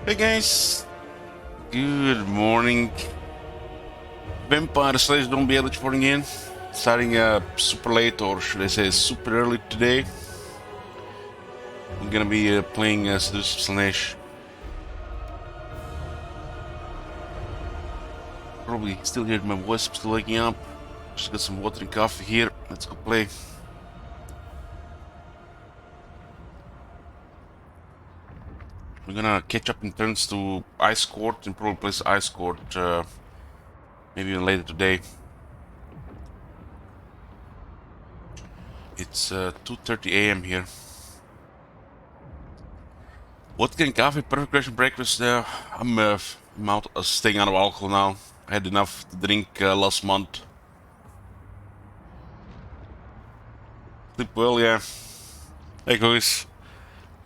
Hey guys, good morning. Vampire Slash don't be eligible for again. Starting super late, or should I say super early today. I'm gonna be playing Seducers Slaanesh. Probably still hear my voice, I'm still waking up. Just got some water and coffee here. Let's go play. We're gonna catch up in turns to Ice Court and probably place Ice Court maybe even later today. It's 2:30 a.m. here. Vodka and coffee, perfect Russian breakfast. I'm out staying out of alcohol now. I had enough to drink last month. Sleep well, yeah. Hey guys.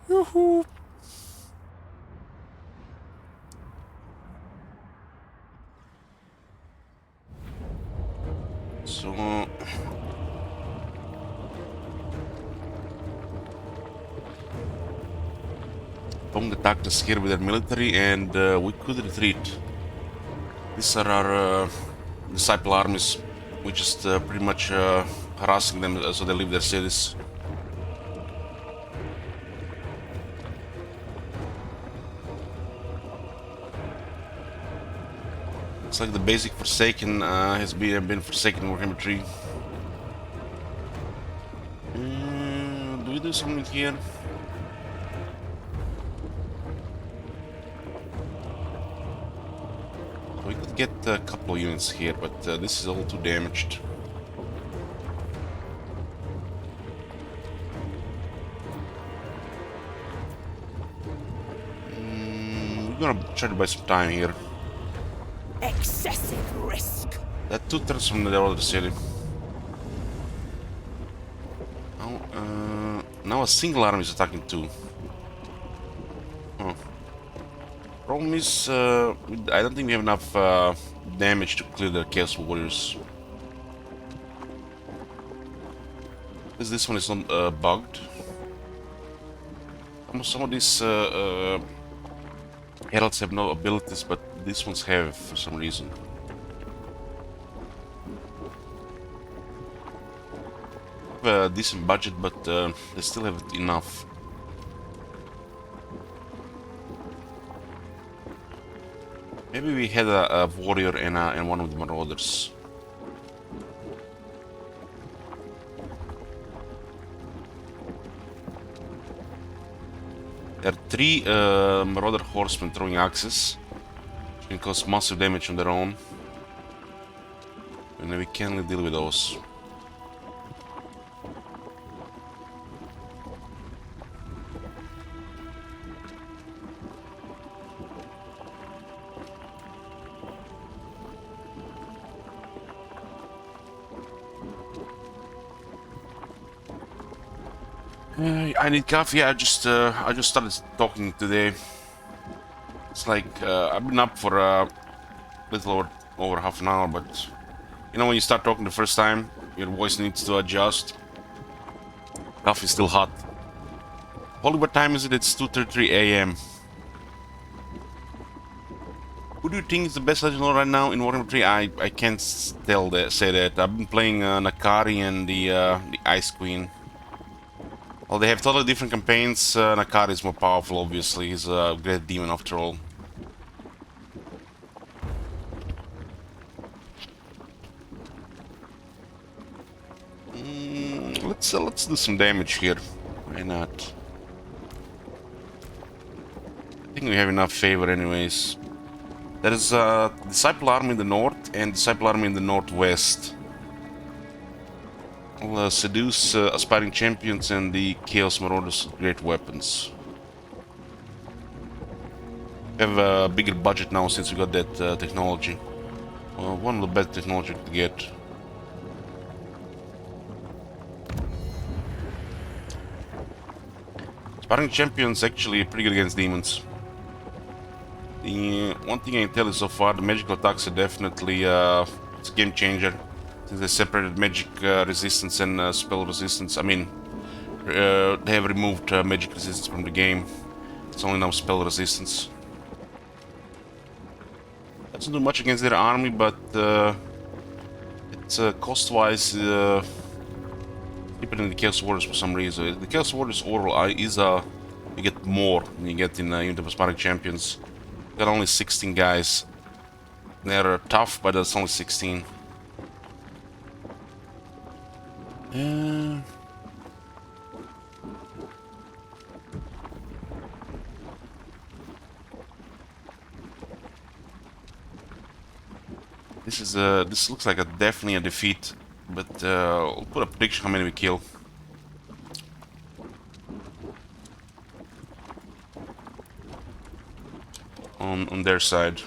Woohoo! So Tong attacked us here with their military, and we could retreat. These are our disciple armies. We just pretty much harassing them so they leave their cities. It's like the basic Forsaken has been Forsaken Warhammer 3. Do we do something here? We could get a couple of units here, but this is all too damaged. We're gonna try to buy some time here. Excessive risk. That 2/3 from the other city. Now a single army is attacking two. Oh. Problem is, I don't think we have enough damage to clear the Chaos Warriors. Because this one is not bugged. Some of these heralds have no abilities, but these ones have for some reason. Have a decent budget, but they still have enough. Maybe we had a warrior and one of the marauders. There are three marauder horsemen throwing axes, which can cause massive damage on their own, and we can't deal with those. I need coffee. I just started talking today. It's like I've been up for a little over half an hour, but you know when you start talking the first time, your voice needs to adjust. Coffee's still hot. Holy, what time is it? It's 2:33 a.m. Who do you think is the best Legend Lord right now in Warhammer 3? I can't say that. I've been playing Nakari and the Ice Queen. Well, they have totally different campaigns. Nakari is more powerful, obviously. He's a great demon after all. Let's do some damage here. Why not? I think we have enough favor anyways. There is a Disciple Army in the north and Disciple Army in the northwest. I'll seduce aspiring champions and the Chaos Marauders with great weapons. We have a bigger budget now since we got that technology. One of the best technology to get. Aspiring champions actually pretty good against demons. The one thing I can tell you so far, the magical attacks are definitely it's a game changer. Since they separated magic resistance and spell resistance. I mean, they have removed magic resistance from the game. It's only now spell resistance. Doesn't do much against their army, but it's cost-wise cheaper than the Chaos Warriors for some reason. The Chaos Warriors overall is you get more than you get in Unit of Aspiring Champions. You got only 16 guys. They're tough, but it's only 16. This looks like definitely a defeat, but I'll put a prediction how many we kill. On their side.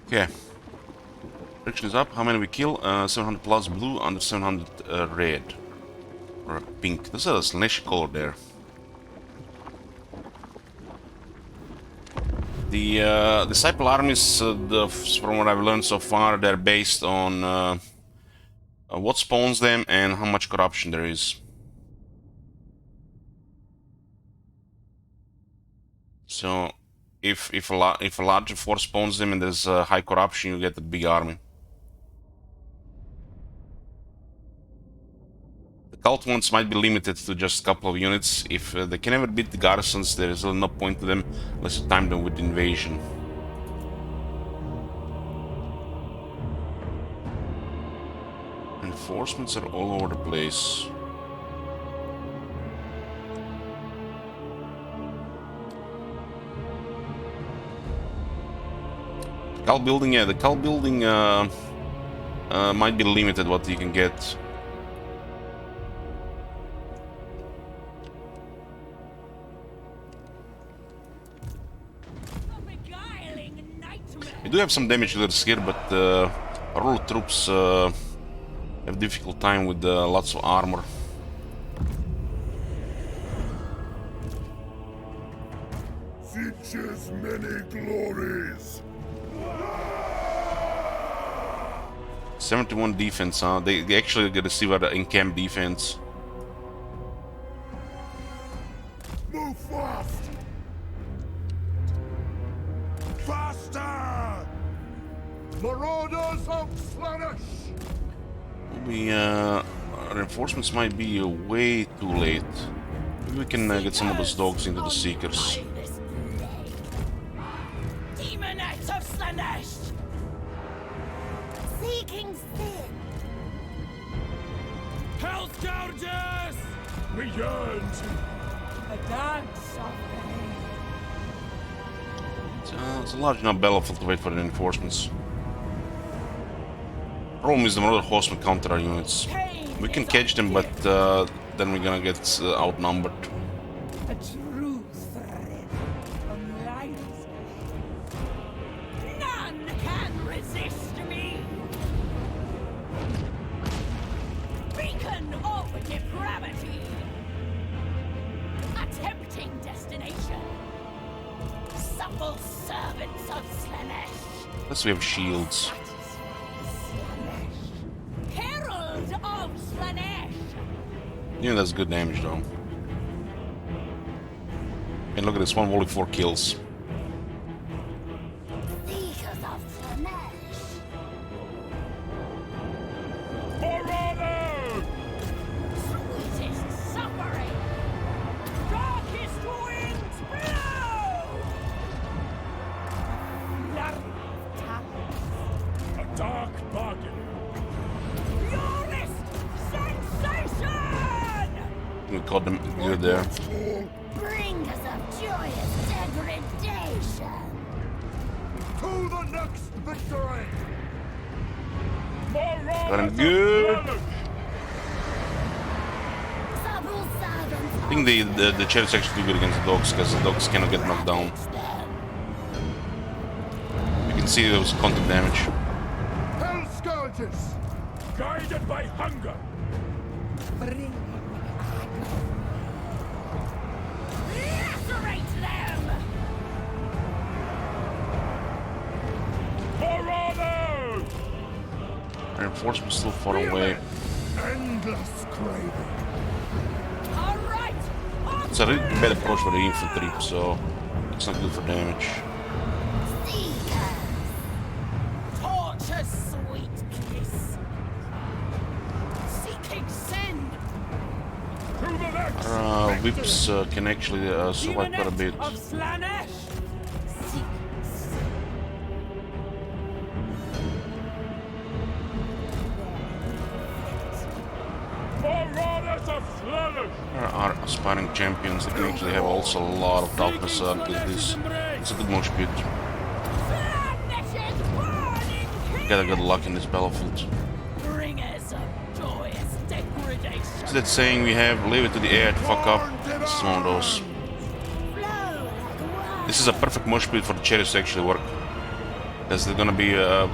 Okay. Prediction is up. How many we kill? 700 plus blue, under 700 red. Or pink. This is a Slaanesh color there. The disciple armies, from what I've learned so far, they're based on what spawns them and how much corruption there is. So, if a larger force spawns them and there's high corruption, you get a big army. The cult ones might be limited to just a couple of units. If they can never beat the garrisons, there is no point to them unless you time them with invasion. Enforcements are all over the place. Cult building, yeah, the cult building might be limited what you can get. We do have some damage leaders here, but our rural troops have difficult time with lots of armor. Features many glories. 71 defense, huh? They actually get to see what in-camp defense. Move fast! Faster! Marauders of Slaanesh! Reinforcements might be way too late. Maybe we can get some of those dogs into the Seekers. Demonites of Slaanesh! Seeking sin! Hell Scourgers! We yearn to... A dance of pain. It's a large enough battlefield to wait for the reinforcements. Problem is the Marauder Horsemen counter our units. We can catch them, but then we're gonna get outnumbered. A true thread from life's blade. None can resist me! Beacon of depravity! A tempting destination! Supple servants of Slaanesh! Unless we have shields. Herald of Slaanesh! Yeah, that's good damage though. And look at this one volley, 4 kills. Seekers of Slaanesh! Marauder! Sweetest suffering! Darkest winds blow! A dark bargain. Purest sensation! We caught them good there. Bringers of joyous degradation! To the next victory! Got him good. Supple servants I think the chariots actually do good against the dogs because the dogs cannot get knocked down. can see there was contact damage. Hell scourges! Guided by hunger! Lacerate them! For others! Reinforcements still far away. Endless craving. Alright! It's a really bad approach for the infantry, so it's not good for damage. Seekers! Torture sweet kiss! Seeking send! To the next! Whips can actually survive quite a bit. Of Slaanesh. Seek Marauders of Slaanesh! There are aspiring champions that can actually have also a lot of toughness with this. It's a good mosh pit. Slaanesh's burning kiss! Gotta get luck in this battlefield. Bringers of joyous degradation! So that saying we have, leave it to the air to fuck up. This is one of those. Flow like water! This is a perfect mosh pit for the chariots to actually work. Because there's gonna be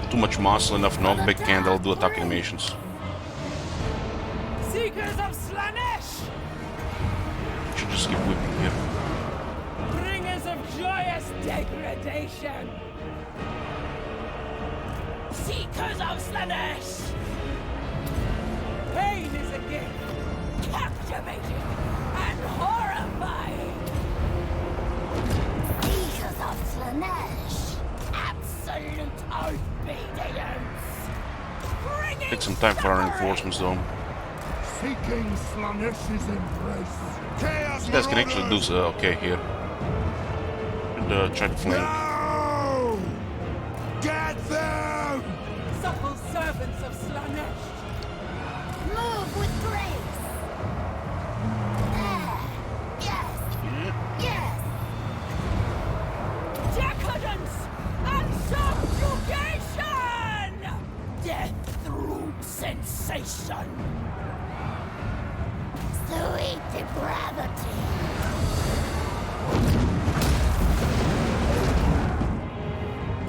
too much muscle, enough knockback, and they'll do attack animations. Seekers of Slaanesh. Should just keep whipping here. Bringers of joyous degradation. Seekers of Slaanesh! Pain is a gift. Captivating and horrifying! Seekers of Slaanesh! Absolute obedience! Bringing Take some time for our reinforcements though. Seeking Slaanesh's embrace. Chaos These guys can actually do okay here. And try to flank. No! Get them! Supple servants of Slaanesh. Move with grace! There! Yes! Yes! Decadence and subjugation! Death through sensation! Sweet depravity!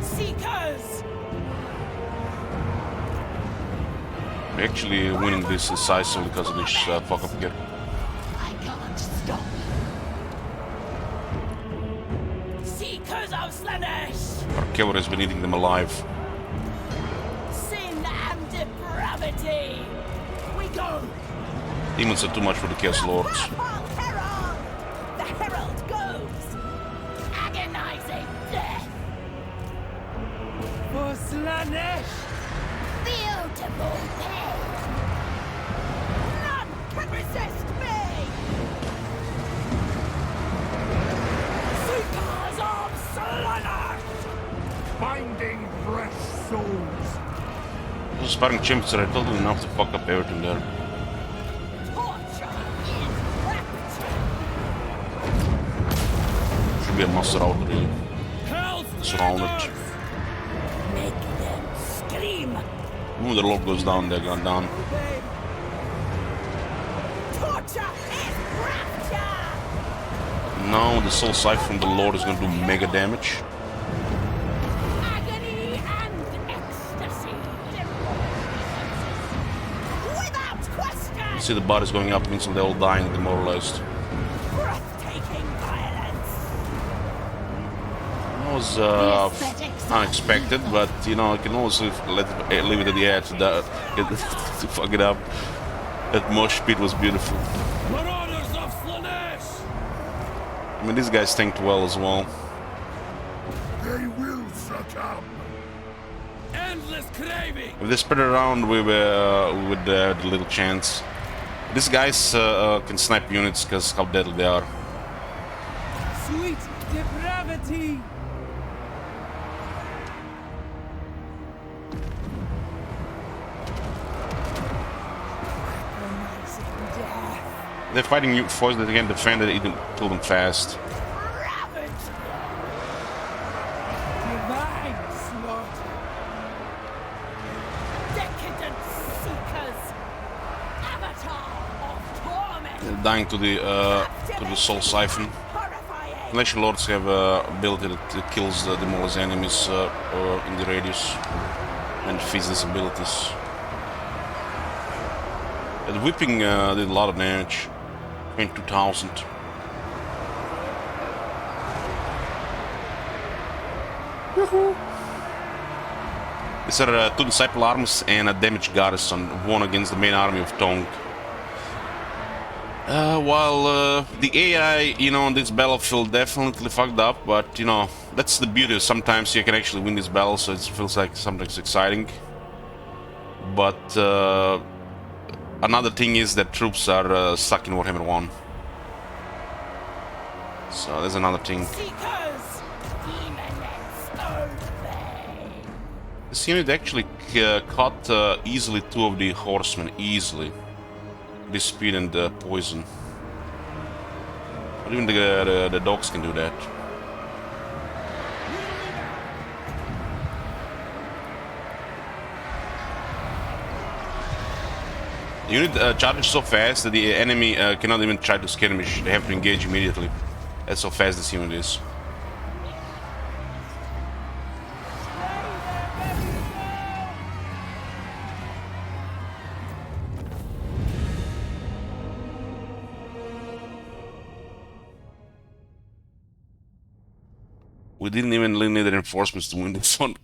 Seekers! We're actually winning this decisively because of this fuck up here. I can't stop. Seekers of Slaanesh! Our cavalry has been eating them alive. Sin and depravity! We go! Demons are too much for the Chaos Lords. Purple Herald! The Herald goes! Agonizing death! For Slaanesh. Beautiful pain! None can resist me! Seekers of Slaanesh! Finding fresh souls. Those aspiring champions are totally enough to fuck up everything there. Torture is rapture! Should be a muster out really. Hell's Surrounded. Make them scream! When the Lord goes down, they're gone down. Obey. Torture is rapture! Now the soul sight from the Lord is gonna do mega damage. Agony and ecstasy! Without question! You see the bodies going up, means they're all dying, demoralized. Breathtaking violence! That was unexpected, but you know, I can always leave it at the air to, to fuck it up. That mosh pit was beautiful. Marauders of Slaanesh! I mean, these guys tanked well as well. They will succumb. Endless craving. If they spread around, we would have a little chance. These guys can snipe units because how deadly they are. Sweet depravity. They're fighting new forces that can defend it, even kill them fast. Ravage! Divine slaughter. Decadent seekers! Avatar of torment! They're dying to the soul siphon. Horrifying! Slaanesh lords have ability that kills the demolish enemies in the radius and physics abilities. The whipping did a lot of damage. 22,000. These are two disciple armies and a damaged garrison, one against the main army of Tong. While the AI, on this battlefield definitely fucked up, but that's the beauty. Sometimes you can actually win this battle, so it feels like something's exciting. But another thing is that troops are stuck in Warhammer 1. So there's another thing. Seekers, demons obey. This unit actually caught easily two of the horsemen, easily. This speed and poison. But even the dogs can do that. The unit charges so fast that the enemy cannot even try to skirmish. They have to engage immediately. That's how fast this unit is. We didn't even need the reinforcements to win this one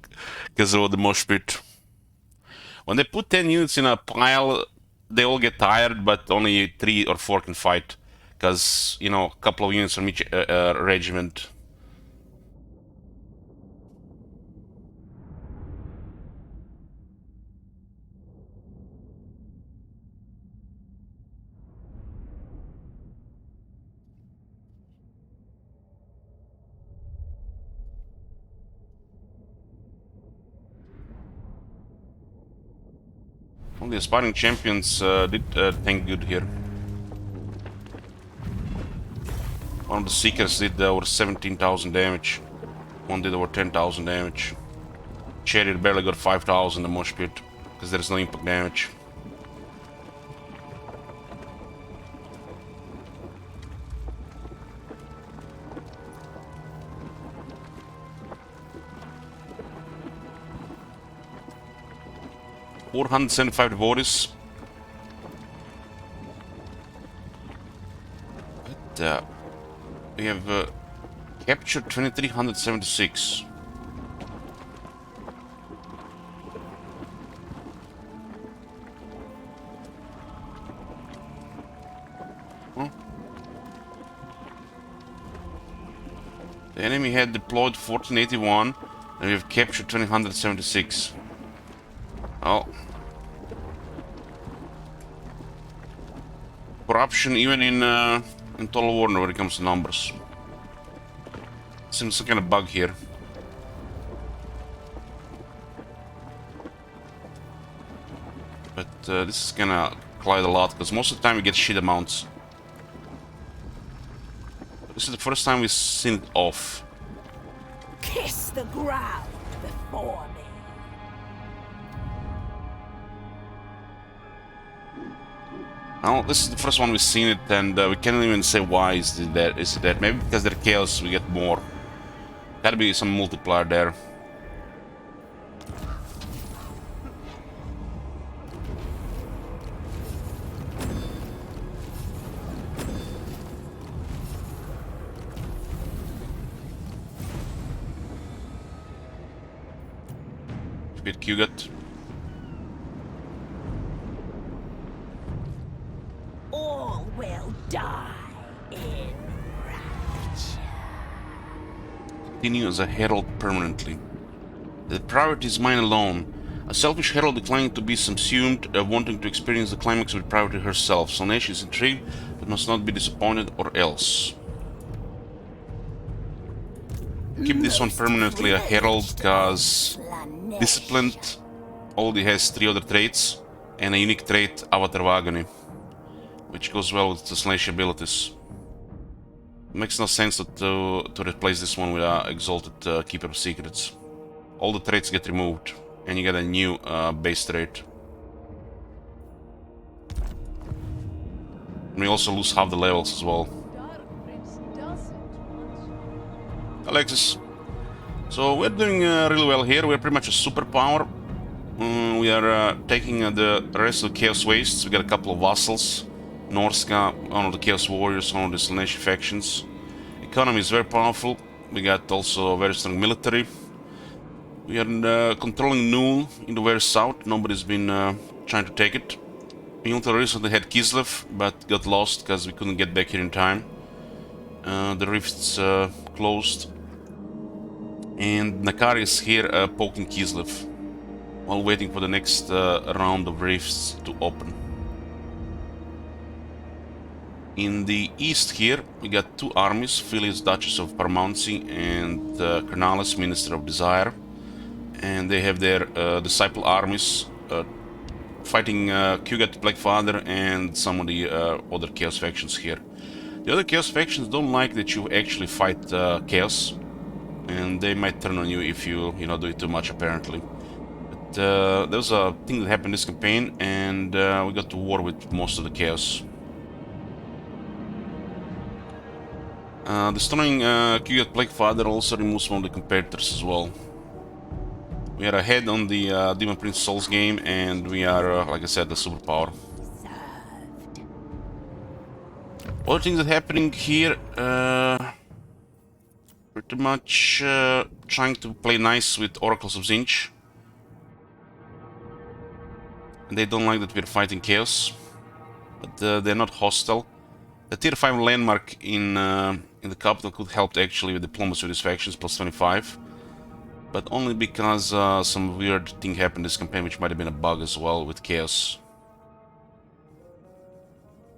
because of the mosh pit. When they put 10 units in a pile, they all get tired, but only 3 or 4 can fight. Because, a couple of units from each regiment. Well, the aspiring champions did tank good here. One of the Seekers did over 17,000 damage. One did over 10,000 damage. Chariot barely got 5,000 in the mosh pit, because there's no impact damage. $475 devotees. But we have captured 2,376. Huh? The enemy had deployed 1481, and we have captured 2,176. Oh. Corruption even in Total War when it comes to numbers. Seems some kind of bug here. But this is gonna collide a lot, because most of the time we get shit amounts. This is the first time we've seen it off. Kiss the ground before me. Well, this is the first one we've seen it, and we can't even say why is it that. Maybe because they're chaos we get more. Gotta be some multiplier there. Bit Q-Gut. All will die in rapture. Continue as a herald permanently. The priority is mine alone. A selfish herald declining to be subsumed, wanting to experience the climax with priority herself. Slaanesh is intrigued, but must not be disappointed or else. Keep this one permanently a herald, because disciplined already has 3 other traits, and a unique trait, Avatar of Agony, which goes well with the Slaanesh abilities. Makes no sense to replace this one with an Exalted Keeper of Secrets. All the traits get removed, and you get a new base trait. And we also lose half the levels as well. Dark Prince doesn't want Alexis. So we're doing really well here. We're pretty much a superpower. We are taking the rest of the Chaos Wastes. We got a couple of vassals. Norska, one of the Chaos Warriors, one of the Slaanesh factions. Economy is very powerful. We got also a very strong military. We are controlling Nul in the very south. Nobody's been trying to take it. We until recently had Kislev, but got lost because we couldn't get back here in time. The rifts closed. And Nakari is here poking Kislev while waiting for the next round of rifts to open. In the east here, we got two armies, Phyllis, Duchess of Parmouncy, and Kernalis, Minister of Desire. And they have their disciple armies fighting Kugat, Blackfather, and some of the other Chaos factions here. The other Chaos factions don't like that you actually fight Chaos, and they might turn on you if you do it too much, apparently. But there was a thing that happened this campaign, and we got to war with most of the Chaos. Destroying Kugat Blackfather also removes some of the competitors as well. We are ahead on the Demon Prince Souls game, and we are, like I said, the superpower. Other things that are happening here, pretty much trying to play nice with Oracles of Zinch. They don't like that we're fighting Chaos, but they're not hostile. The tier 5 landmark in the capital could help actually with diplomacy with these factions, plus 25. But only because some weird thing happened this campaign, which might have been a bug as well with Chaos.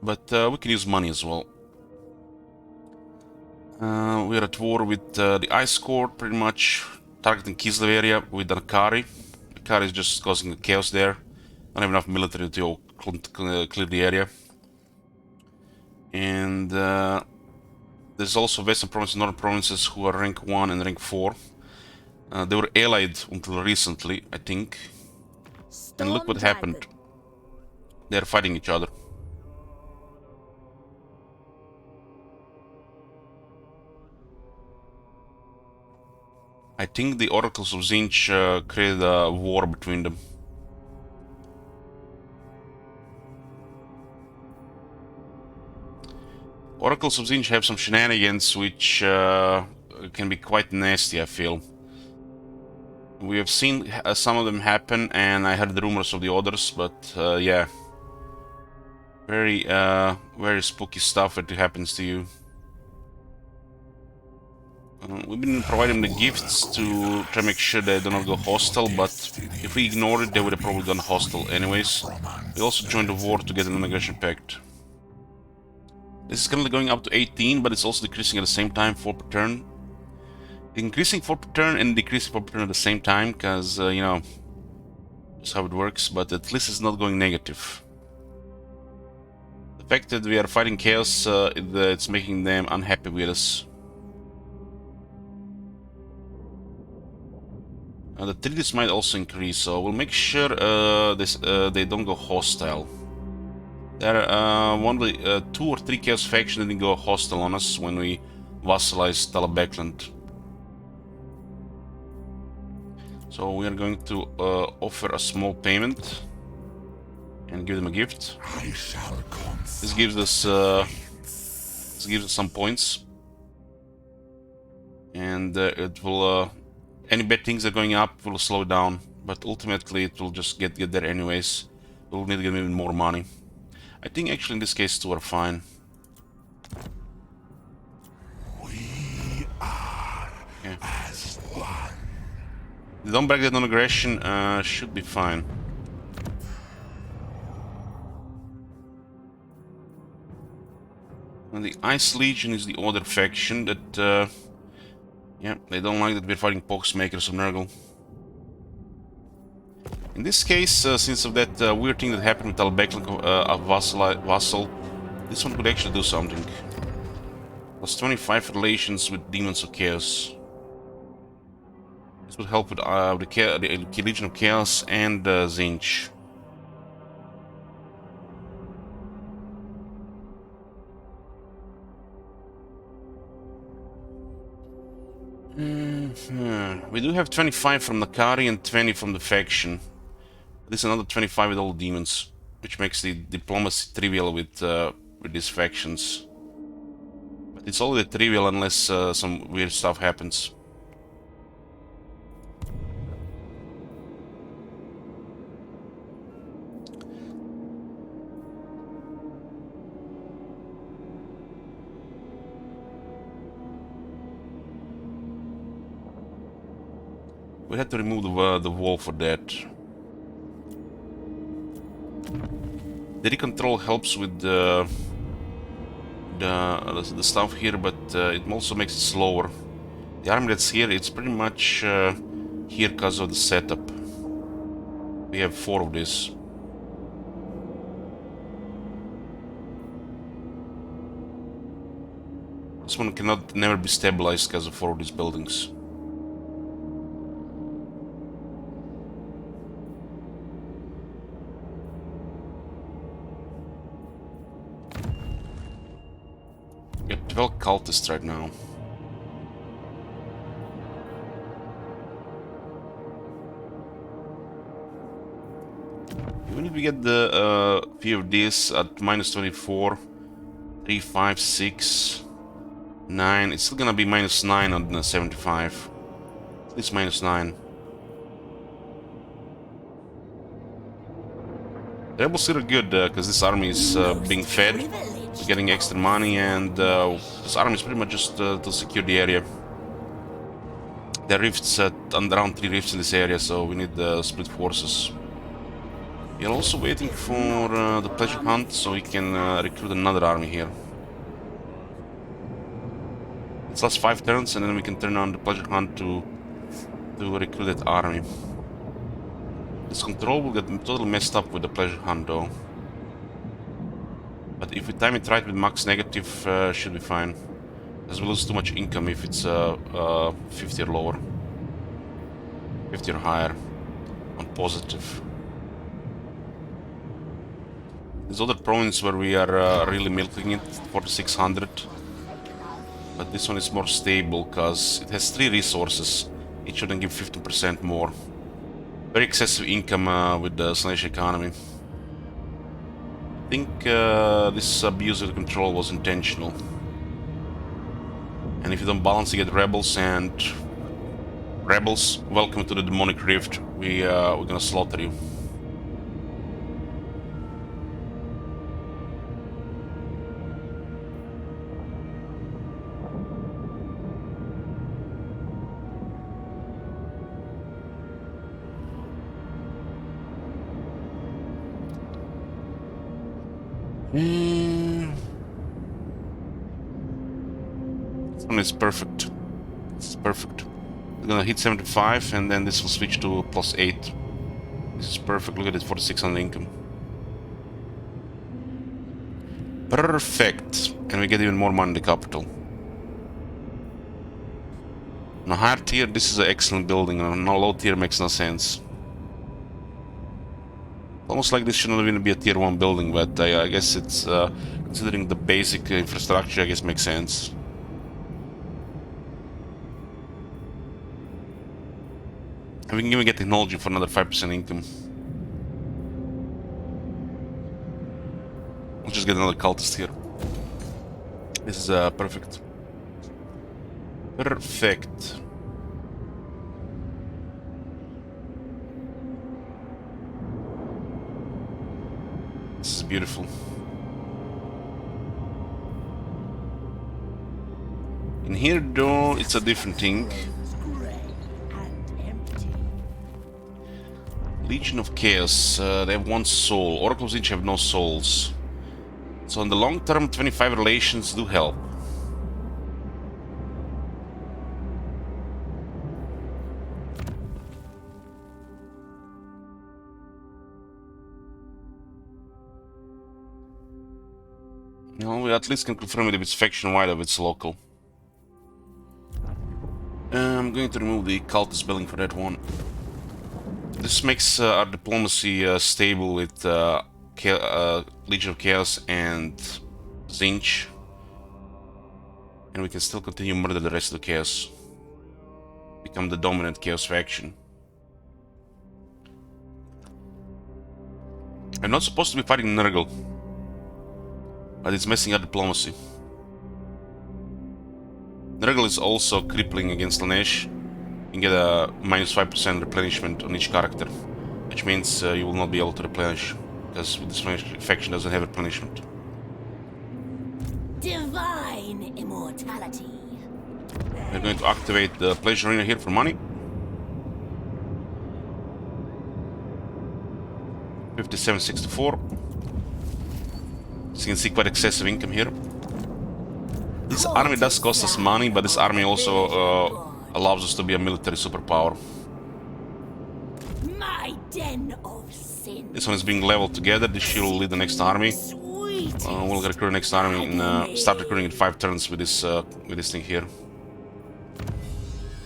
But we can use money as well. We are at war with the Ice Court, pretty much targeting Kislev area with Nakari. Nakari is just causing chaos there. Don't have enough military to clear the area. And there's also Western provinces and Northern provinces who are rank 1 and rank 4. They were allied until recently, I think. And look what happened. They're fighting each other. I think the Oracles of Zinch created a war between them. Oracles of Zinch have some shenanigans which can be quite nasty, I feel. We have seen some of them happen, and I heard the rumors of the others, but yeah. Very spooky stuff that happens to you. We've been providing the gifts to try to make sure they do not go hostile, but if we ignored it, they would have probably gone hostile anyways. We also joined the war to get an immigration pact. This is currently going up to 18, but it's also decreasing at the same time, 4 per turn. Increasing 4 per turn and decreasing 4 per turn at the same time, because, you know, that's how it works, but at least it's not going negative. The fact that we are fighting chaos, it's making them unhappy with us. The treaties might also increase, so we'll make sure they don't go hostile. There are one of the 2 or 3 chaos factions that didn't go hostile on us when we vassalized Talabekland. So we are going to offer a small payment and give them a gift. This gives us some points, and it will. Any bad things that are going up will slow down, but ultimately it will just get there anyways. We'll need to get even more money. I think actually in this case 2 are fine. We are as one. They don't break that non-aggression, should be fine. And the Ice Legion is the other faction that, yeah, they don't like that we're fighting Poxmakers of Nurgle. In this case, since of that weird thing that happened with Talabekland vassal, this one could actually do something. Plus 25 relations with Demons of Chaos. This would help with the Legion of Chaos and Zinch. We do have 25 from Nakari and 20 from the faction. This is another 25 with all demons, which makes the diplomacy trivial with these factions. But it's only trivial unless some weird stuff happens. We had to remove the wall for that. The recontrol helps with the stuff here, but it also makes it slower. The army that's here, it's pretty much here because of the setup. We have 4 of this. This one cannot never be stabilized because of 4 of these buildings. We have 12 cultists right now. Even if we get the few of these at minus 24, 3, 5, 6, 9, it's still gonna be minus 9 on the 75. At least minus 9. The rebels here are good because this army is being fed, getting extra money, and this army is pretty much just to secure the area. There are rifts around 3 rifts in this area, so we need split forces. We are also waiting for the pleasure hunt, so we can recruit another army here. It's last 5 turns, and then we can turn on the pleasure hunt to recruit that army. This control will get totally messed up with the pleasure hunt, though. But if we time it right with max negative, should be fine. As we lose too much income if it's 50 or lower. 50 or higher on positive. There's other province where we are really milking it, 4600. But this one is more stable because it has 3 resources. It shouldn't give 15% more. Very excessive income with the Slaanesh economy. I think this abuse of control was intentional. And if you don't balance, you get rebels, and rebels, welcome to the demonic rift. We're gonna slaughter you. This one is perfect. It's perfect. We're gonna hit 75, and then this will switch to +8. This is perfect. Look at it, 4600 income. Perfect. And we get even more money in the capital. On a higher tier, this is an excellent building. On a low tier, makes no sense. Almost like this should not even be a tier 1 building, but I guess it's considering the basic infrastructure, I guess makes sense. And we can even get technology for another 5% income. We'll just get another cultist here. This is perfect. Perfect. This is beautiful. In here, though, it's a different thing. Legion of Chaos, they have 1 soul. Oracles each have no souls. So in the long term, 25 relations do help. No, we at least can confirm it if it's faction-wide or if it's local. I'm going to remove the cultist building for that one. This makes our diplomacy stable with Legion of Chaos and Zinch. And we can still continue murder the rest of the Chaos. become the dominant Chaos faction. I'm not supposed to be fighting Nurgle, but it's messing up diplomacy. Nurgle is also crippling against Slaanesh. You can get a minus 5% replenishment on each character, which means you will not be able to replenish, because this faction doesn't have replenishment. Divine immortality. We're going to activate the Pleasure Arena here for money. 5764. So you can see quite excessive income here. This army does cost us money, but this army also allows us to be a military superpower. My den of sin. This one is being leveled together. This shield will lead the next army. We'll recruit the next army and start recruiting in 5 turns with this thing here.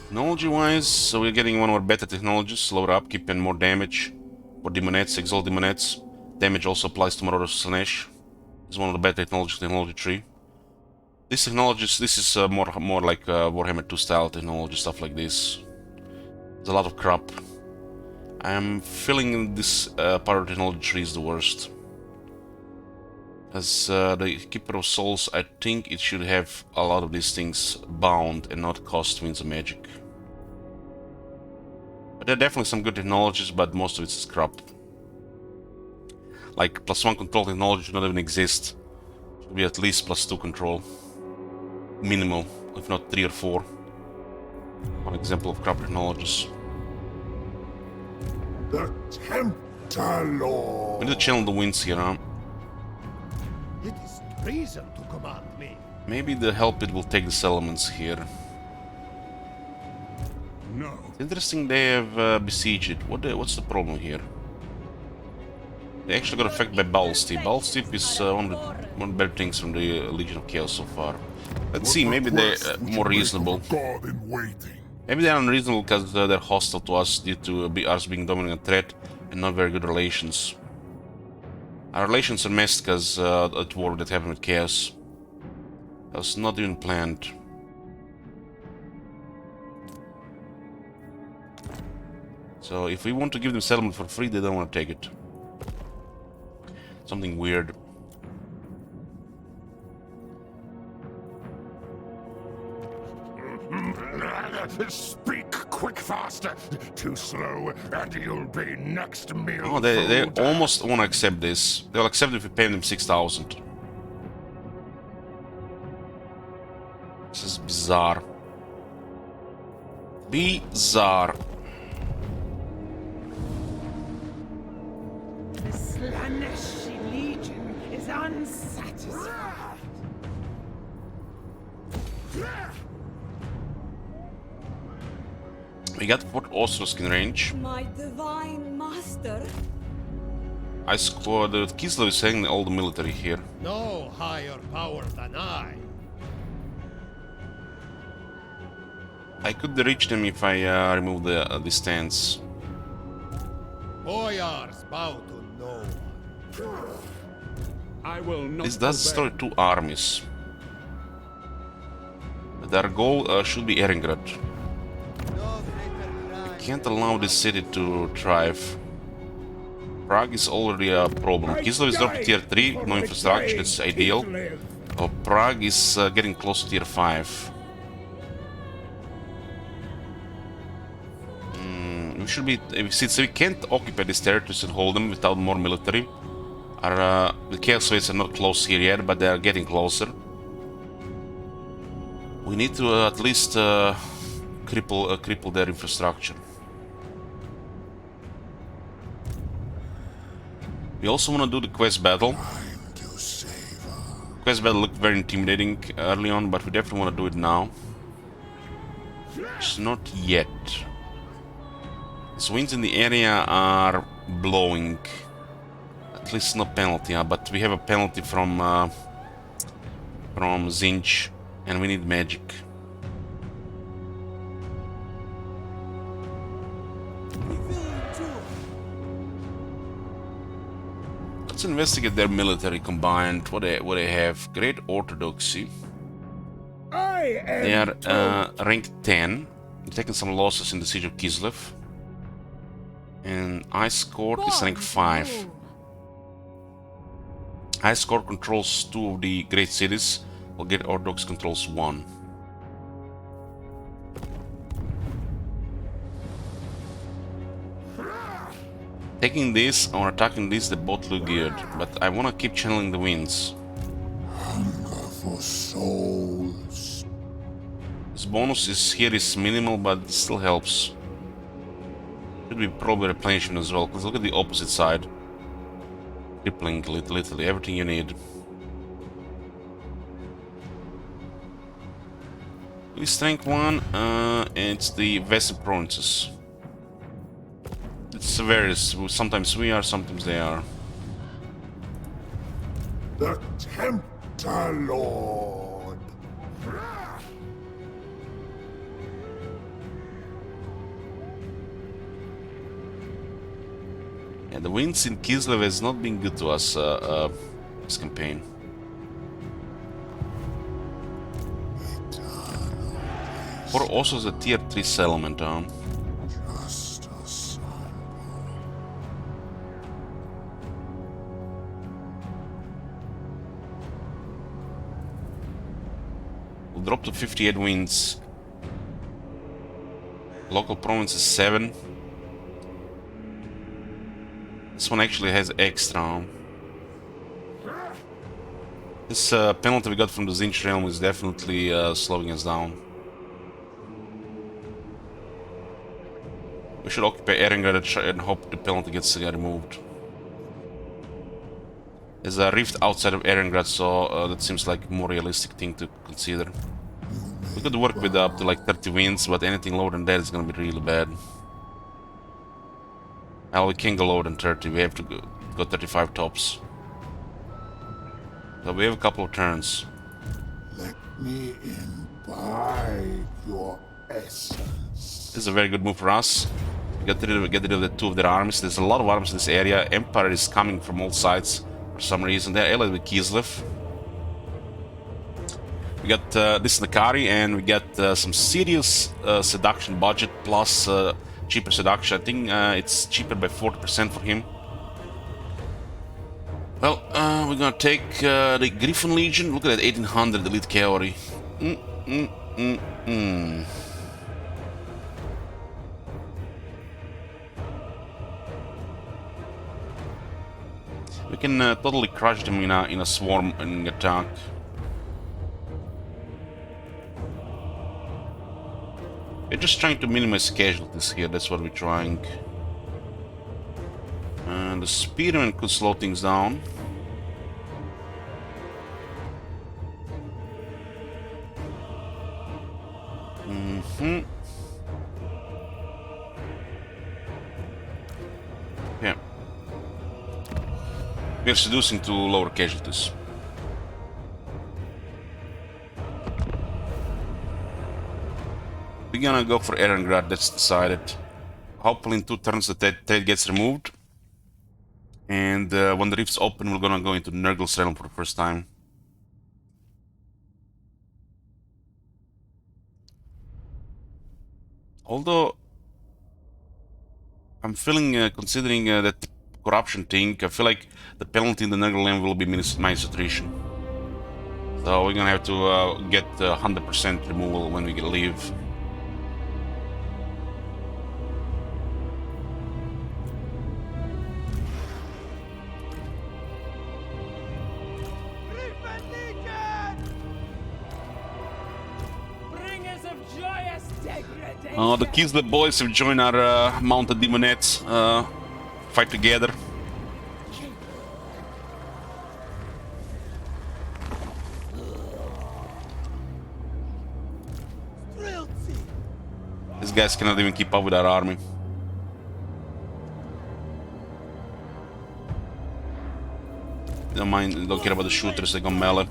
Technology-wise, so we're getting one of our better technologies, slower upkeep and more damage. For Demonettes, Exalt Demonettes. Damage also applies to Marauders of Slaanesh. It's one of the better technologies, technology tree. This is more like Warhammer 2 style technology, stuff like this. There's a lot of crap. I'm feeling this part of the technology tree is the worst. As the Keeper of Souls, I think it should have a lot of these things bound and not cost Winds of Magic. But there are definitely some good technologies, but most of it is crap. Like +1 control technology should not even exist. It should be at least +2 control. Minimal, if not 3 or 4. One example of crap technologies. The Tempter Lord. We need to channel the winds here, huh? It is treason to command me. Maybe the Hell Pit will take the settlements here. No. It's interesting they have besieged it. What's the problem here? They actually got affected by Bowel Steep. Bowel Steep is one of the better things from the Legion of Chaos so far. Let's see, maybe they're more reasonable. God in waiting. Maybe they're unreasonable because they're hostile to us due to us being dominant threat and not very good relations. Our relations are messed because at war that happened with Chaos. That was not even planned. So if we want to give them settlement for free, they don't want to take it. Something weird. Speak quick, faster. Too slow, and you'll be next meal. Oh, they almost want to accept this. They'll accept it if we pay them 6,000. This is bizarre. Bizarre. The Slaanesh Legion is unsatisfied. We got Fort Ostrosk in range. My divine master. I scored. Kislev is saying all the military here. No higher power than I. I could reach them if I remove the stance. Boyars bow to no one. I will not. This does destroy 2 armies. But our goal should be Erengrad. We can't allow this city to thrive. Prague is already a problem. Kislev is dropped to tier 3, no infrastructure, that's ideal. Prague is getting close to tier 5. We should be, since we can't occupy these territories and hold them without more military. The Chaos Waves are not close here yet, but they are getting closer. We need to at least cripple their infrastructure. We also want to do the quest battle. Quest battle looked very intimidating early on, but we definitely want to do it now. It's not yet. The winds in the area are blowing. At least no penalty, but we have a penalty from Zinj, and we need magic. Let's investigate their military combined. What they have? Great Orthodoxy. They are rank 10. We're taking some losses in the siege of Kislev. And Ice Court is rank 5. Ice Court controls 2 of the great cities, while Great Orthodox controls 1. Taking this or attacking this, they both look good, but I want to keep channeling the winds. Hunger for souls. This bonus here is minimal, but it still helps. Should be probably replenishment as well, because look at the opposite side. Crippling literally everything you need. Strength 1, it's the Vessel provinces. It's various, sometimes we are, sometimes they are. The Tempter Lord. Yeah, the winds in Kislev has not been good to us this campaign. Or also the tier 3 settlement, Just a sample. We'll drop to 58 wins. Local province is 7. This one actually has extra. This penalty we got from the Zinch realm is definitely slowing us down. We should occupy Erengrad and hope the penalty gets removed. There's a rift outside of Erengrad, so that seems like a more realistic thing to consider. We could work with up to like 30 wins, but anything lower than that is gonna be really bad. Well, we can't go lower than 30, we have to go 35 tops. So we have a couple of turns. Let me imbibe your essence. This is a very good move for us. Get rid of the 2 of their armies. There's a lot of armies in this area. Empire is coming from all sides for some reason. They're allied with Kislev. We got this Nakari, and we got some serious seduction budget plus cheaper seduction. I think it's cheaper by 40% for him. Well, we're gonna take the Griffin Legion. Look at that, 1800 elite cavalry. We can totally crush them in a swarm and attack. We're just trying to minimize casualties here. That's what we're trying. And the Spearman could slow things down. Yeah. We're seducing to lower casualties. We're gonna go for Erengrad, that's decided. Hopefully in 2 turns the trade gets removed. And when the rifts open, we're gonna go into Nurgle's realm for the first time. Although I'm feeling, considering that corruption thing, I feel like the penalty in the Nurgle realm will be minus attrition. So we're gonna have to get 100% removal when we leave. The Kislev boys have joined our mounted demonettes. Fight together. These guys cannot even keep up with our army. Don't mind, don't care about the shooters, they go melee.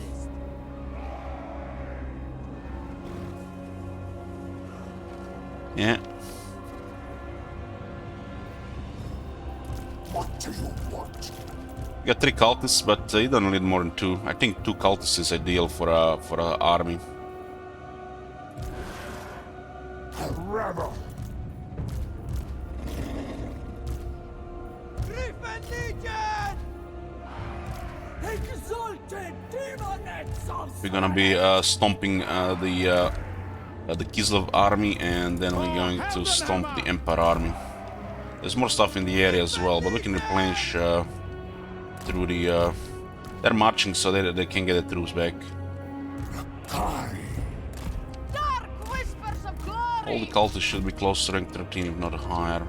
Yeah. What do you want? You got 3 cultists, but you don't need more than 2. I think 2 cultists is ideal for a army. A rebel. Griffin Legion! Exalted demonettes of We're gonna be stomping the Kislev army, and then we're going to stomp the Empire army. There's more stuff in the area as well, but we can replenish through the... they're marching so they can get the troops back. Dark whispers of glory! All the cultists should be close to rank 13, if not higher.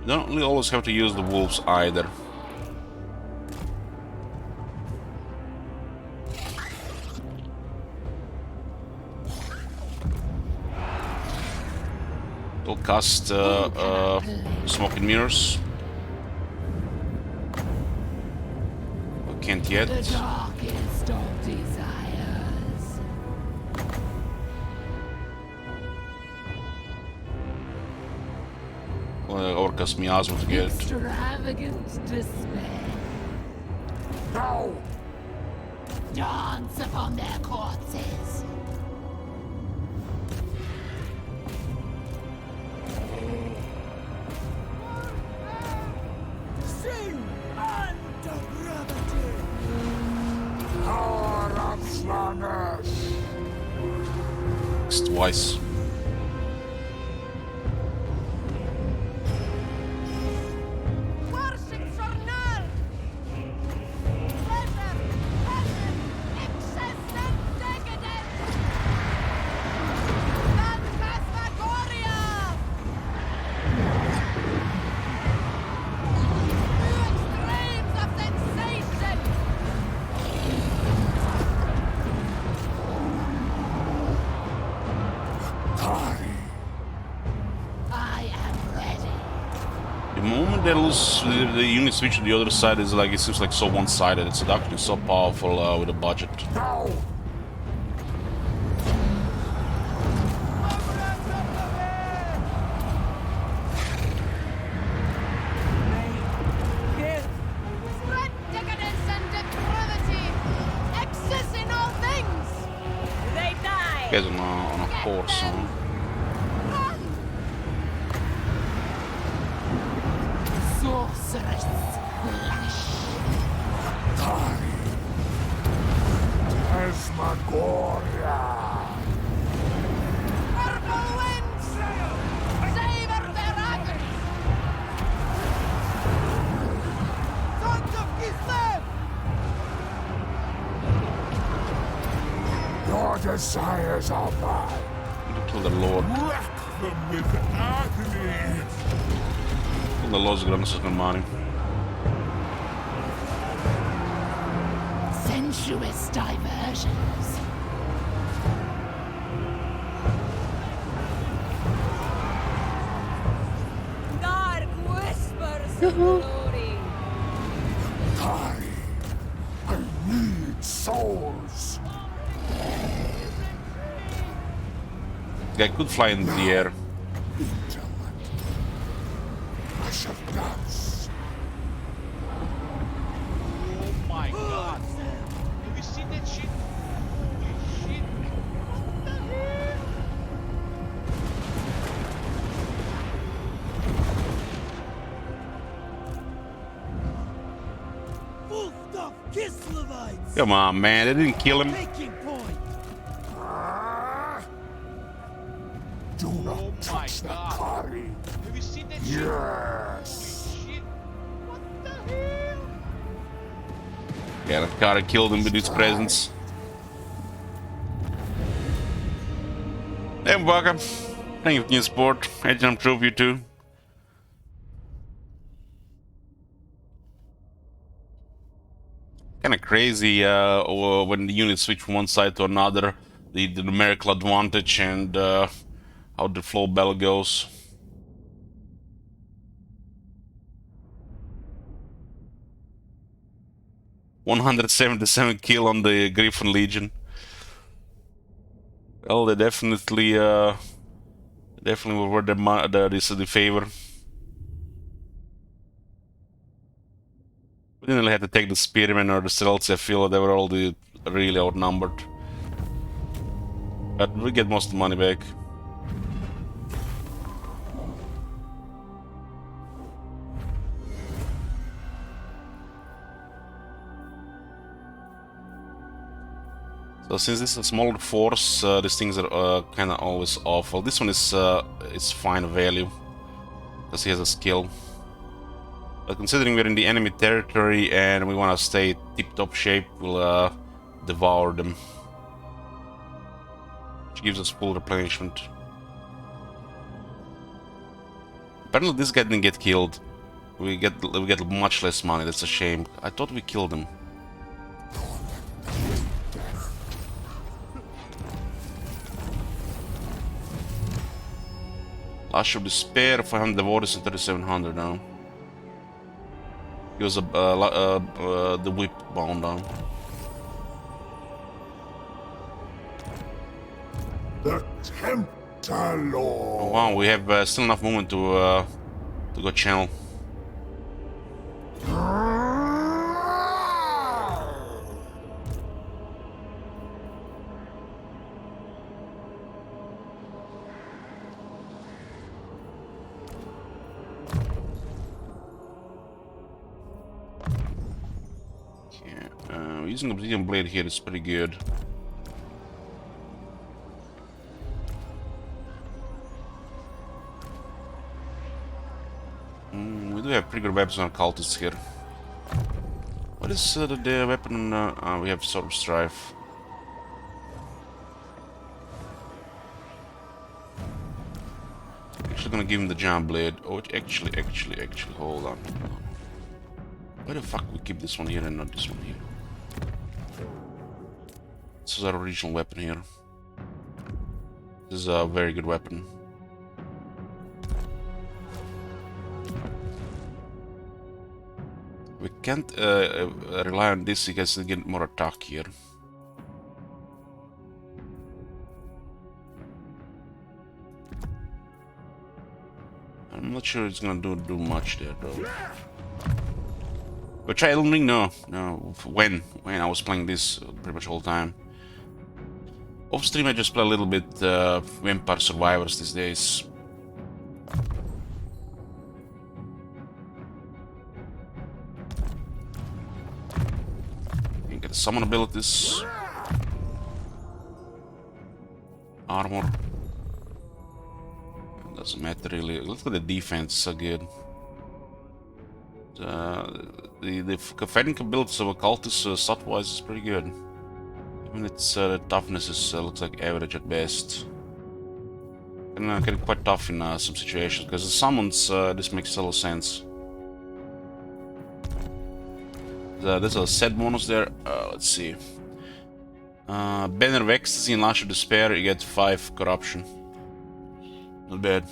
You don't really always have to use the wolves either. We'll cast smoke and mirrors. We can't yet. Darkest of desires. Overcast miasma to get it. Extravagant despair. No! Dance upon their corpses. Sing unto gravity. Power of Slaanesh! It's twice. Worship Sornal. Pleasure, passion, excess and decadence. Phantasmagoria. New extremes of sensation. I am ready. The moment they lose the unit switch to the other side is like, it seems like so one-sided. It's actually so powerful with a budget. No! Spread decadence and depravity. Excess in all things. They die. Guys on a horse, huh? Run. Sorceress flesh. Esmagoria! Purple winds. Savor their agony. Sons of Kislev. Your desires are mine. Kill the Lord. Wreck them with agony! Kill the Lord's gonna second money. Sensuous diversions. Dark whispers of glory. I need souls! Guy could fly in the air. Rush of guts! Oh my god. Have you seen that shit? Holy shit. What the hell? Full stuff Kislevites. Come on, man. They didn't kill him. Making point. Ah! Do Oh not my touch the god. Kari! Have you seen that shit? Yes! Holy shit. What the hell? Yeah, that car killed him with its presence. Hey, welcome. Thank you for your support. Agent Trove, you too. Kind of crazy when the units switch from one side to another, the numerical advantage and how the flow bell goes. $177 kill on the Griffin Legion. Well, they definitely were the favor. We didn't really have to take the Spearmen or the Stealths. I feel they were all really outnumbered. But we get most of the money back. So since this is a smaller force, these things are kind of always awful. This one is fine value because he has a skill. But considering we're in the enemy territory and we want to stay tip-top shape, we'll devour them, which gives us full replenishment. Apparently, this guy didn't get killed. We get much less money. That's a shame. I thought we killed him. Lash of Despair, 500 Devotees and 3700 now. He was the whip bound down. The Tempter Lord. Oh, wow, we have still enough movement to go channel. Using Obsidian Blade here is pretty good. We do have pretty good weapons on cultists here. What is the weapon? We have Sword of Strife. Actually gonna give him the Giant Blade. Oh, actually, hold on. Why the fuck we keep this one here and not this one here? This is our original weapon here. This is a very good weapon. We can't rely on this because we get more attack here. I'm not sure it's gonna do much there though. But try Elden Ring? No. When I was playing this pretty much all the time. Off stream I just play a little bit Vampire Survivors these days. You get the summon abilities. Armor. Doesn't matter really. Look at the defense, so good. The fighting abilities of occultists stat-wise is pretty good. Even its toughness is looks like average at best. Can get quite tough in some situations because the summons this makes a lot of sense. There's a set bonus there. Let's see. Banner of Ecstasy and Lash of Despair. You get 5 corruption. Not bad.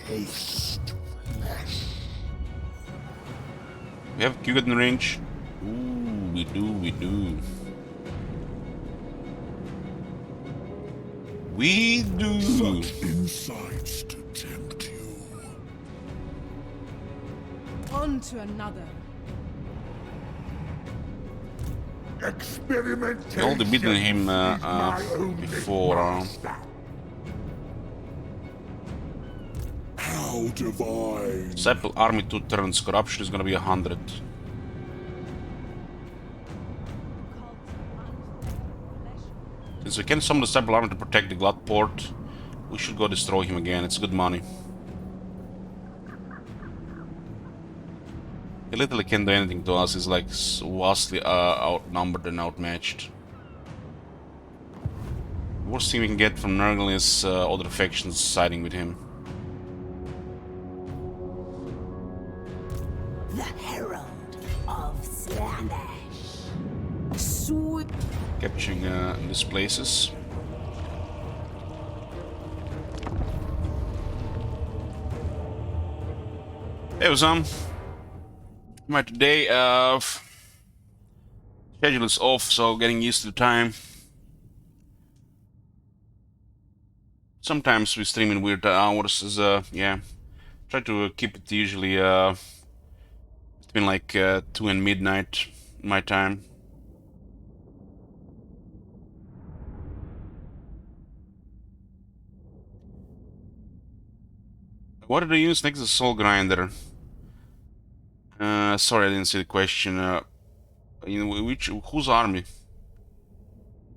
Taste flesh. We have Q in range. Ooh, we do. We do. Such insights to tempt you. On to another. Experimentation. We already beaten him is my only before. master. How divine. Disciple army 2 turns. Corruption is gonna be 100. Since we can summon the Disciple army to protect the Glad Port, we should go destroy him again. It's good money. He literally can't do anything to us. He's like vastly outnumbered and outmatched. The worst thing we can get from Nurgle is other factions siding with him. The Herald of Slaanesh. Sweet. Capturing these places. Hey, Ozam. My today schedule is off, so getting used to the time. Sometimes we stream in weird hours. As yeah, try to keep it usually between like 2 and midnight my time. What are they use next to Soul Grinder? Sorry, I didn't see the question. In whose army?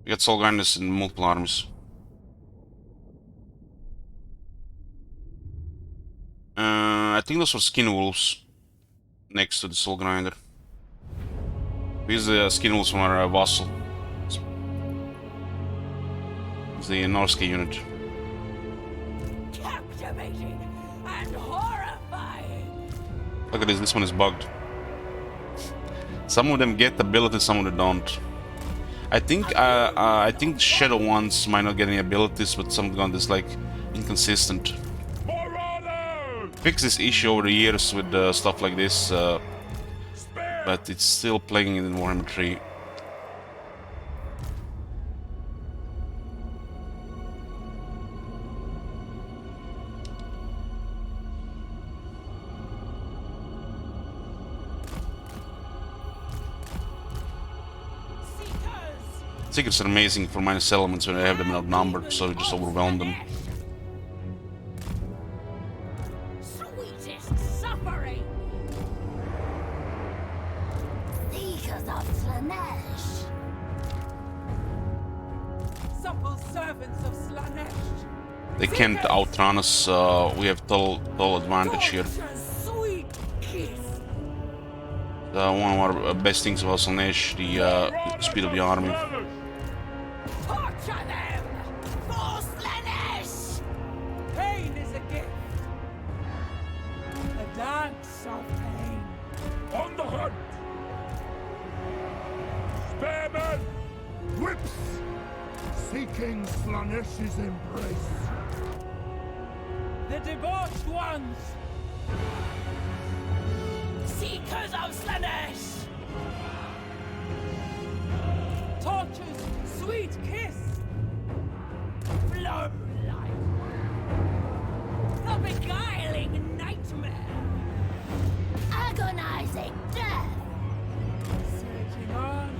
We got Soul Grinders in multiple armies. I think those were Skin Wolves next to the Soul Grinder. These are Skin Wolves from our vassal. It's the Norske unit. Captivating and horrifying. Look at this one is bugged. Some of them get abilities, some of them don't. I think the Shadow ones might not get any abilities, but some of them is like inconsistent. Fix this issue over the years with stuff like this, but it's still plaguing in Warhammer 3. Secrets are amazing for minus elements when I have them outnumbered, so you just overwhelm them. Sweetest suffering. Seekers of Slaanesh. Supple servants of Slaanesh. They can't outrun us, we have total advantage here. Sweet kiss. One of our best things about Slaanesh, the speed of the army. Torture them for Slaanesh. Pain is a gift. A dance of pain. On the hunt! Spearmen! Whips! Seeking Slaanesh's embrace. The debauched ones. Seekers of Slaanesh. Torture's sweet kiss. Blood light. The beguiling nightmare. Agonizing death. Surging on.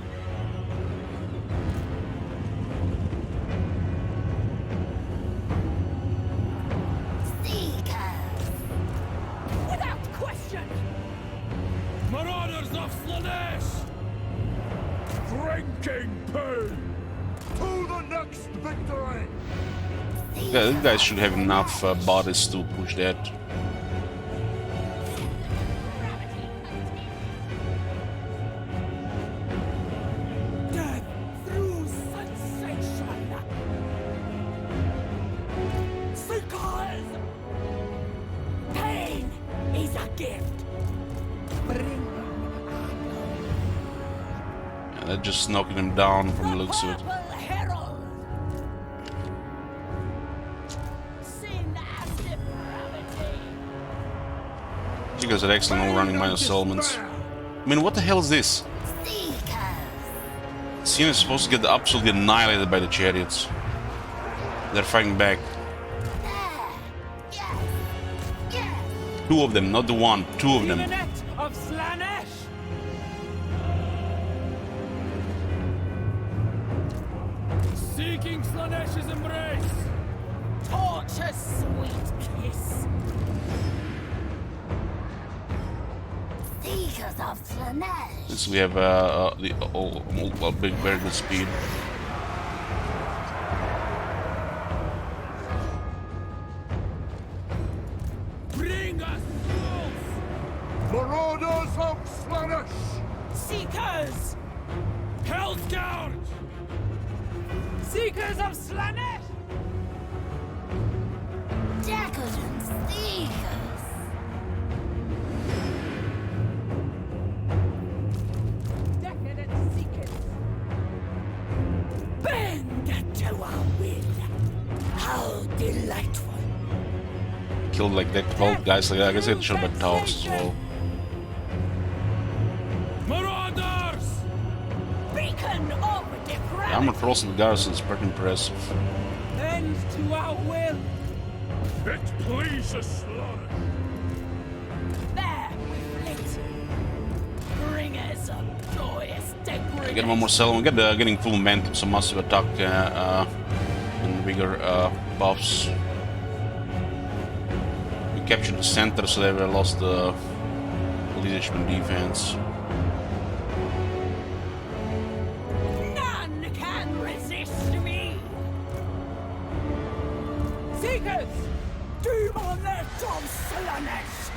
Seekers. Without question. Marauders of Slaanesh! Drinking pain! To the next victory! Yeah, these guys should have enough bodies to push that. Death through sensation. Seekers. Pain is a gift. Bring Yeah, they're just knocking them down from the looks of it. Purple herald. Sin and depravity. You guys are excellent at running minus elements. I mean, what the hell is this? Seekers. Sin is supposed to get absolutely annihilated by the chariots. They're fighting back. There. Yes. Yes. Two of them, not the one, two of them. Net of Slaanesh. Seeking Slaanesh's embrace. Torture sweet kiss. Seekers of Slaanesh. Since we have a big, very good speed. Bring us souls. Marauders of Slaanesh! Seekers. Hell Scourge. Seekers of Slaanesh. Decadent seekers. Decadent seekers. Bend to our will. How delightful. Killed like that 12 guys like that. I guess they should have been towers as well. Marauders. Beacon of The armor depravity. crossing the garrison is pretty impressive. Then bend to our will. It pleases Slaanesh. There, we flit. Bringers of joyous degradation. Get one more settlement. Getting full momentum, some massive attack and bigger buffs. We captured the center, so they were lost the leadership and defense. None can resist me. Seekers! Doom on their Tom Slaanesh.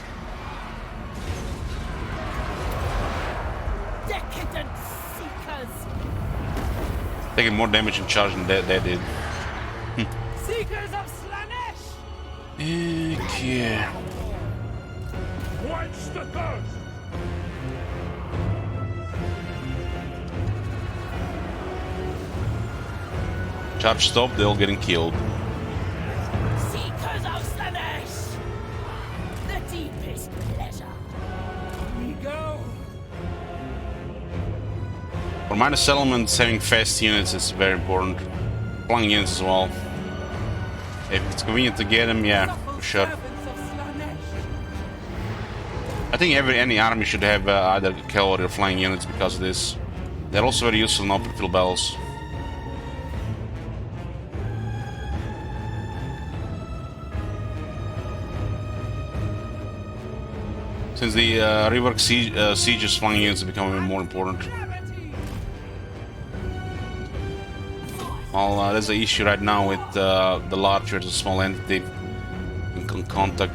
Decadent seekers. Taking more damage in charge than they did. Seekers of Slaanesh! Yeah. Quench the thirst. Charge stop, they're all getting killed. Seekers of Slaanesh. The deepest pleasure. We go! For minor settlements, having fast units is very important. Flying units as well. If it's convenient to get them, yeah, for sure. Servants of Slaanesh. I think any army should have either cavalry or flying units because of this. They're also very useful in open field battles. Since the rework sieges, flying units are becoming more important. Gravity! Well, there's an issue right now with the large versus small entity in contact.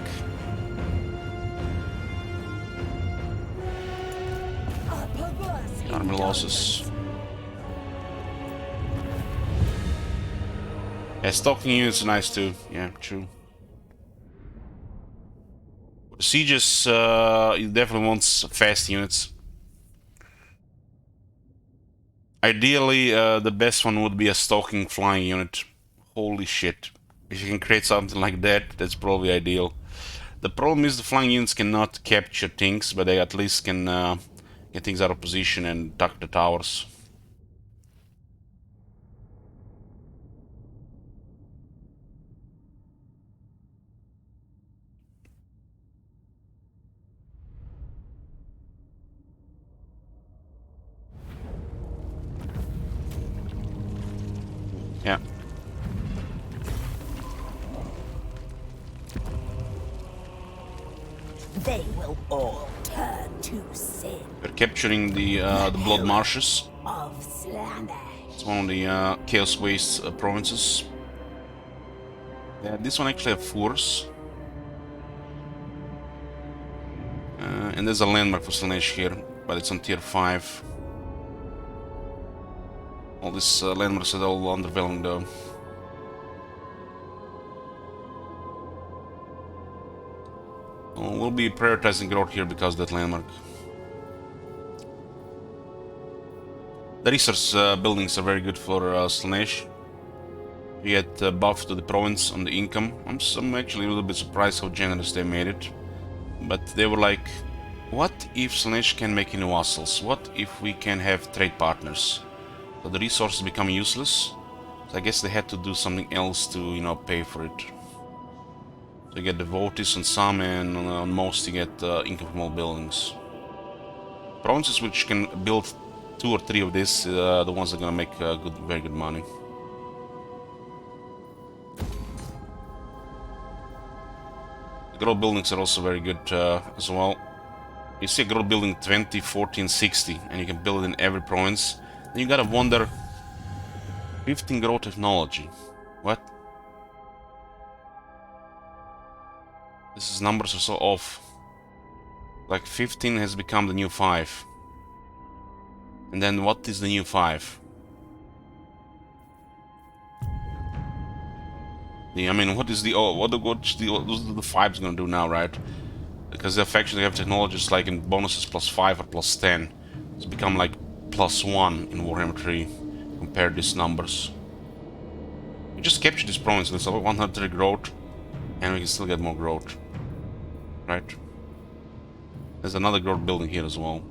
A perverse Army losses. Yeah, stalking units are nice too. Yeah, true. Sieges, you definitely want fast units. Ideally, the best one would be a stalking flying unit. Holy shit. If you can create something like that, that's probably ideal. The problem is the flying units cannot capture things, but they at least can get things out of position and attack the towers. Yeah. They will all turn to sin We're capturing the Blood Marshes. of Slaanesh. It's one of the Chaos Waste provinces. Yeah, this one actually has force. And there's a landmark for Slaanesh here, but it's on tier 5. All these landmarks are all underwhelming though. We'll be prioritizing growth here because of that landmark. The resource buildings are very good for Slaanesh. You get buff to the province on the income. I'm actually a little bit surprised how generous they made it. But they were like, what if Slaanesh can make new vassals? What if we can have trade partners? So the resources become useless. So I guess they had to do something else to, you know, pay for it. So you get devotees on some, and on most you get income from all buildings. Provinces which can build 2 or 3 of this, the ones that are gonna make very good money. The growth buildings are also very good as well. You see a growth building 20, 14, 60, and you can build it in every province. Then you gotta wonder, 15 growth technology. What? This is numbers are so off. Like 15 has become the new 5. And then what is the new 5? I mean, what is the what the 5's gonna do now, right? Because the faction they have technologies like in bonuses +5 or +10. It's become like +1 in Warhammer 3. Compare these numbers. We just capture this province, let's have 100 growth, and we can still get more growth. Right? There's another growth building here as well.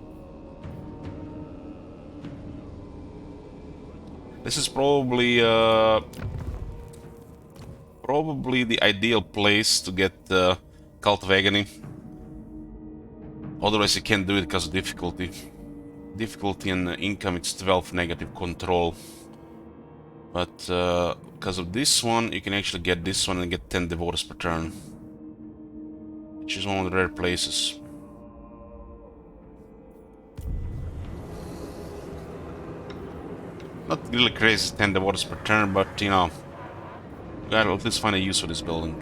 This is probably probably the ideal place to get Cult of Agony. Otherwise you can't do it because of difficulty. Difficulty and income, it's 12 negative control. But because of this one, you can actually get this one and get 10 devotees per turn. Which is one of the rare places. Not really crazy 10 devotees per turn, but you know, we gotta at least find a use for this building.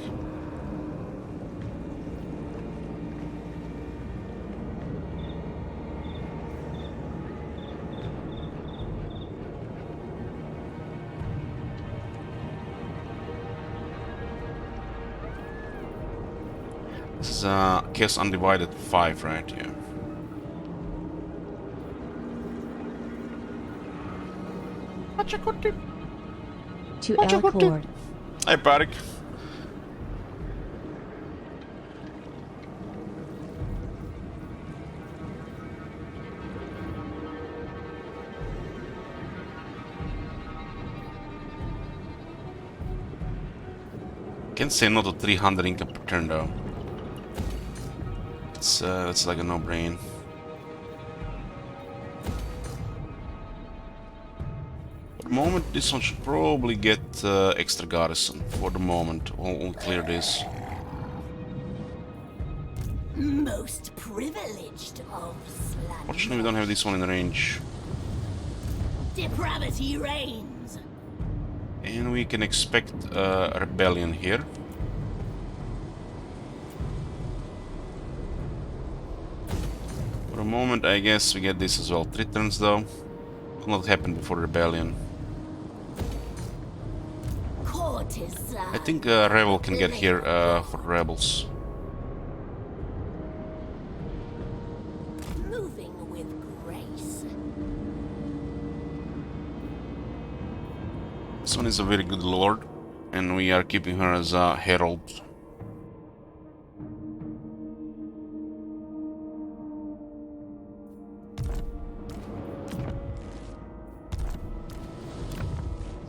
This is Chaos Undivided 5, right? Yeah. To Elcord. Hey, Parik. Can't say no to 300 income per turn though. It's like a no-brain. For the moment, this one should probably get extra garrison. For the moment, we'll clear this. Most privileged of Slaanesh. Fortunately, we don't have this one in range. Depravity reigns. And we can expect a rebellion here. For the moment, I guess we get this as well. 3 turns though. Will not happen before rebellion. Courtesan. I think Rebel can get here for rebels. Moving with grace. This one is a very good lord, and we are keeping her as a herald.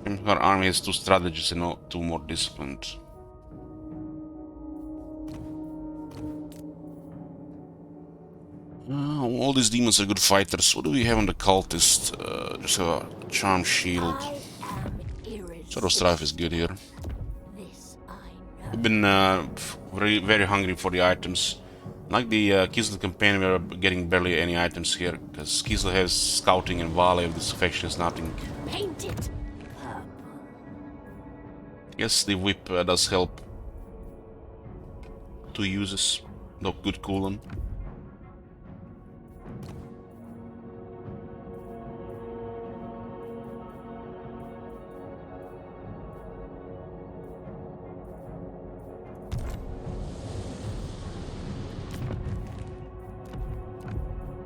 And her army has 2 strategies and 2 more disciplined. All these demons are good fighters. What do we have on the cultist? Just a charm shield. I am irresistible. Shadow Strife is good here. This I know. We've been very hungry for the items. Like the Kislev campaign, we are getting barely any items here, because Kislev has scouting and Vale of this faction is nothing. Paint it purple. Yes, the whip does help. 2 uses, no good cooldown.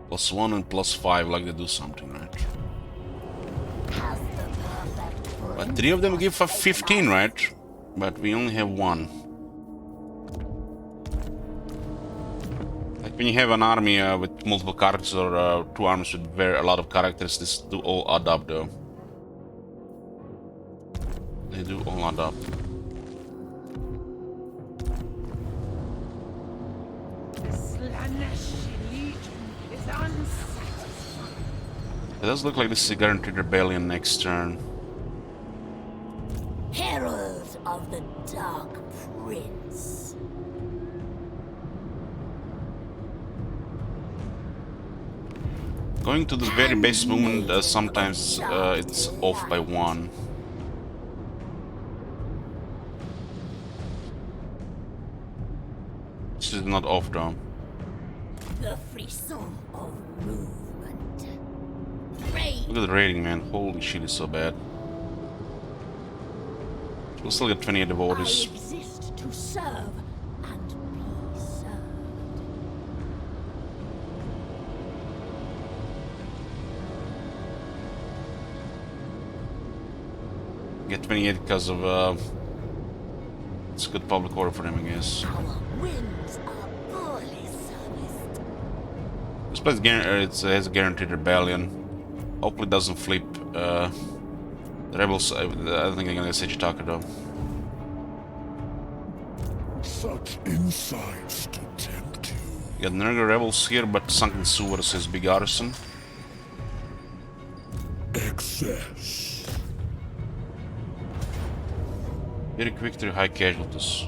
+1 and +5, like they do something, right? Has the perfect But 3 of them give a 15, right? But we only have 1. Like when you have an army with multiple characters or 2 armies with a lot of characters, this do all add up though. They do all add up. The Slaanesh Legion is unsatisfied. It does look like this is a guaranteed rebellion next turn. Herald of the Dark Prince. Going to the very base movement, sometimes it's off by 1. This is not off though. The frisson of movement. Rage. Look at the rating, man. Holy shit, it's so bad. We'll still get 28 I devotees. exist to serve and be served. Get 28 because of it's good public order for them, I guess. Our winds are poorly serviced. This place has a guaranteed rebellion. Hopefully it doesn't flip. The rebels, I don't think they're gonna get Sechitaka though. Such insights to tempt you. You got Nurgle rebels here, but Sunken Sewers is big arson. Excess. Very quick to high casualties.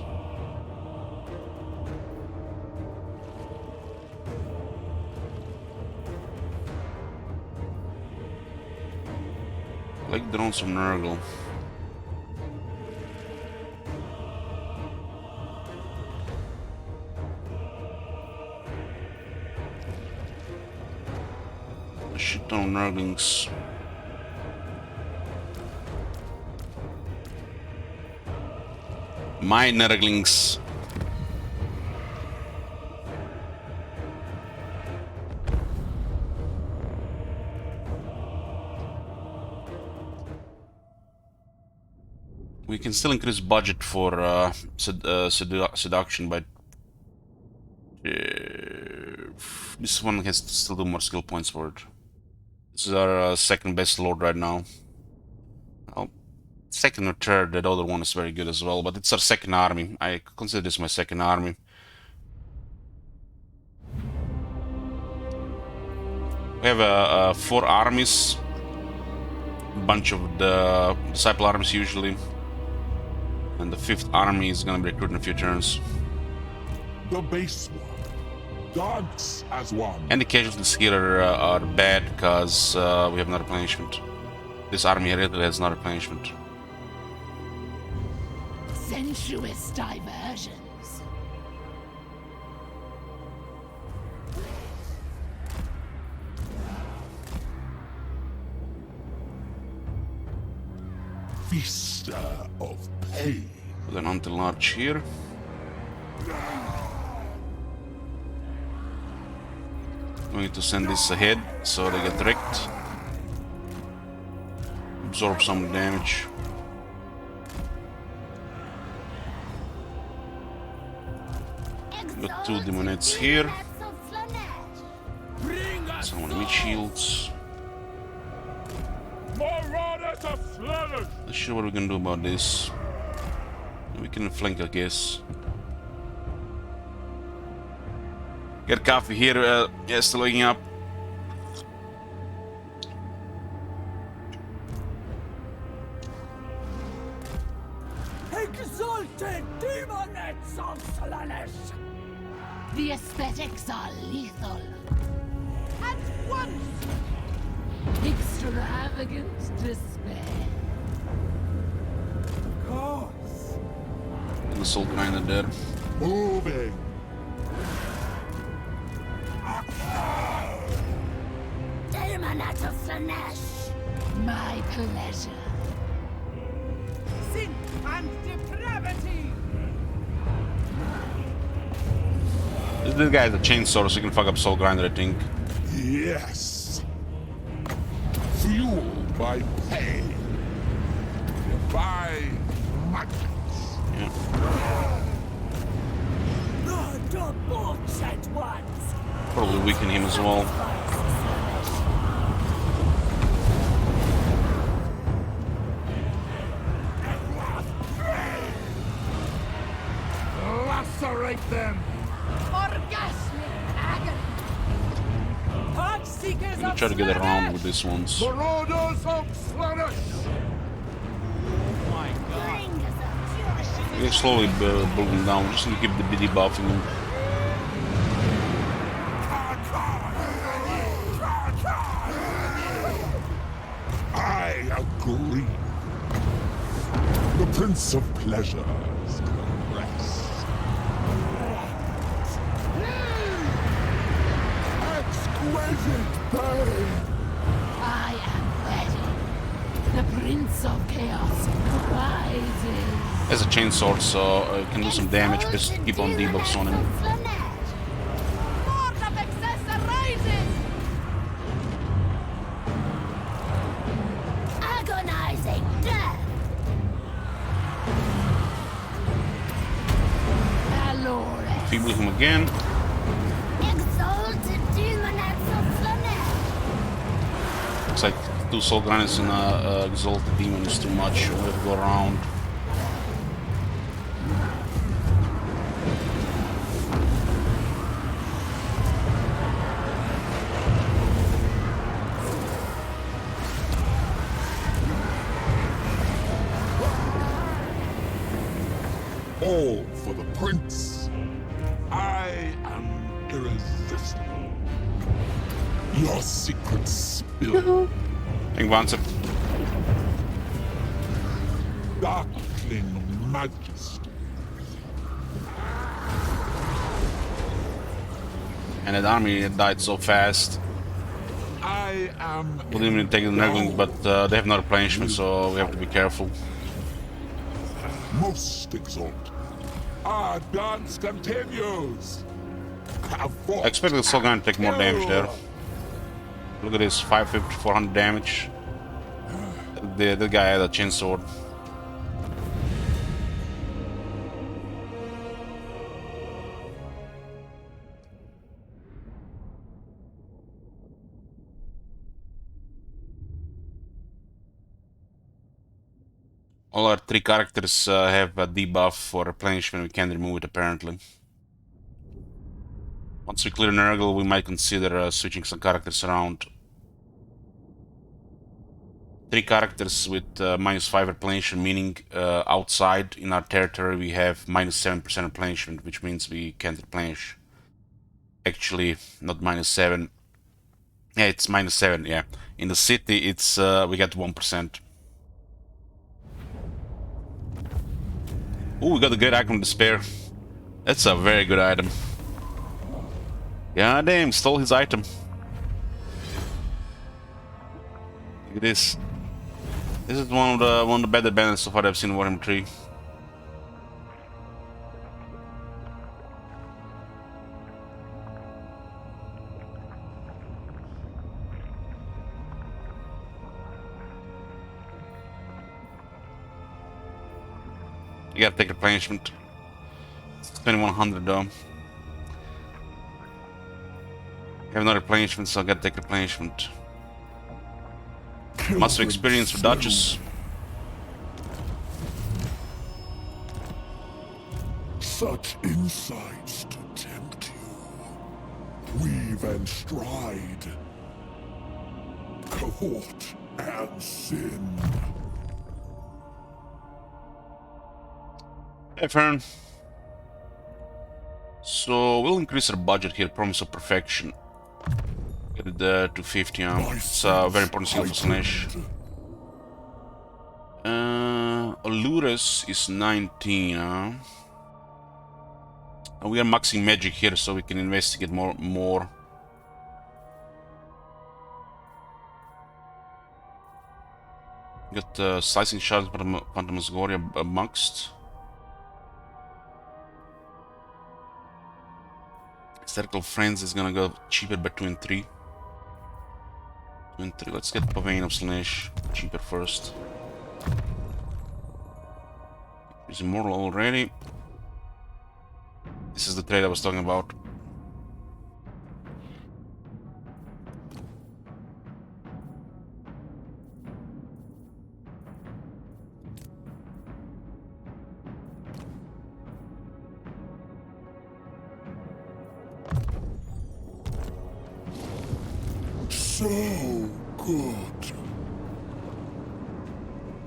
Like drones from Nurgle. A shit ton of Nurglings. My Nurglings. We can still increase budget for seduction, but this one has to still do more skill points for it. This is our second best lord right now. Well, second or third, that other one is very good as well, but it's our second army. I consider this my second army. We have 4 armies, a bunch of the disciple armies usually, and the 5th army is gonna be recruited in a few turns. The base one. Gods as one. And the casualties here are bad because we have no replenishment. This army really has no replenishment. Sensuous diversions. Feaster of pain. With an until large here. We need to send this ahead so they get wrecked. Absorb some damage. Got 2 demonettes here. Some enemy shields. Marauders of Slaanesh! Not sure what we can do about this. We can flank, I guess. Get coffee here. Yeah, still waking up. Exalted demonettes of Slaanesh! The aesthetics are lethal. At once! Extravagant despair. Of course. And the soul grinder there. Moving. Demonettes of Slaanesh! My pleasure. Sin and depravity! This guy has a chainsaw, so he can fuck up soul grinder, I think. Yes. Fueled by pain. By madness. Yeah. The bullshit ones! Probably weaken him as well. Lacerate them. Orgasmic agony! Heart seekers I'm gonna of try to get around Slaanesh! with these ones. Marauders of Slaanesh. My god. Bring us a We can slowly build them down, just need to keep the BD buffing them. I agree. The Prince of Pleasures can rest. Exquisite pain. I am ready. The Prince of Chaos rises. Has a chainsaw, so it can do some damage, just keep on debuffs on him. Lord of Excess arises! Agonizing death! Allure! Feeble him again. Exalted demonettes of Slaanesh! Looks like 2 soul grinders and exalted demon is too much. We'll go around. All for the prince. I am irresistible. Your secrets spill. Think once it. Darkling majesty. And that army died so fast. I am. We didn't even take the Nerglings, but they have no replenishment, so we have to be careful. Most exalted. Our dance continues. I expect it's still going to take more damage there. Look at this, 550, 400 damage. The guy had a chain sword. All our 3 characters have a debuff for replenishment. We can't remove it apparently. Once we clear Nurgle, we might consider switching some characters around. 3 characters with -5 replenishment, meaning outside in our territory we have -7% replenishment, which means we can't replenish. Actually, not -7. Yeah, it's -7. Yeah, in the city it's we get 1%. Oh, we got a good item despair. That's a very good item. God damn, stole his item. Look at this. This is one of the better banners so far I've seen in Warhammer 3. You gotta take replenishment. It's 2100 though. I have no replenishment, so I gotta take replenishment. Must have experience for Duchess. Such insights to tempt you. Weave and stride. Cavort and sin. Hey, Fern. So we'll increase our budget here. Promise of perfection. Get it to 50. It's a very important skill for Slaanesh. Allures is 19. We are maxing magic here, so we can investigate more. Got slicing shards, Phantasmagoria maxed. Circle Friends is gonna go cheaper by 2 and 3. 2 and 3. Let's get Pavane of Slaanesh cheaper first. He's immortal already. This is the trade I was talking about. So good.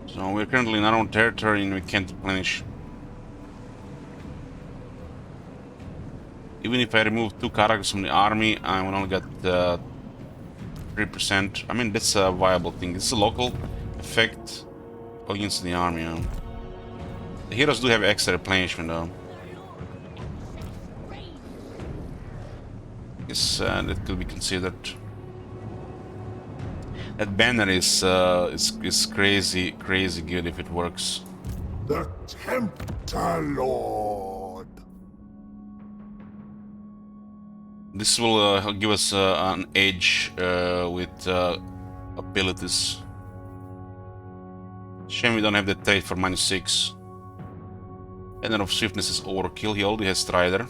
So we're currently in our own territory and we can't replenish. Even if I remove 2 characters from the army, I will only get 3%. I mean, that's a viable thing. It's a local effect against the army. The heroes do have extra replenishment though. Yes, that could be considered. That banner is crazy good if it works. The Tempter Lord. This will give us an edge with abilities. Shame we don't have that trait for -6. Banner of Swiftness is overkill. He already has Strider.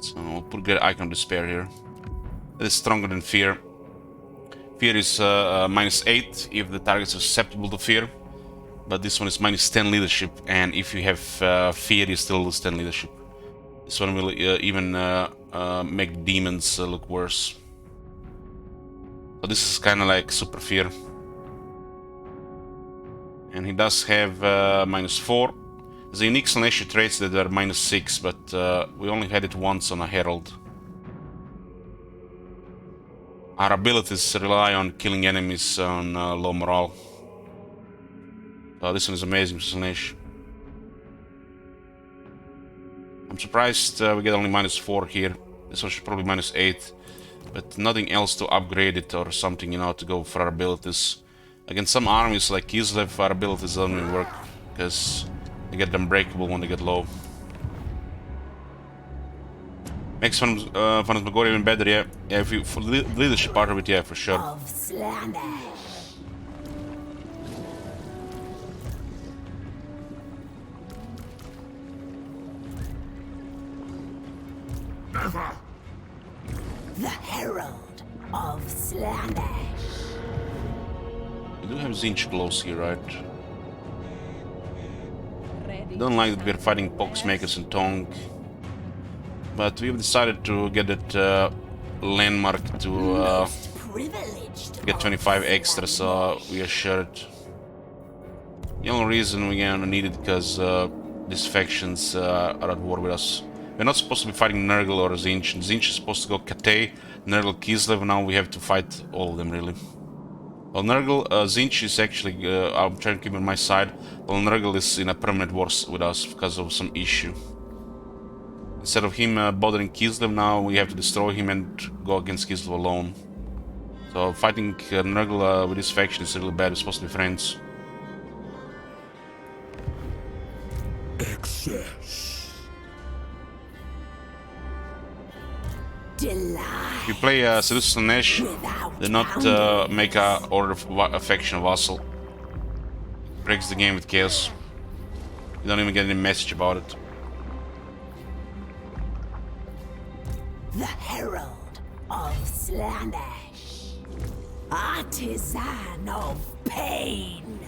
So we'll put good Icon Despair here. That is stronger than Fear. Fear is -8 if the target is susceptible to Fear. But this one is -10 Leadership, and if you have Fear, you still lose 10 Leadership. This one will even make demons look worse. So this is kind of like Super Fear. And he does have -4. There's a unique Slaanesh traits that are -6, but we only had it once on a Herald. Our abilities rely on killing enemies on low morale. So this one is amazing for Slaanesh. I'm surprised we get only -4 here. This one should probably -8. But nothing else to upgrade it or something, you know, to go for our abilities. Against some armies like Kislev, our abilities don't even work, because they get unbreakable when they get low. Makes Phantasmagoria even better, yeah. Yeah, if you for the leadership part of it, yeah, for sure. Of Slaanesh. Never! The Herald of Slaanesh. We do have Zinch close here, right? Ready. Don't like that we're fighting Poxmakers and Tong. But we've decided to get that landmark to Most privileged. get 25 extra, so we are sure. The only reason we're gonna need it because these factions are at war with us. We're not supposed to be fighting Nurgle or Zinch. Zinch is supposed to go Kate, Nurgle, Kislev. Now we have to fight all of them, really. Well, Nurgle, Zinch is actually, I'm trying to keep him on my side, while Nurgle is in a permanent war with us because of some issue. Instead of him bothering Kislev, now we have to destroy him and go against Kislev alone. So fighting Nurgle with this faction is really bad. We're supposed to be friends. Excess. Delight. If you play Seducers and Slaanesh, do not make a order of faction vassal. Breaks the game with chaos. You don't even get any message about it. The Herald of Slaanesh. Artisan of pain.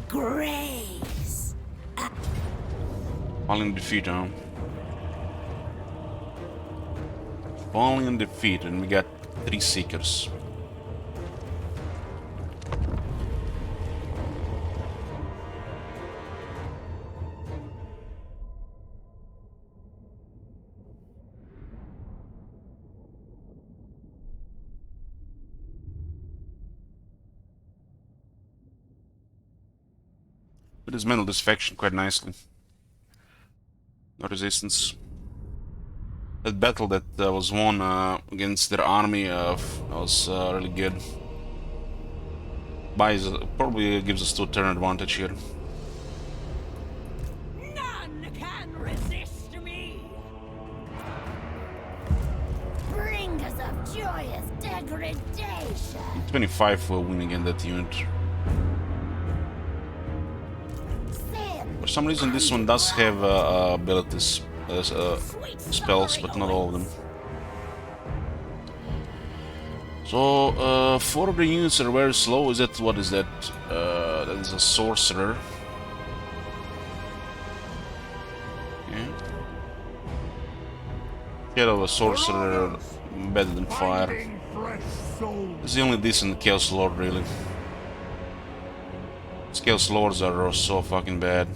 Grace. Falling in defeat, huh? Falling in defeat, and we got 3 Seekers. We dismantled this faction quite nicely. No resistance. That battle that was won against their army was really good. Probably gives us 2-turn advantage here. None can resist me. Bringers of joyous degradation. 25 will win against that unit. For some reason this one does have abilities, spells, but not all of them. So 4 of the units are very slow. Is that, what is that? That is a sorcerer. Yeah. Head of a sorcerer, better than fire. Finding fresh souls. It's the only decent Chaos Lord, really. These Chaos Lords are so fucking bad.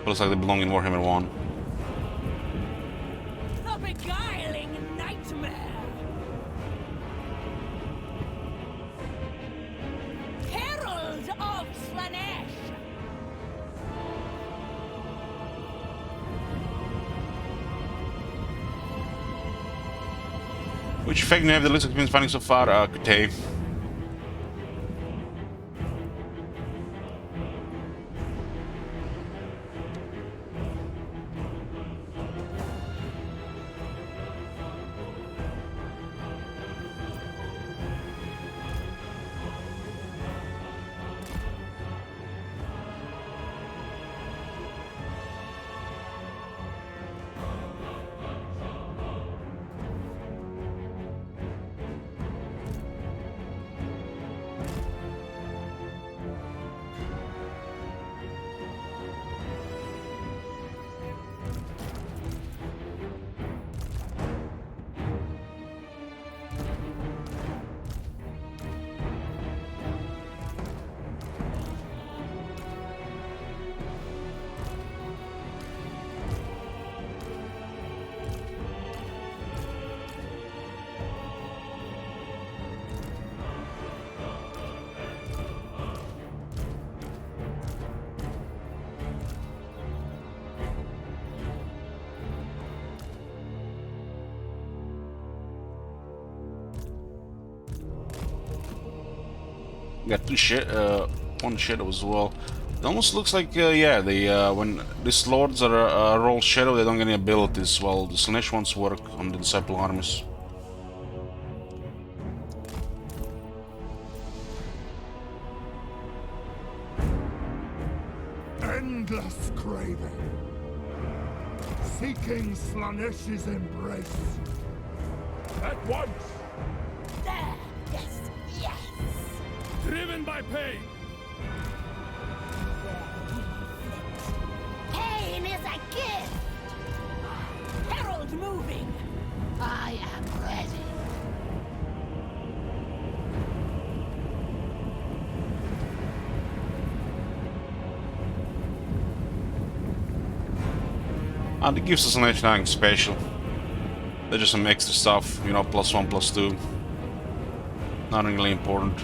Looks like they belong in Warhammer 1. A beguiling nightmare. Herald of Slaanesh. Which faction do you have the least experience finding so far? Kate. Got one shadow as well. It almost looks like, yeah, they when these lords are roll shadow, they don't get any abilities. While the Slaanesh ones work on the disciple armies. Endless craving. Seeking Slaanesh's embrace. At once! There! Yes! Yes! Driven by pain! Pain is a gift! Herald moving! I am ready. And it gives us nothing special. There's just some extra stuff, you know, +1, +2. Not really important.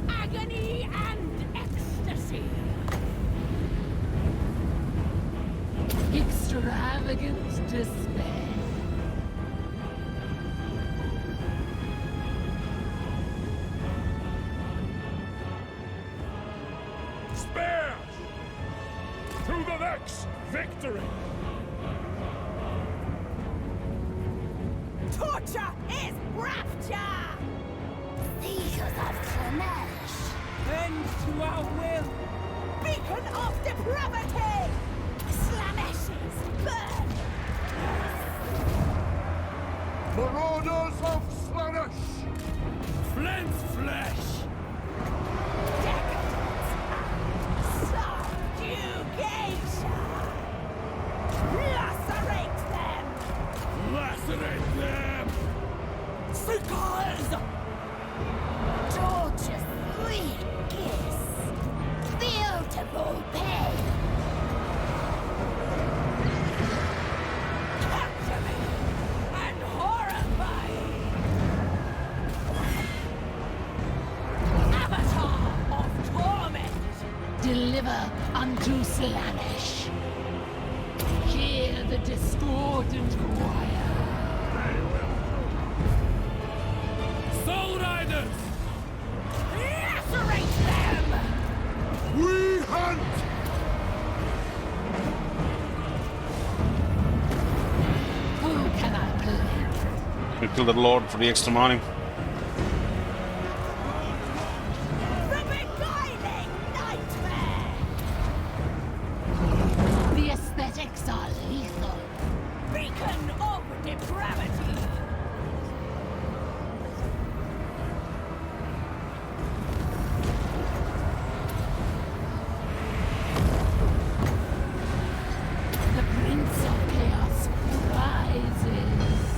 Agony and ecstasy! Extravagant despair! Spears! To the next victory! Torture is rapture! Seekers of Slaanesh! Bend to our will. Beacon of depravity! Slaanesh's burn! Marauders of Slaanesh! Flint's flesh! Decadence and subjugation! Lacerate them! Lacerate them! Seekers! Torture sweet kiss! Beautiful pain! Captivate and horrifying! Avatar of torment! Deliver unto Slaanesh! Hear the discordant choir! Soul Riders! Lacerate them! We hunt! Who can I play? We kill the Lord for the extra money. The beguiling nightmare! The aesthetics are lethal. Beacon of depravity! The Prince of Chaos rises.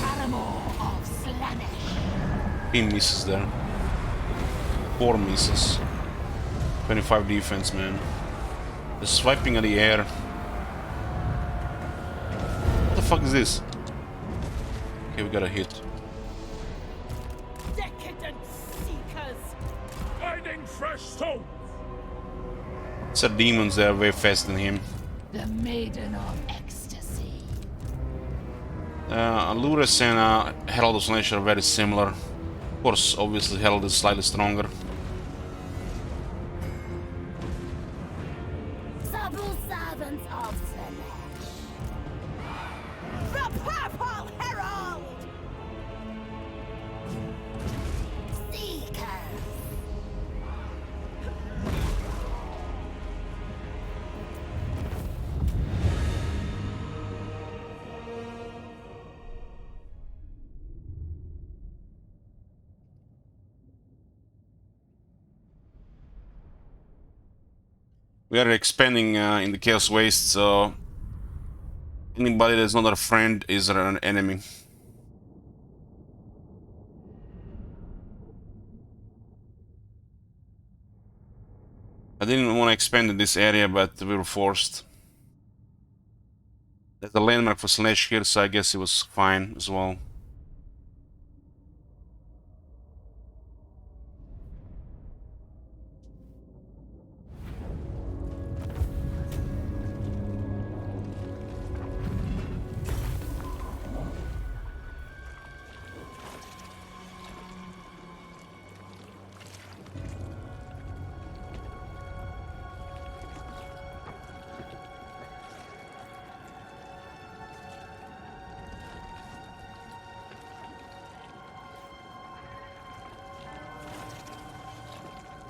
Paramour of Slaanesh. He misses there. 4 misses. 25 defense, man. The swiping at the air. What the fuck is this? Okay, we got a hit. Decadent seekers! Finding fresh souls! It's a demons there way faster than him. The Maiden of Ecstasy. Allures and Herald of Slaanesh are very similar. Of course, obviously Herald is slightly stronger. Subtle servants of Slaanesh. The Purple Herald! Seekers! We are expanding in the Chaos Waste, so anybody that's not our friend is an enemy. I didn't want to expand in this area, but we were forced. There's a landmark for Slaanesh here, so I guess it was fine as well.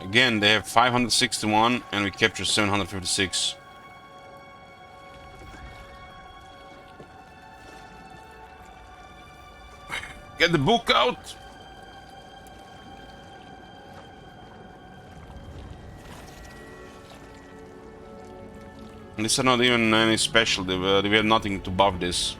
Again, they have 561 and we captured 756. Get the book out! And these are not even any special, we have nothing to buff this.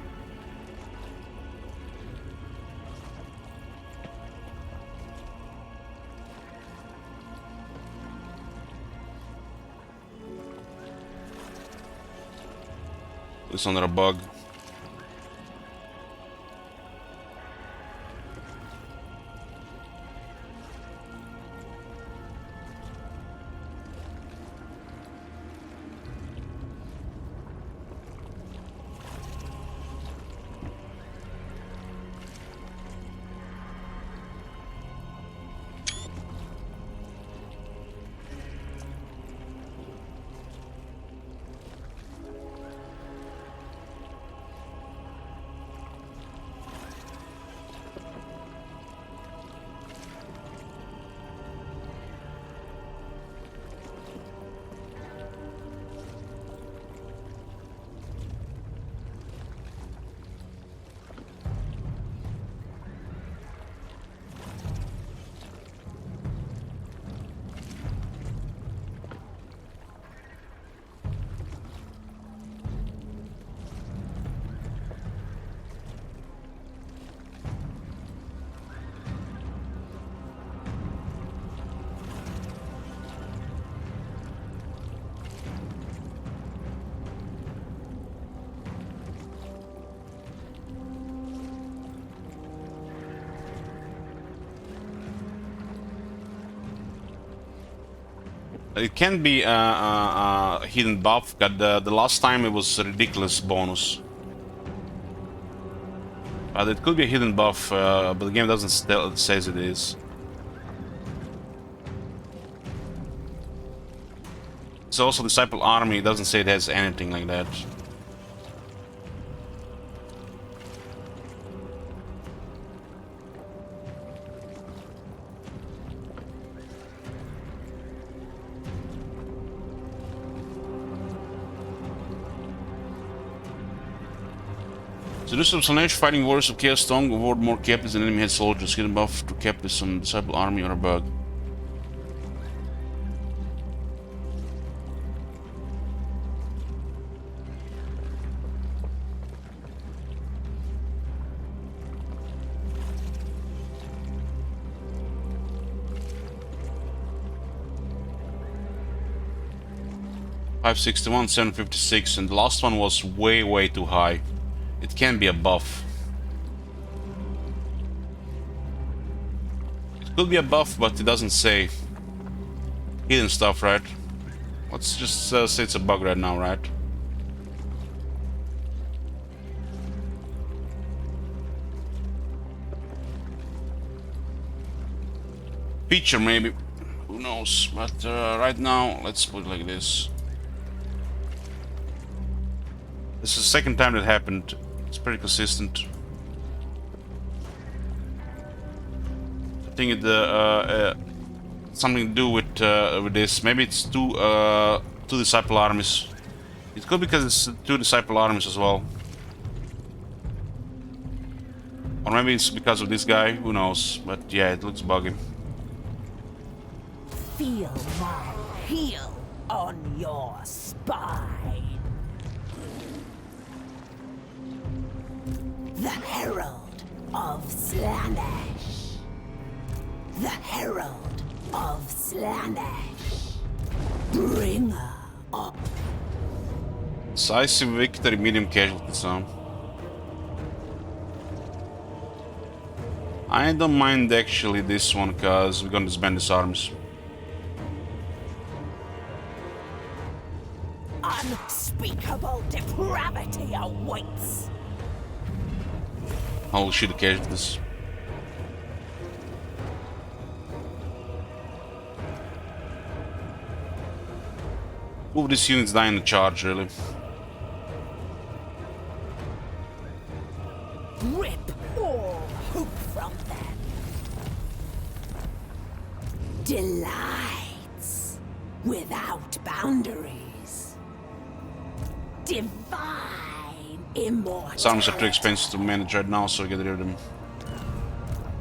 It's under a bug. It can be a hidden buff, but the last time it was a ridiculous bonus. But it could be a hidden buff, but the game doesn't says it is. It's also Disciple Army, it doesn't say it has anything like that. Seducers of Slaanesh, fighting warriors of Chaos Tongue, award more captives than enemy head soldiers. Hidden buff to captives on Disciple Army or a bug. $561, 756, and the last one was way too high. It can be a buff. It could be a buff, but it doesn't say. Hidden stuff, right? Let's just say it's a bug right now, right? Feature maybe. Who knows? But right now, let's put it like this. This is the second time that happened. It's pretty consistent. I think it something to do with this. Maybe it's two Disciple Armies. It could be because it's two Disciple Armies as well. Or maybe it's because of this guy. Who knows? But yeah, it looks buggy. Feel my heel on your spine. The Herald of Slaanesh. The Herald of Slaanesh. Bringer of... Decisive victory, medium casualty zone. I don't mind actually this one, cause we're gonna disband these arms. Unspeakable depravity awaits. Holy shit, the casualties. Move these units die in the charge, really. Rip all hope from them. Delight. without boundaries. Divine immortality. Sounds are too expensive to manage right now, so get rid of them.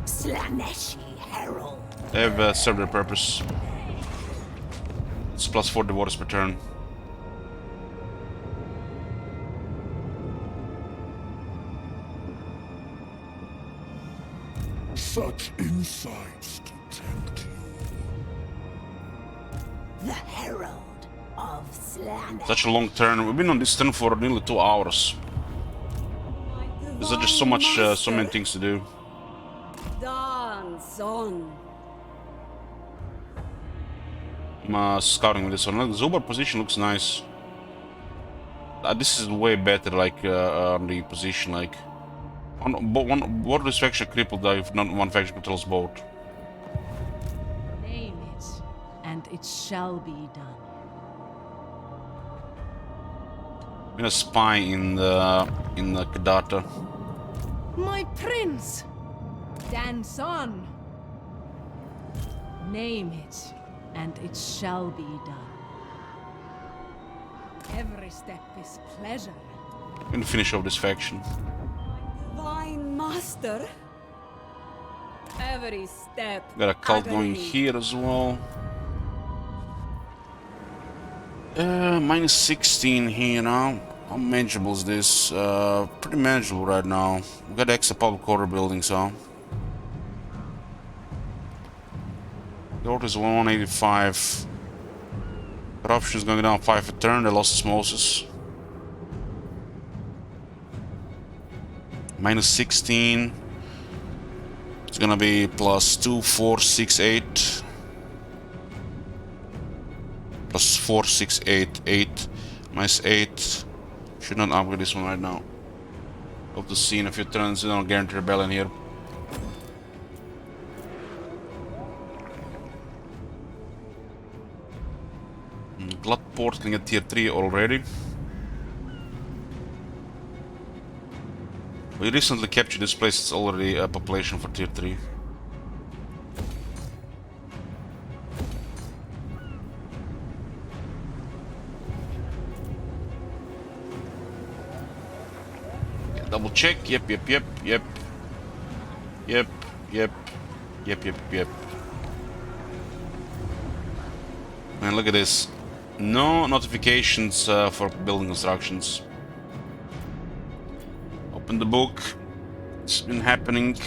Slaanesh herald. They have served their purpose. It's plus 4 devotees per turn. Such insights to tempt you. The herald of Slaanesh. Such a long turn. We've been on this turn for nearly 2 hours. There's just so much, so many things to do. Dance on. I'm scouting with this one. The Zubar position looks nice. This is way better, like on the position. Like one of this faction crippled if not one faction controls both. Name it, and it shall be done. I'm gonna spy in the Kadata. My prince! Dance on. Name it, and it shall be done. Every step is pleasure. I'm gonna finish off this faction. Divine master. Every step. Got a cult going agony. here as well. Minus 16 here now. How manageable is this? Pretty manageable right now. We got extra public order buildings, so. The order is 185. Corruption is going down 5 a turn. They lost osmosis. Minus 16. It's gonna be plus 2, 4, 6, 8. Plus 4, 6, 8, 8. Minus 8. Should not upgrade this one right now. Hope to see in a few turns. You don't guarantee rebellion here. Blood portaling at tier 3 already. We recently captured this place. It's already a population for tier 3. Double check. Yep. Man, look at this. No notifications for building constructions. Open the book. It's been happening.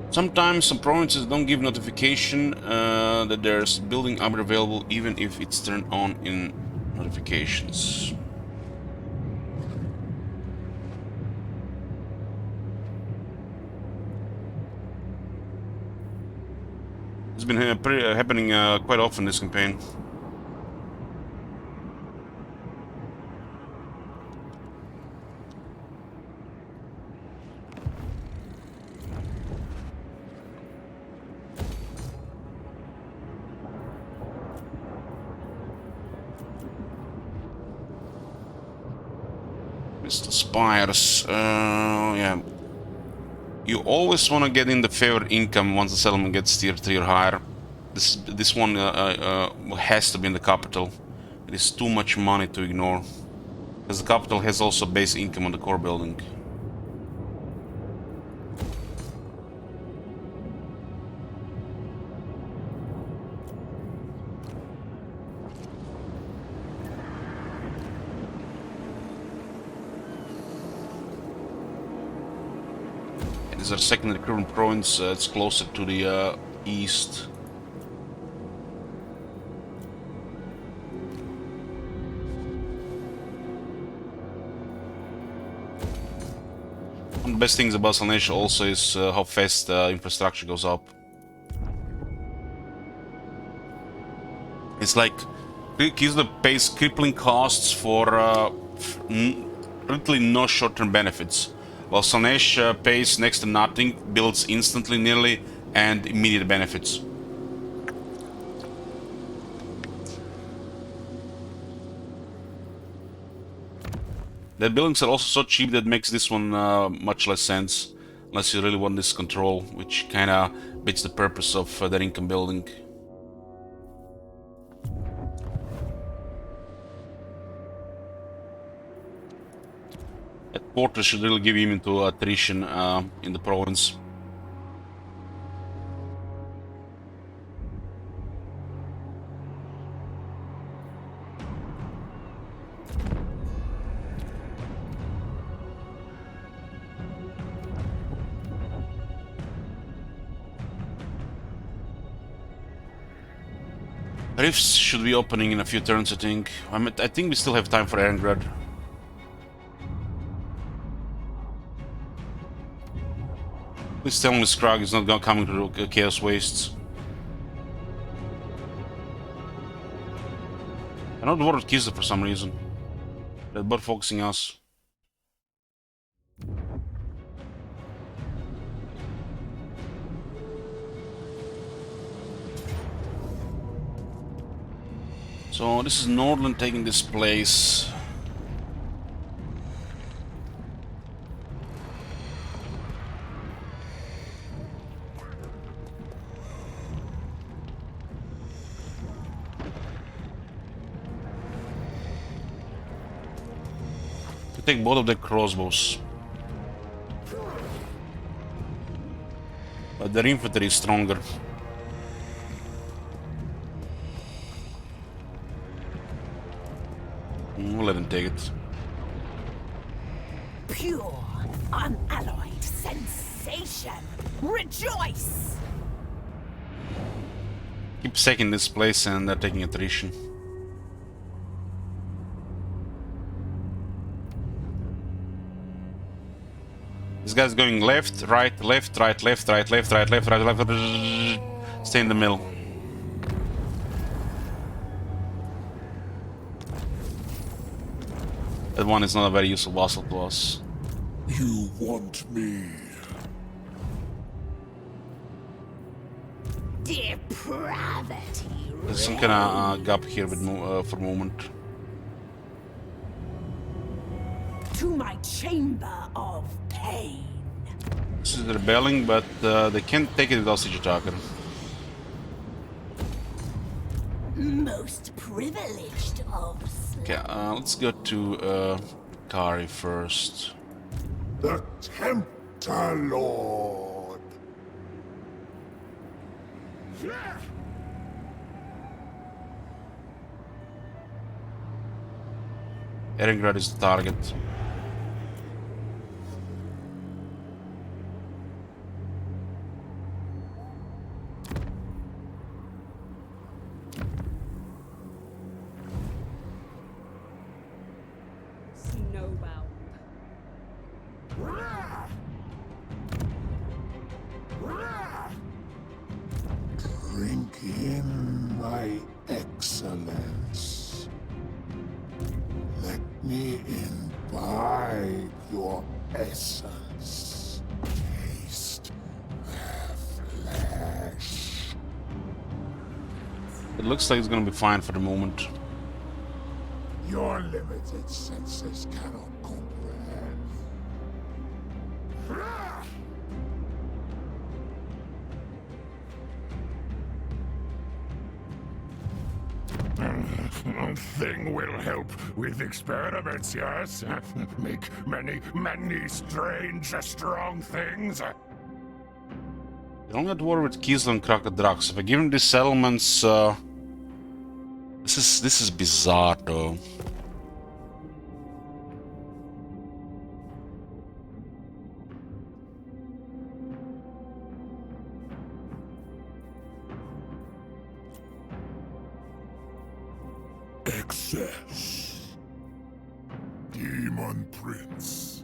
Sometimes some provinces don't give notification that there's building upgrade available even if it's turned on in notifications. It's been happening quite often this campaign. Mr. Spires, yeah. You always want to get in the favored income once the settlement gets tier 3 or higher. This one has to be in the capital. It is too much money to ignore. Because the capital has also base income on the core building. These are secondary recruitment province. It's closer to the east. The best things about Slaanesh also is how fast infrastructure goes up. It's like Kislev pays crippling costs for literally no short-term benefits, while Slaanesh pays next to nothing, builds instantly nearly, and immediate benefits. The buildings are also so cheap that makes this one much less sense, unless you really want this control, which kinda beats the purpose of their income building. That quarter should really give him into attrition in the province. Rifts should be opening in a few turns, I think. I think we still have time for Erengrad. Please tell me Skrag is not coming to Chaos Wastes. I'm not worried Kislev for some reason. They're both focusing us. So this is Nordland taking this place. To take both of the crossbows. But their infantry is stronger. We'll let him take it. Pure, unalloyed sensation. Rejoice! Keep second this place and they're taking attrition. This guy's going left, right, left, right, left, right, left, right, left, right, left. Stay in the middle. That one is not a very useful vassal to us. You want me? Depravity. There's some kind of gap here with for movement. To my chamber of pain. This is rebelling, but they can't take it without siege attacker. Most privileged of Okay, let's go to Kari first. The Tempter Lord. Erengrad is the target. Snowbound. Drink in my excellence. Let me imbibe your essence. Taste their flesh. It looks like it's gonna be fine for the moment. Your limited senses cannot comprehend. Thing will help with experiments, yes? Make many strange, strong things. You don't have to worry with Kislev and Krakadrax. If I give him these settlements, this is bizarre though. Excess. Demon Prince.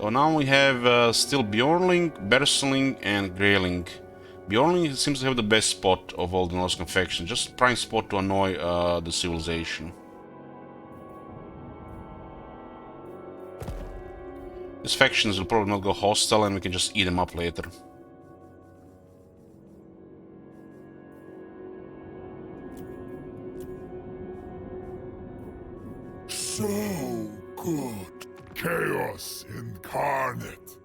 So now we have still Bjornling, Berseling, and Greyling. Bjornling seems to have the best spot of all the Norse factions, just prime spot to annoy the civilization. These factions will probably not go hostile and we can just eat them up later. So good. Chaos incarnate.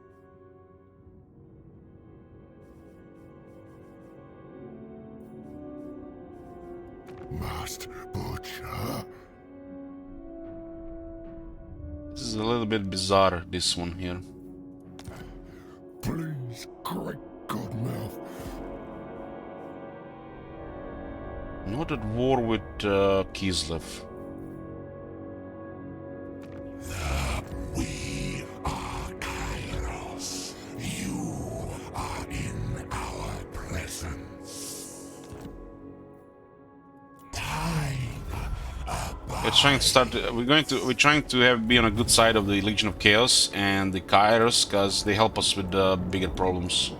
Master Butcher. This is a little bit bizarre, this one here. Please, great Godmouth. Not at war with Kislev. We are Kairos. You are in our presence. Time. We're trying to start. We're trying to be on a good side of the Legion of Chaos and the Kairos, because they help us with bigger problems.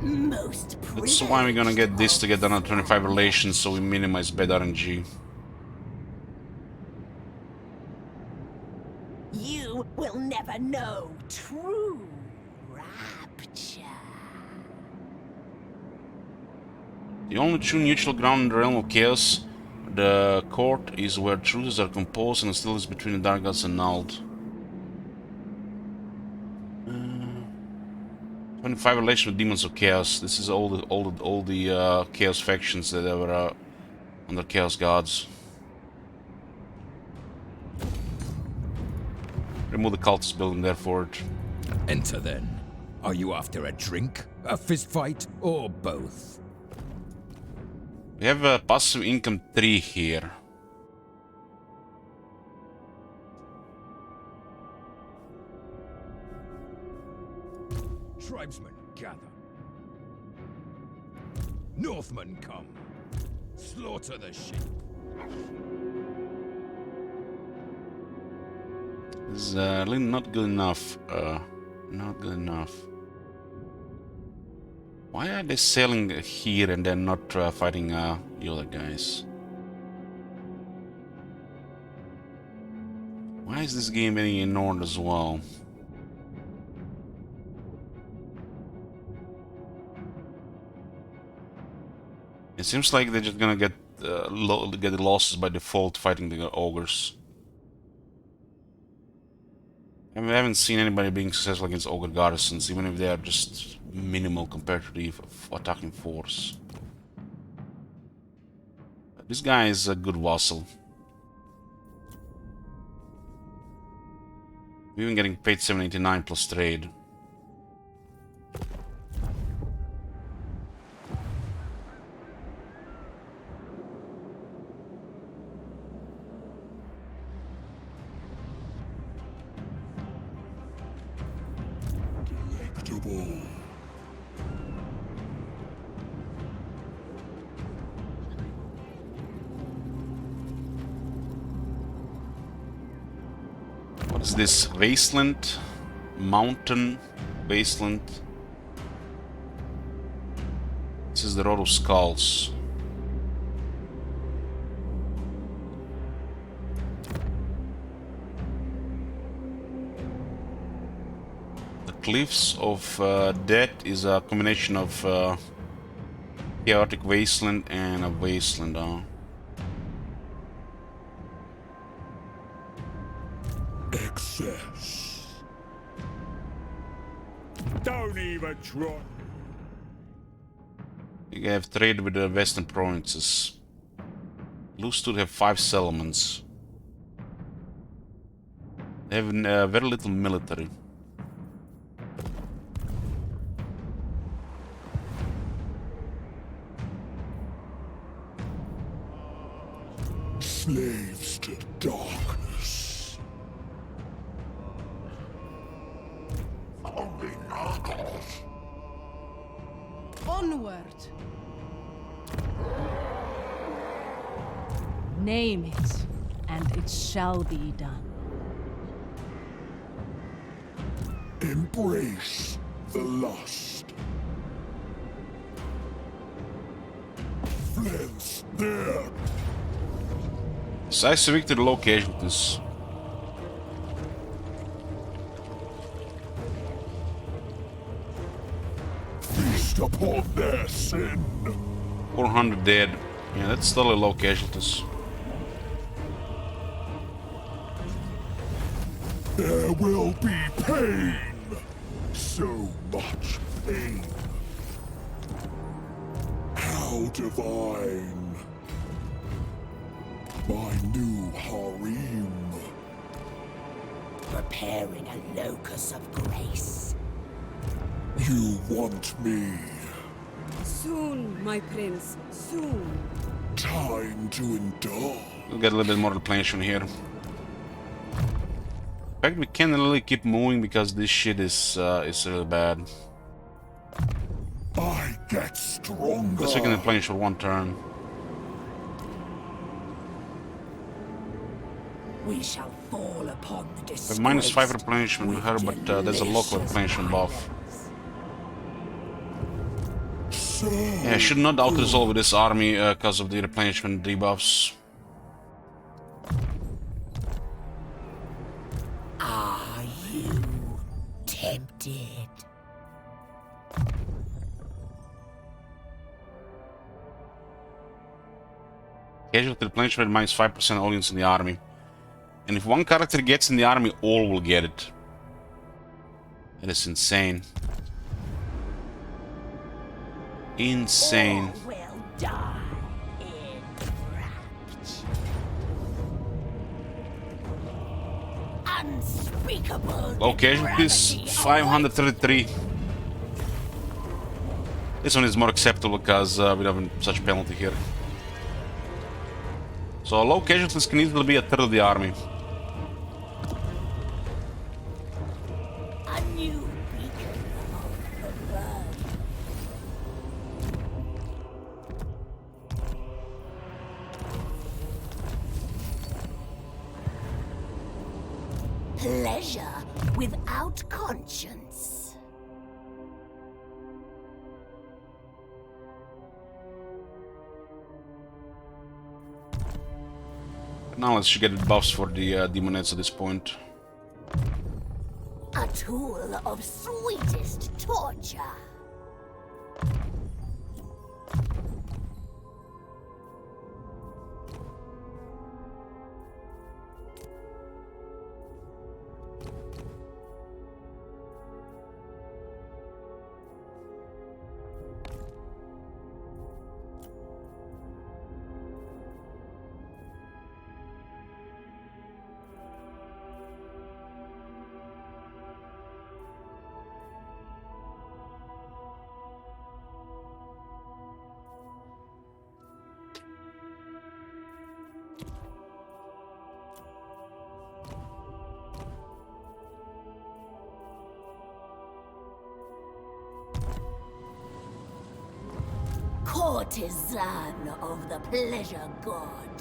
Most That's why we're gonna get this to get done at 25 relations, so we minimize bad RNG. You will never know true rapture. The only true neutral ground in the realm of Chaos, the court, is where truths are composed and hostilities between the Dark Gods annulled. 25 relation with demons of chaos. This is all the chaos factions that are under chaos gods. Remove the cultist building there for it. Enter then. Are you after a drink, a fist fight, or both? We have a passive income 3 here. Tribesmen, gather. Northmen, come. Slaughter the sheep. This is really not good enough. Not good enough. Why are they sailing here and then not fighting the other guys? Why is this game getting ignored as well? It seems like they're just gonna get the losses by default fighting the ogres. And we haven't seen anybody being successful against ogre garrisons, even if they are just minimal compared to the attacking force. This guy is a good vassal. We're even getting paid 789 plus trade. Delectable. What is this? Wasteland? Mountain? Wasteland? This is the Road of Skulls. The Cliffs of Death is a combination of chaotic wasteland and a wasteland. Excess. Don't even try. You have trade with the western provinces. Lustud have 5 settlements. They have very little military. Slaves to darkness. Founding knuckles. Onward! Name it, and it shall be done. Embrace the lust. Flens there. Decisive victory, low casualties. Feast upon their sin. 400 dead. Yeah, that's still a low casualties. There will be pain. So much pain. How divine. My new harem. Preparing a locus of grace. You want me. Soon, my prince, soon. Time to endure. We'll get a little bit more replenishment here. In fact, we can't really keep moving because this shit is really bad. I get stronger. Guess we can replenish for one turn. We shall fall upon the We have disgraced -5 replenishment with her, but there's a local delicious replenishment buff. violence. So Yeah, I should not auto-resolve with this army because of the replenishment debuffs. Are you tempted? Casualty replenishment -5% audience in the army. And if one character gets in the army, all will get it. That is insane. Insane. All will die in rapture. Unspeakable Low casualties, depravity 533. This one is more acceptable because we don't have such penalty here. So low casualties can easily be a third of the army. A new beacon of the world. Pleasure without conscience. Now let's get buffs for the demonettes at this point. A tool of sweetest torture. Courtesan of the pleasure god.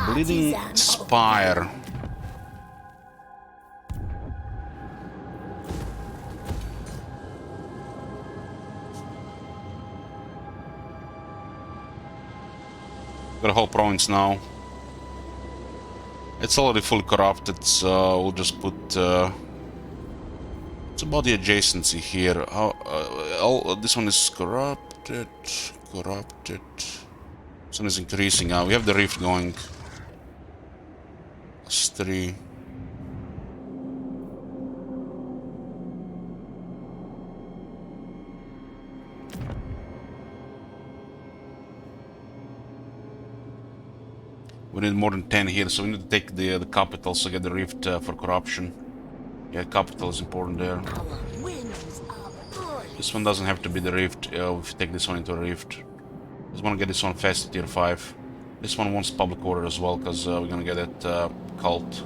Bleeding Artisan of Spire. Got a whole province now. It's already fully corrupted, so we'll just put. It's about the adjacency here. This one is corrupted. This one is increasing now. We have the rift going. That's 3. We need more than 10 here, so we need to take the capital to get the rift for corruption. Yeah, capital is important there. our winds are good. This one doesn't have to be the rift if you take this one into a rift. Just want to get this one fast to tier 5. This one wants public order as well, because we're gonna get it cult.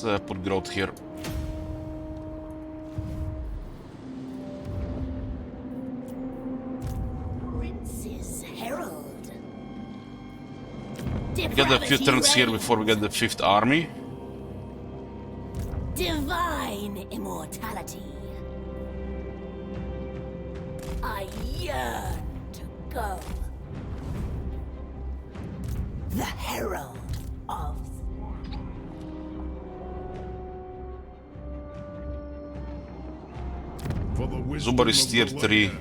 Let's put growth here. Prince's Herald. We got a few turns here before we get the 5th army. Divine immortality. I yearn to go. The Herald of For the wisdom Zubar is of tier the 3. land.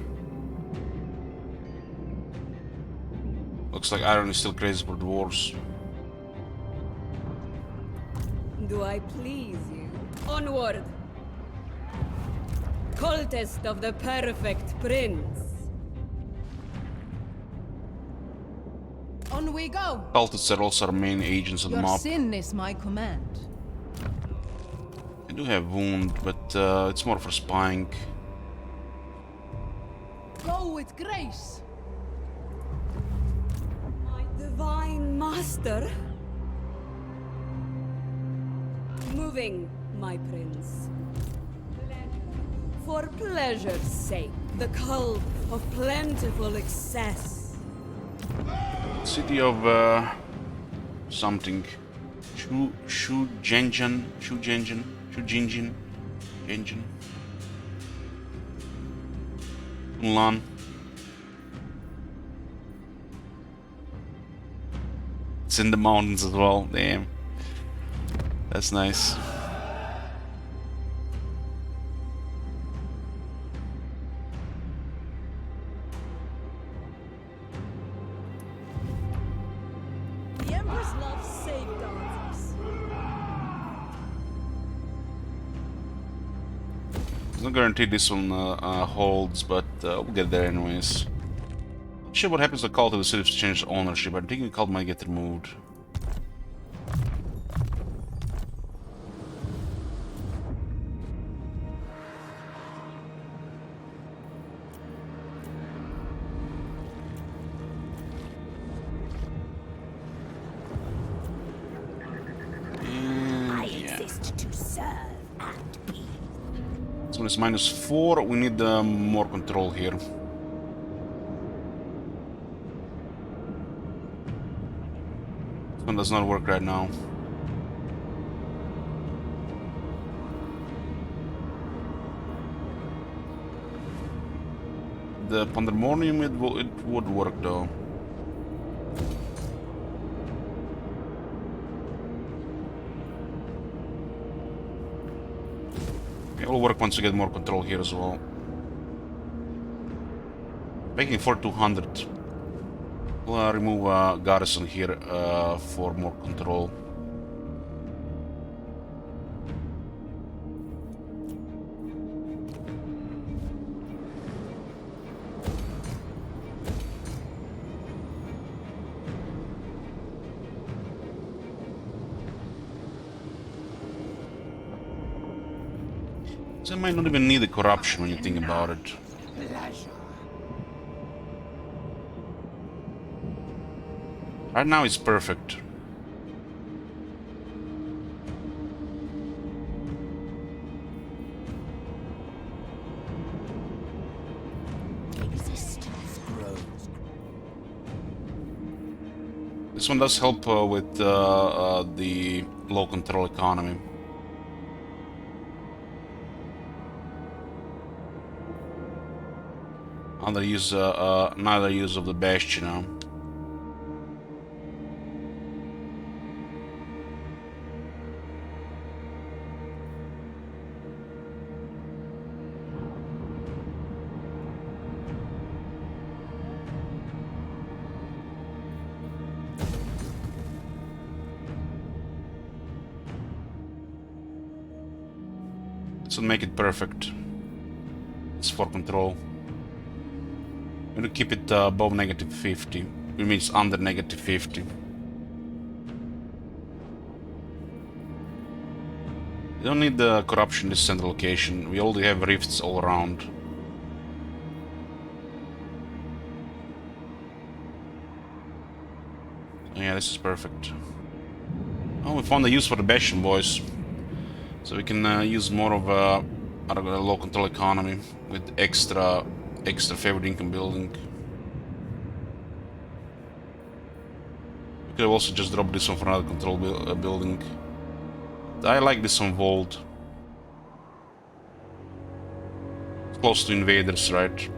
Looks like Iron is still crazy for dwarves. Do I please you? Onward! Cultist of the perfect prince. On we go! Cultists are also our main agents on the Your map. sin is my command. I do have wound, but it's more for spying. Go with grace! My divine master. Moving, my prince. For pleasure's sake, the cult of plentiful excess. City of something. Shujinjin. Unlan. It's in the mountains as well. Damn. That's nice. The Empress loves safe dances. It's not guaranteed this one holds, but we'll get there anyways. Not sure what happens to the cult if the city changes ownership. I think the cult might get removed. I exist to serve and be. So it's -4. We need more control here. This one does not work right now. The Pandemonium, it would work though. It will work once we get more control here as well. Making 4200. We'll remove garrison here for more control. So I might not even need the corruption when you think about it. Right now it's perfect. Existence grows. This one does help with the low control economy. Another use of the bastion now. This will make it perfect. It's for control. I'm gonna keep it above -50, which means under -50. We don't need the corruption in this central location. We already have rifts all around. Yeah, this is perfect. Oh, we found a use for the bastion, boys. So we can use more of a low control economy with extra favored income building. We could have also just dropped this one for another control building. I like this one Vault. It's close to invaders, right?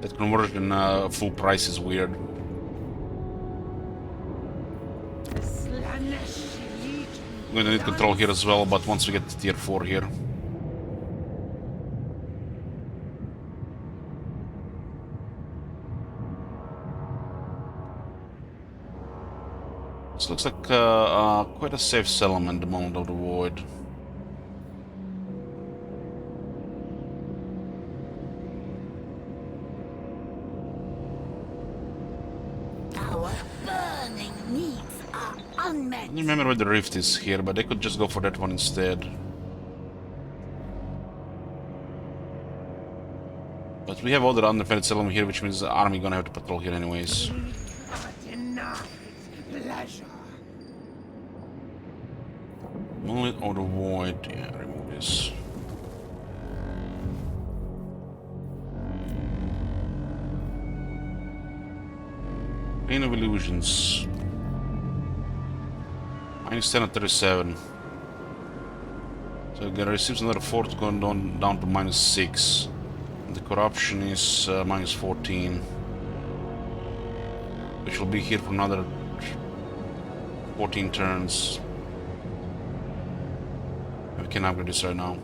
That conversion full price is weird. Slaanesh Legion. I'm gonna need control here as well, but once we get to tier 4 here. This looks like quite a safe settlement, the Moment of the Void. Our burning needs are unmet. I don't remember where the rift is here, but they could just go for that one instead. But we have other undefended settlement here, which means the army gonna have to patrol here anyways. Moment of the Void, yeah, remove this. Plane of Illusions. Minus 10 and 37. So it receives another 4 to go down to minus 6. And the corruption is minus 14. Which will be here for another 14 turns. We can upgrade this right now.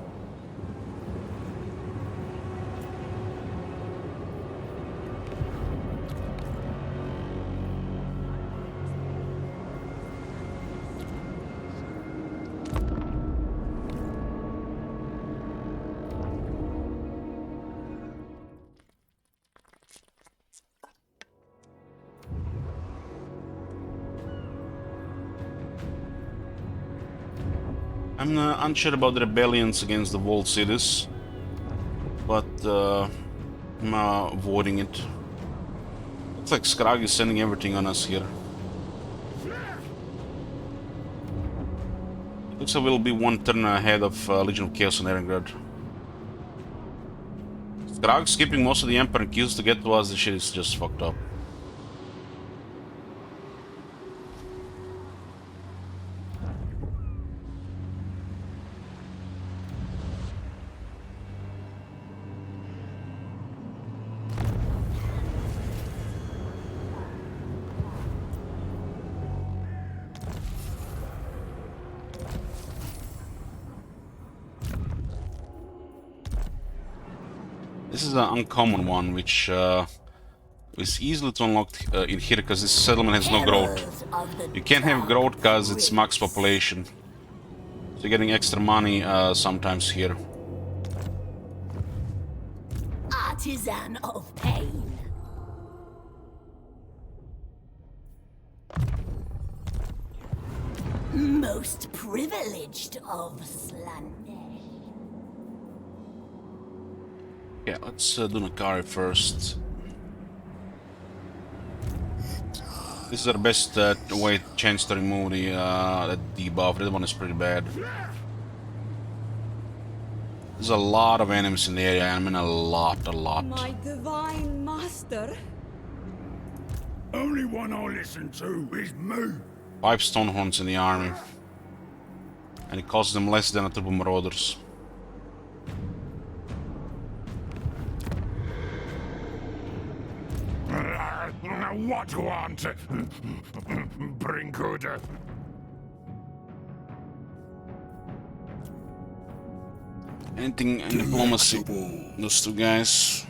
I'm unsure about the rebellions against the walled cities, but I'm avoiding it. Looks like Skrag is sending everything on us here. Looks like we'll be one turn ahead of Legion of Chaos and Erengrad. Skrag skipping most of the Emperor queues to get to us, the shit is just fucked up. This is an uncommon one, which is easily to unlock in here because this settlement has no growth. You can't have growth because it's max population. So you're getting extra money sometimes here. Artisan of pain. Most privileged of Slaanesh. Yeah, let's do Nakari first. This is our best chance to remove the that debuff. That one is pretty bad. There's a lot of enemies in the area. I mean, a lot. My divine master. Only one I listen to is me. 5 Stonehorns in the army. And it costs them less than a Turbo Marauders. What do you want? Bring good. Anything in diplomacy? Those two guys.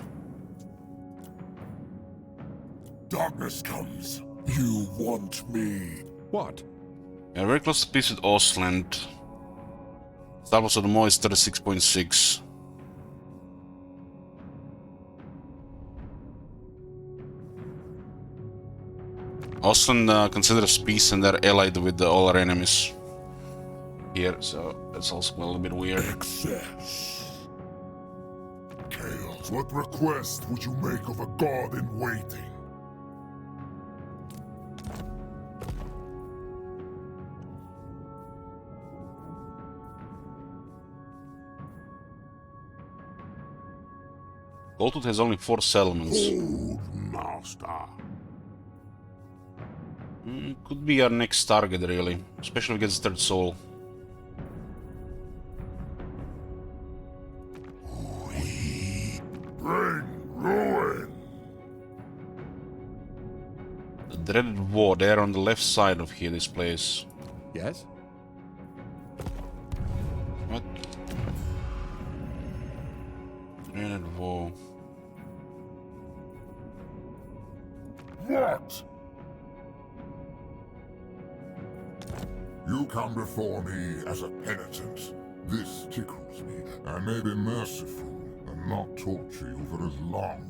Darkness comes. You want me. What? Yeah, very close to peace with Ostland. Status of the Mo is 36.6. Ostland considers peace and they're allied with all our enemies here, so that's also a little bit weird. Excess. Chaos. What request would you make of a god in waiting? Goldtooth has only 4 settlements. Old master. Could be our next target, really. Especially if it gets third soul. Bring ruin. The dreaded war, they're on the left side of here, this place. Yes? What? Dreaded war. What? You come before me as a penitent. This tickles me. I may be merciful and not torture you for as long.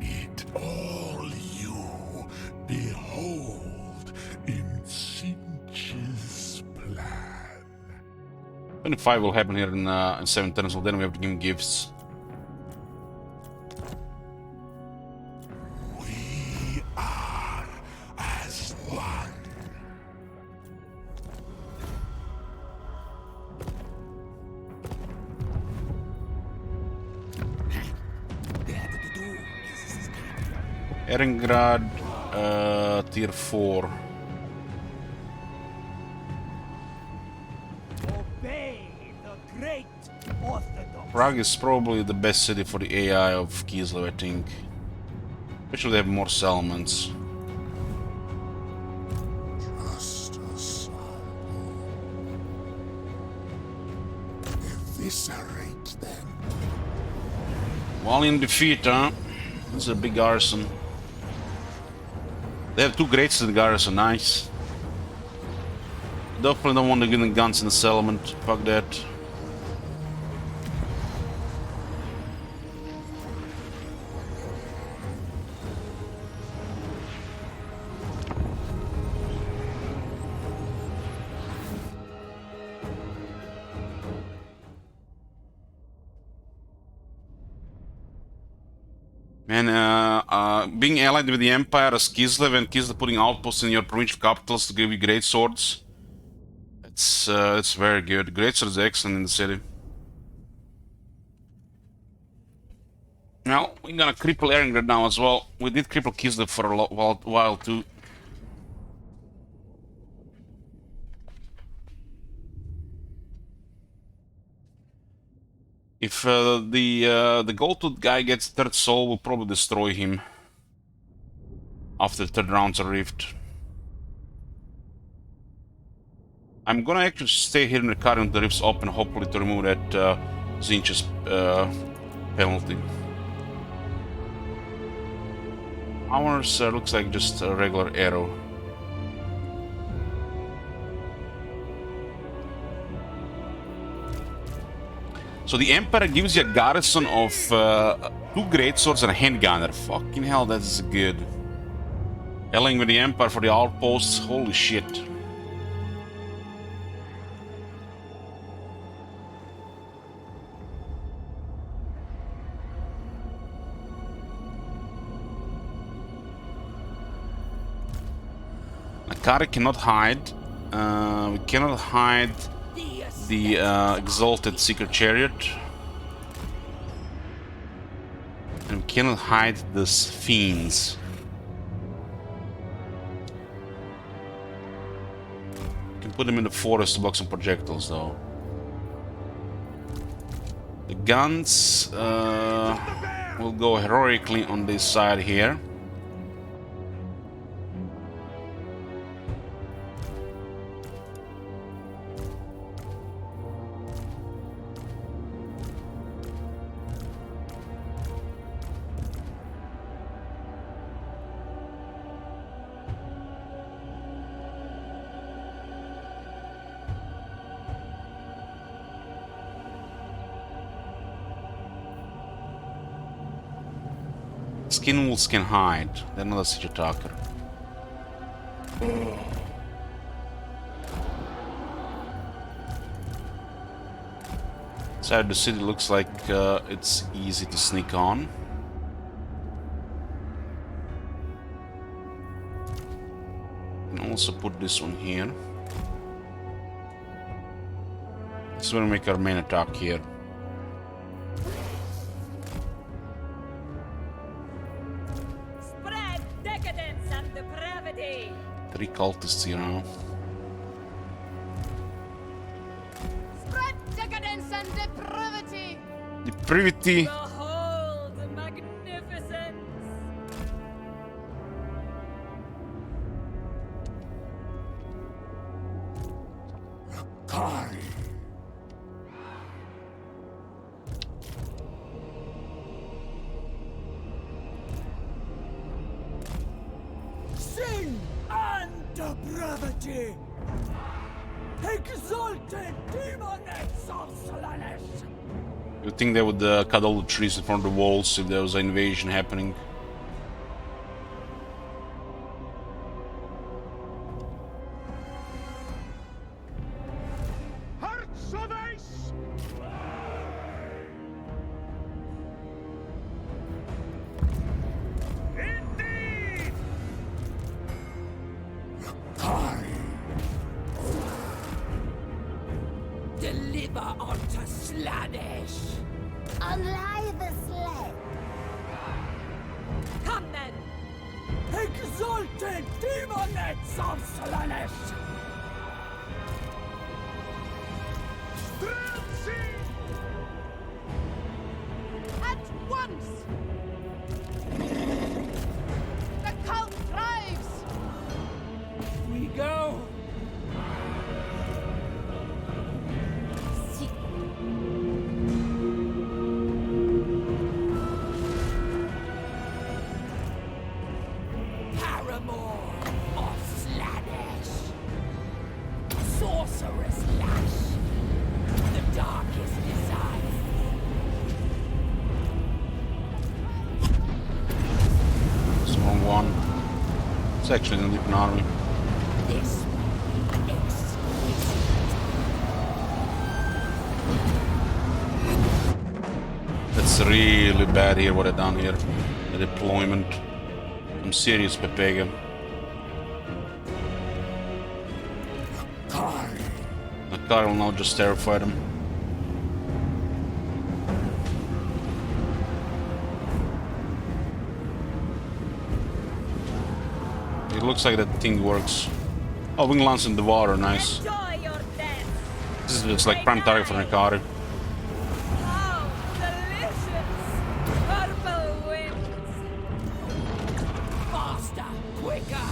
Eat all you behold in Sinch's plan. 25 will happen here in 7 turns, so then we have to give him gifts. We are as one. Erengrad, tier 4. Obey the great Orthodox. Prague is probably the best city for the AI of Kislev, I think. Especially they have more settlements. Just a son. Eviscerate them. While in defeat, huh? This is a big garrison. They have 2 greats in the garrison, nice. Definitely don't want to get the guns in the settlement, fuck that. Man, being allied with the Empire as Kislev and Kislev putting outposts in your provincial capitals to give you great swords. It's very good. Great swords are excellent in the city. Now, we're gonna cripple Erengrad now as well. We did cripple Kislev for a while too. If the Goldtooth guy gets third soul, we'll probably destroy him after the third round's a rift. I'm gonna actually stay here in the car until the rift's open, hopefully to remove that Zinch's penalty. Ours looks like just a regular arrow. So the Emperor gives you a garrison of 2 greatswords and a handgunner. Fucking hell, that's good. Allying with the Empire for the outposts, holy shit. Akari cannot hide. We cannot hide the exalted secret chariot, and we cannot hide these fiends. We can put them in the forest to block some projectiles, though. The guns will go heroically on this side here. Skin wolves can hide. They're not a siege attacker. Inside the city looks like it's easy to sneak on. Can also put this one here. This will make our main attack here. Spread decadence and depravity. 3 cultists here now. Spread decadence and depravity. Depravity! Behold magnificence. Kari. Sin and depravity! Exalted demoness of Slaanesh! You think they would cut all the trees in front of the walls if there was an invasion happening? Hearts of ice! Indeed! Kari! Deliver unto Slaanesh. Unlie the sled. Come then. Exalted demoness of Slaanesh! Streltsy! At once. The cult thrives. We go! Paramour of Slaanesh. Sorceress Lash. The darkest desire. It's the wrong one. It's actually an different army. This will be exquisite. That's really bad here, what I done here. The deployment. I'm serious, Pepega. Kari! The car will now just terrify them. It looks like that thing works. Oh, wing lance in the water, nice. Enjoy your death. This is just like prime target for Nikari. How delicious. Purple winds. Faster, quicker.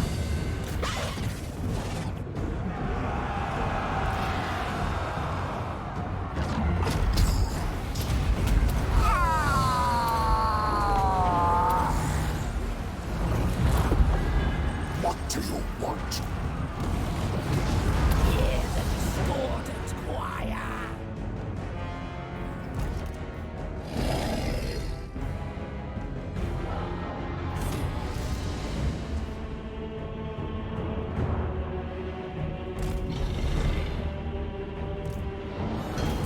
What do you want? Hear the discordant choir.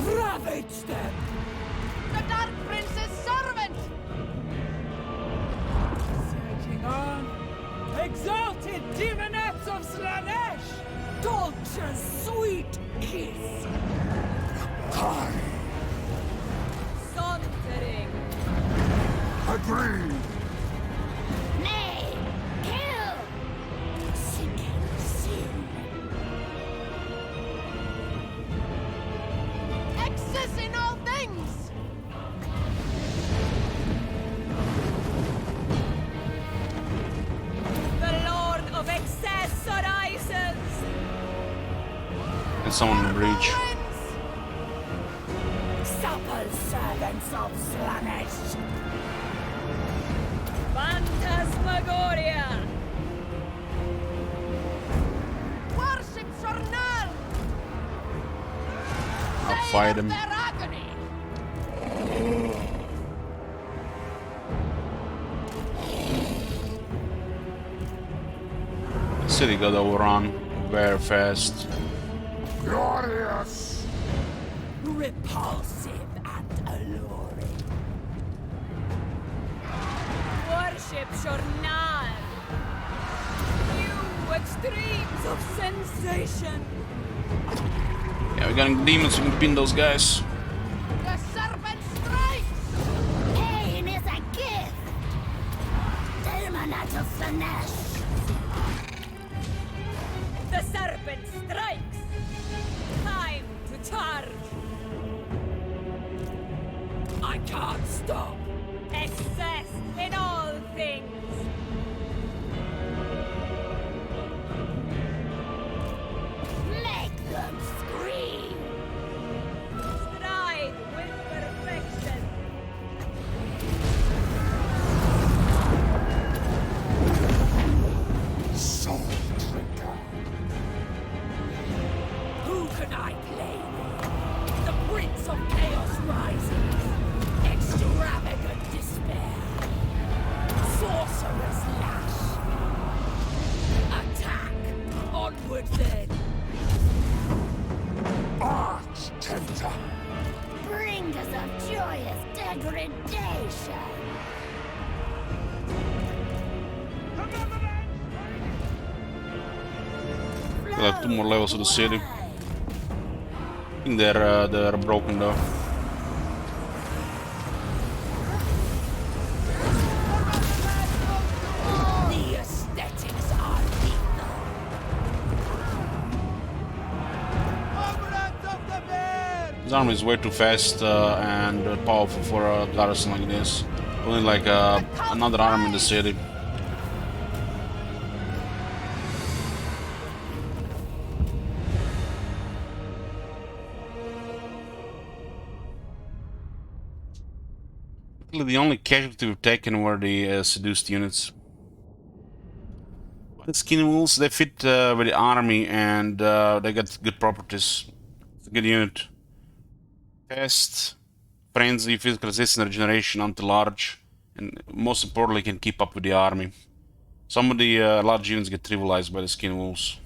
Ravage them! The Dark Prince's servant. Surging on! Exalted demoness of Slaanesh! Dolce's sweet kiss! Kari! Sauntering. Agreed! Nay, kill. Sinking sin. Excess in all things. The Lord of Excess arises. And someone in the breach. Winds. Supple servants of Slaanesh. Phantasmagoria. Worship Shornal. I'll fight him. Their agony. City got overrun very fast. Glorious! Repulsive alluring. Worship Journal. New extremes of sensation. Yeah, we're getting demons, we can pin those guys. The serpent strikes! Pain is a gift. Demon of Slaanesh. The serpent strikes. Time to charge. I can't stop. Excess in all things. Make them scream. Stride with perfection. Soul Drinker. Who can I play with? The Prince of Chaos rises. Extravagant despair. Sorcerer's lash. Attack. Onward then. Arch-Tempter. Bringers of joyous degradation. We'll have 2 more levels of the city. I think they're broken though. The aesthetics are lethal. His army is way too fast and powerful for a garrison like this. Only like another army in the city. The only casualty we've taken were the seduced units. The skin wolves, they fit with the army and they got good properties. It's a good unit. Fast, frenzy, physical resistance, regeneration until large, and most importantly can keep up with the army. Some of the large units get trivialized by the skin wolves.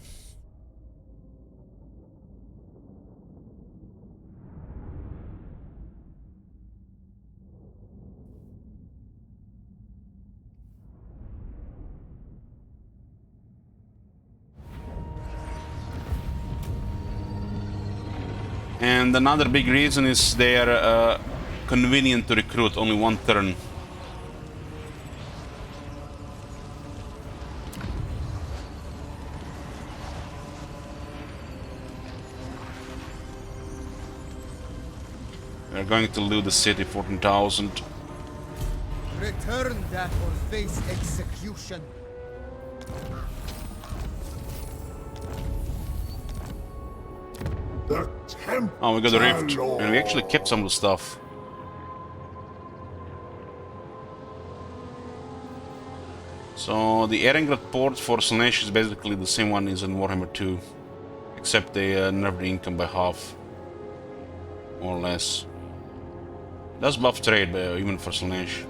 And another big reason is they are convenient to recruit, only 1 turn. We're going to loot the city, 14,000. Return that or face execution. The Tempter. Oh, we got the rift, and we actually kept some of the stuff. So the Erengrat port for Slaanesh is basically the same one as in Warhammer 2, except they nerfed the income by half, more or less. It does buff trade, even for Slaanesh.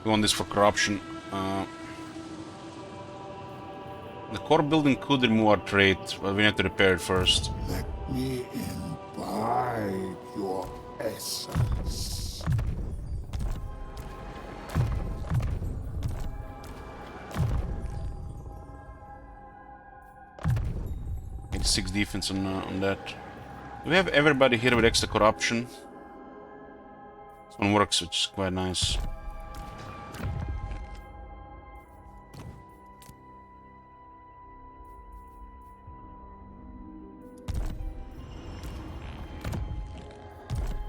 We want this for corruption. The core building could remove our trait, but we need to repair it first. Let me imbibe your essence. Need 6 defense on that. We have everybody here with extra corruption. This one works, which is quite nice.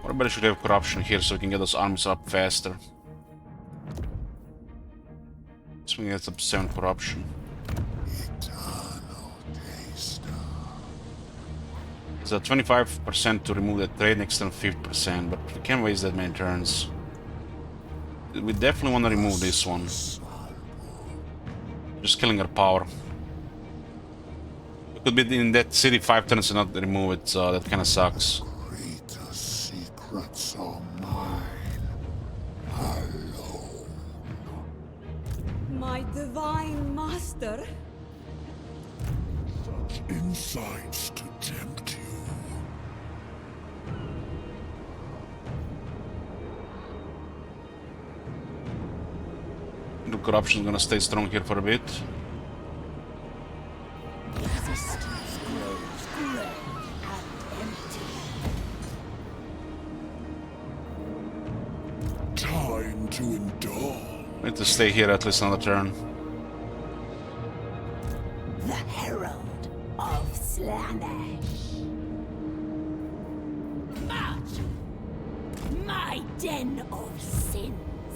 Everybody should have corruption here so we can get those armies up faster. So we can get up 7 corruption. Eternal taster. It's a 25% to remove that trade, next turn 50%, but we can't waste that many turns. We definitely want to remove this one. Just killing our power. We could be in that city 5 turns and not remove it, so that kind of sucks. Secrets are mine. I my divine master. Such insights to tempt you. The corruption's gonna stay strong here for a bit. Existence grows gray and empty. Time to indulge. Need to stay here at least another turn. The Herald of Slaanesh. March! My den of sins.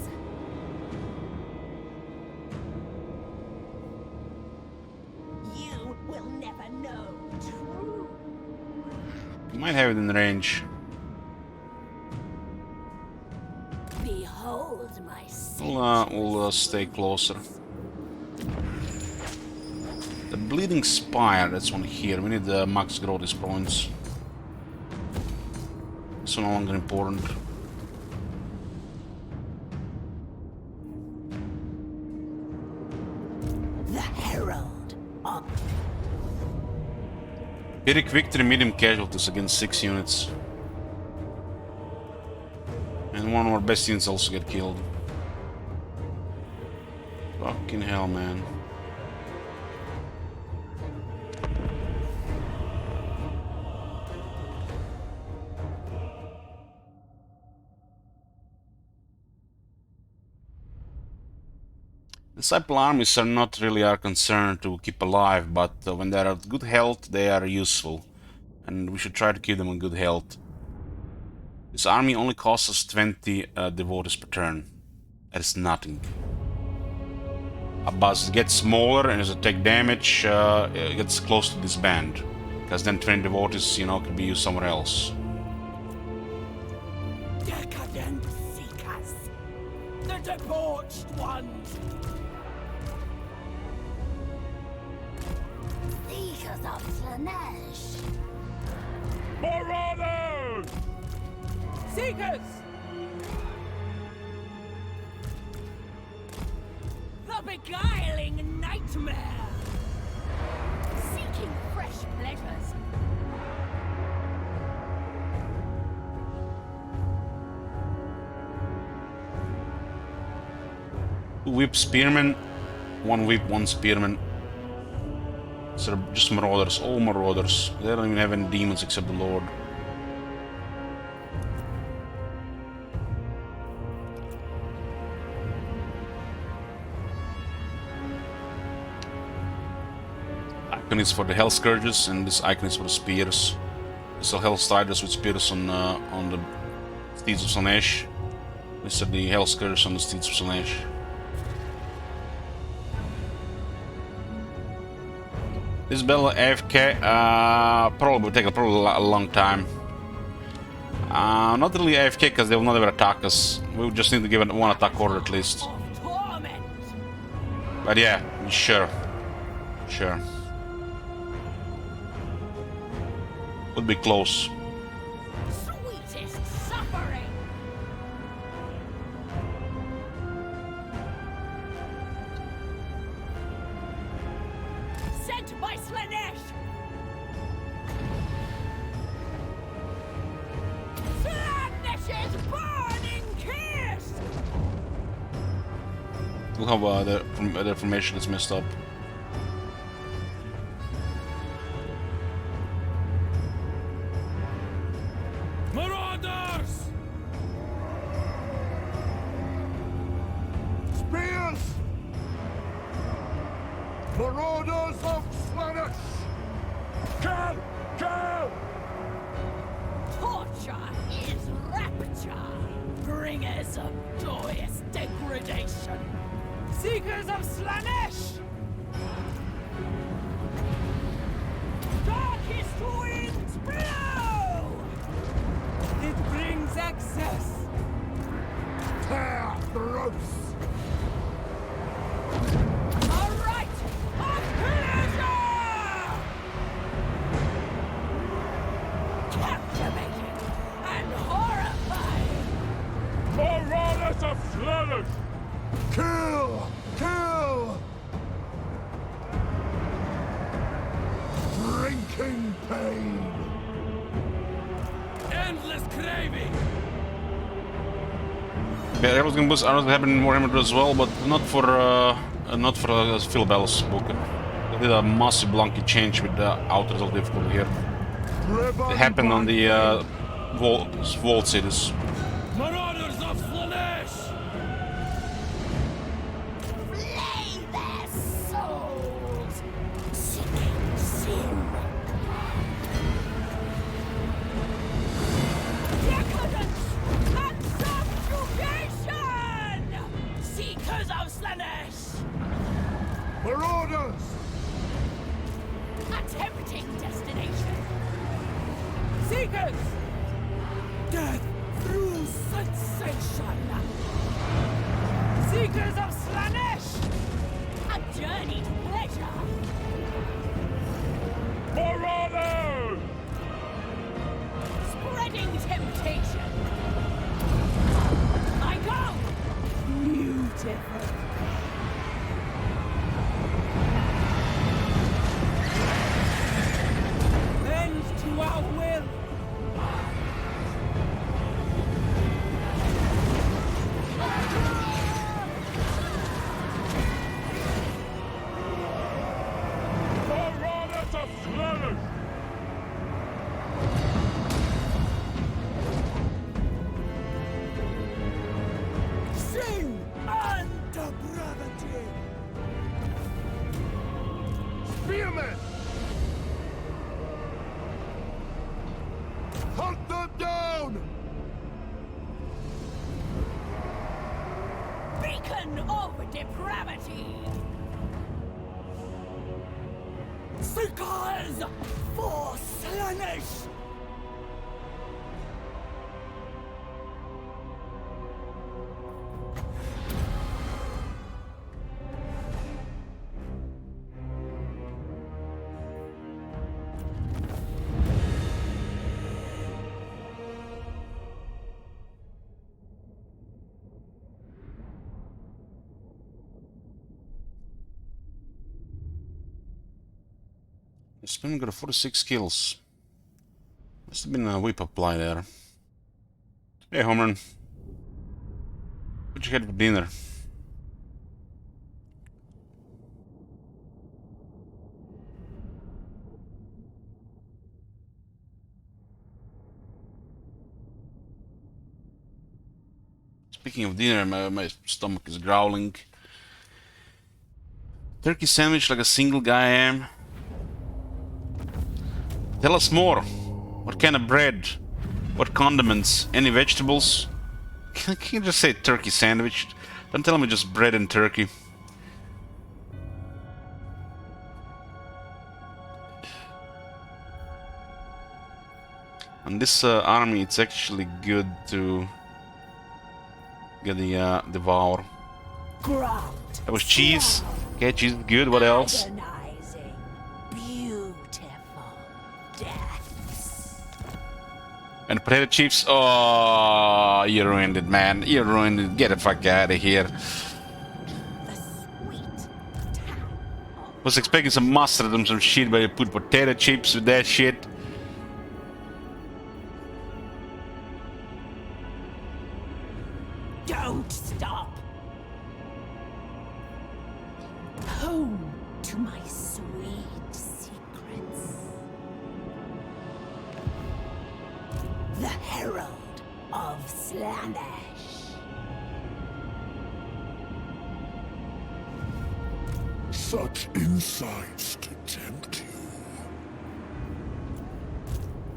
You will never know true. You might have it in range. Behold my We'll stay closer. The Bleeding Spire, that's one here. We need the max growth points. It's no longer important. The Herald of Pyrrhic victory, medium casualties against 6 units. And one of our best units also get killed. Fucking hell, man. Disciple armies are not really our concern to keep alive, but when they are at good health, they are useful. And we should try to keep them in good health. This army only costs us 20 devotees per turn. That is nothing. As it gets smaller and as it takes damage, it gets close to disband. Because then 20 devotees, you know, can be used somewhere else. decadent seekers. The debauched ones. Seekers of Slaanesh. Marauders! Seekers! The beguiling nightmare. Seeking fresh pleasures. Whip spearmen, one whip, one spearman. So they're just marauders, all marauders. They don't even have any demons except the Lord. Icon is for the Hell Scourges, and this icon is for the spears. These are Hell Striders with spears on the Steeds of Slaanesh. These are the Hell Scourges on the Steeds of Slaanesh. This battle AFK probably will take a long time. Not really AFK because they will not ever attack us. We would just need to give it one attack order at least. But yeah, sure. Sure. Would be close. Sweetest suffering. Sent by Slaanesh. Slaanesh's burning kiss. Look how the formation is messed up. Marauders! Spears! Marauders of Slaanesh! Kill! Kill! Torture is rapture. Bringers of joyous degradation. Seekers of Slaanesh! Darkest winds blow! It brings excess. Tear throats! A rite of pleasure! Captivating and horrifying! Marauders of Slaanesh! Kill! Kill! pain. Endless craving! Yeah, I was gonna boost arrows happening in Warhammer as well, but not for Phil Bell's book. They did a massive blunky change with the outer of difficulty here. It happened on the vault cities. Marauders of Slaanesh! Flay their souls, seeking sin. Decadence and subjugation! Seekers of Slaanesh! Marauders! A tempting destination. Seekers! Death through sensation! Seekers of Slaanesh! A journey to pleasure. Marauders! Spreading temptation. I go! Beautiful! Bend to our will! Marauders of Slaanesh! Sin and depravity! Spearmen! Hunt them down! Beacon of depravity. Seekers for Slaanesh! Spin got 46 kills. Must have been a whip apply there. Hey, Homer. What you had for dinner? Speaking of dinner, my stomach is growling. Turkey sandwich like a single guy I am. Tell us more. What kind of bread? What condiments? Any vegetables? Can you just say turkey sandwich? Don't tell me just bread and turkey. On this army, it's actually good to get the devour. Ground. That was cheese. Okay, cheese is good. What else? Agonizing. Beautiful deaths. And potato chips. Oh, you ruined it, man. You ruined it. Get the fuck out of here. The sweet tap of Was expecting some mustard and some shit, but you put potato chips with that shit. Don't stop. Home to my sweet secrets. The Herald of Slaanesh. Such insights to tempt you.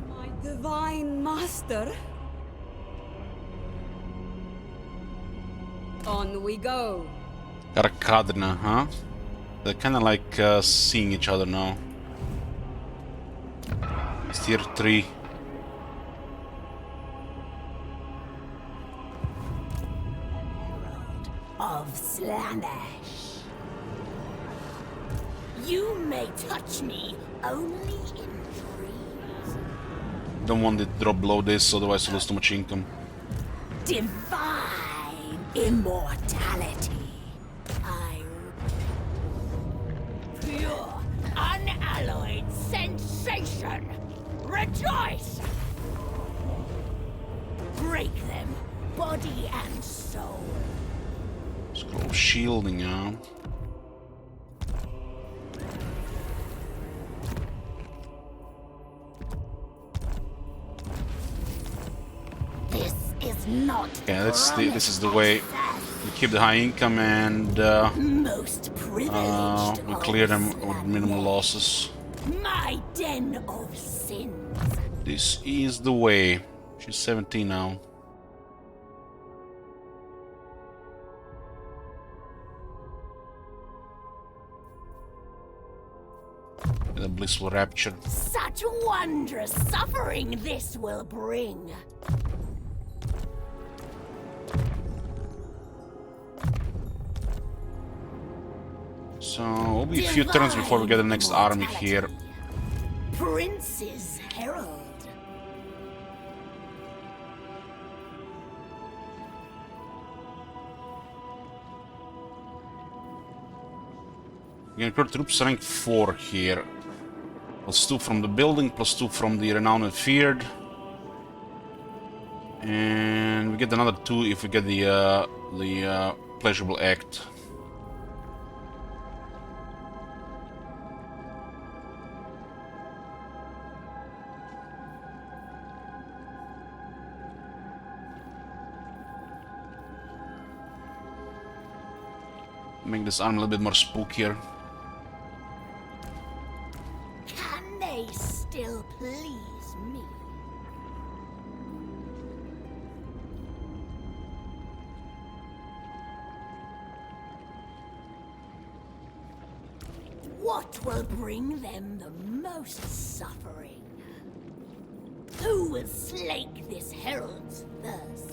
My divine master. On we go. Arkadna, huh? They're kinda like seeing each other now. It's tier 3. Of Slaanesh. You may touch me only in dreams. Don't want it to drop below this, otherwise I lose too much income. Divine immortality. Pure, unalloyed sensation. rejoice! Break them, body and soul. Scroll shielding, yeah. This is not. Yeah, this is the way we keep the high income and Most privileged we of clear them with minimal Slaanesh. losses. My den of sins. This is the way. She's 17 now. The blissful rapture. Such wondrous suffering this will bring. So it'll be a few turns before we get the next army here. Prince's Herald. We can recruit troops rank 4 here. +2 from the building, +2 from the renowned and feared. And we get another 2 if we get the pleasurable act. Make this arm a little bit more spookier. Can they still please me? What will bring them the most suffering? Who will slake this herald's thirst?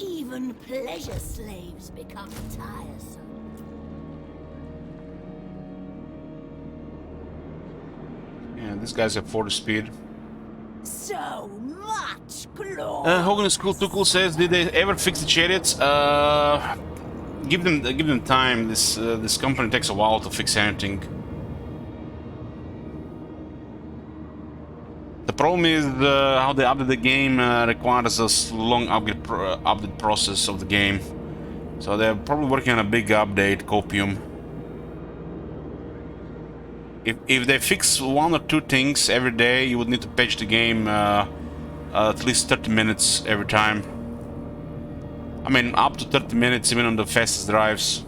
Even pleasure slaves become tiresome. Yeah, these guys have 40 speed. So much glory. Hogan School Tukul says, did they ever fix the chariots? Give them time. This company takes a while to fix anything. The problem is how they update the game requires a long update process of the game. So they're probably working on a big update, Copium. If they fix 1 or 2 things every day, you would need to patch the game at least 30 minutes every time. I mean, up to 30 minutes even on the fastest drives.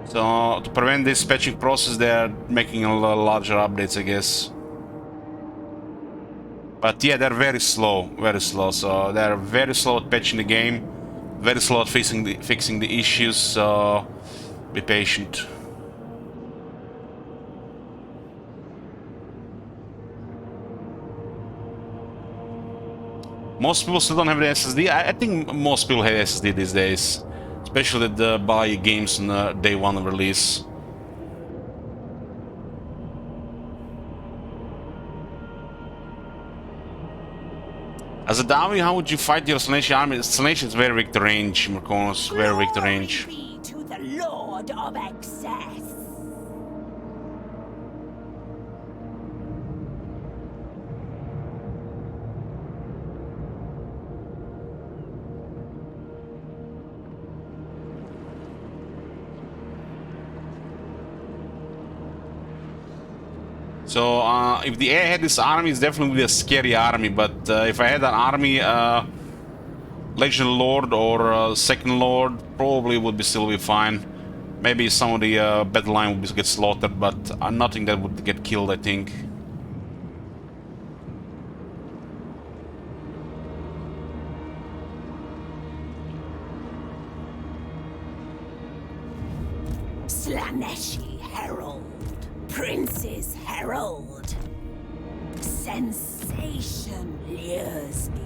So to prevent this patching process, they are making a larger updates, I guess. But yeah, they're very slow. So they're very slow at patching the game, very slow at fixing the issues. So be patient. Most people still don't have the SSD. I think most people have SSD these days, especially the buy games on day 1 of release. As a dummy, how would you fight your Slaanesh army? Slaanesh is very weak to range, Merkonos, very weak to range. Glory be to the Lord of Excess. So if the AI had this army, it's definitely a scary army. But if I had an army, Legion Lord or Second Lord, probably would still be fine. Maybe some of the battle line would get slaughtered, but nothing that would get killed, I think. Slaaneshi Herald. Prince's Herald. Sensation lures me.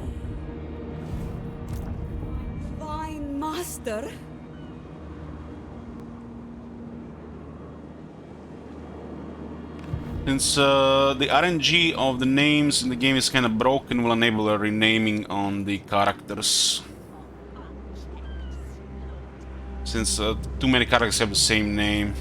Fine master. Since the RNG of the names in the game is kind of broken, will enable a renaming on the characters. Since too many characters have the same name.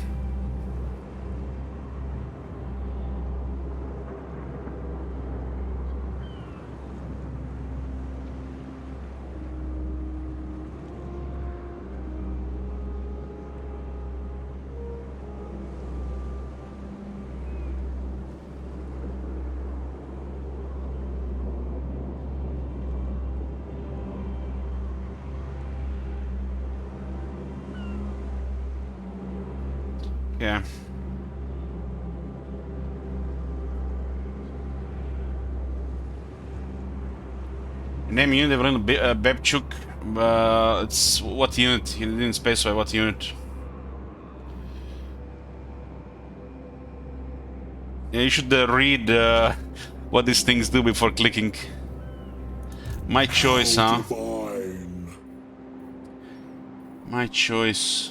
Yeah. Name unit Evelyn Bebchuk. It's what unit? He didn't specify what unit. Yeah, you should read what these things do before clicking. My choice, huh? Divine. My choice.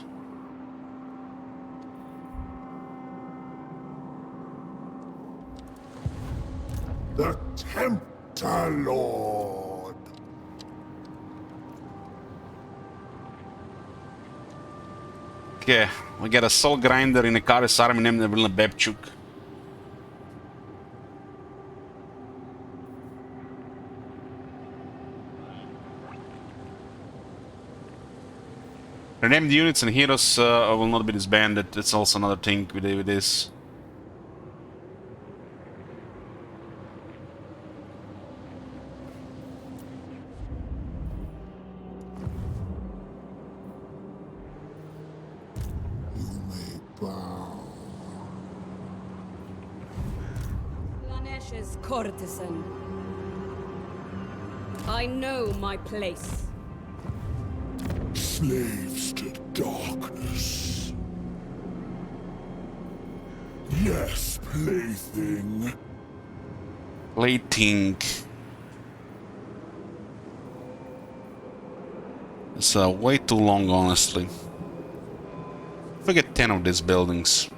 The Tempter Lord. Okay, we got a soul grinder in a Karis army named Evelyn Bebchuk. Renamed units and heroes will not be disbanded. That's also another thing with this. You may bow. Slaanesh's courtesan. I know my place. Slaves to darkness. Yes, plaything. Plating. It's way too long, honestly. If I get 10 of these buildings.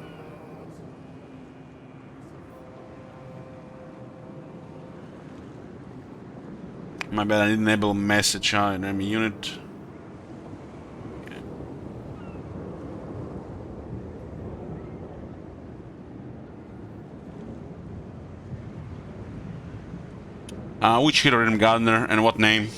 My bad, I didn't enable message in enemy unit. Which hero named Gardner and what name?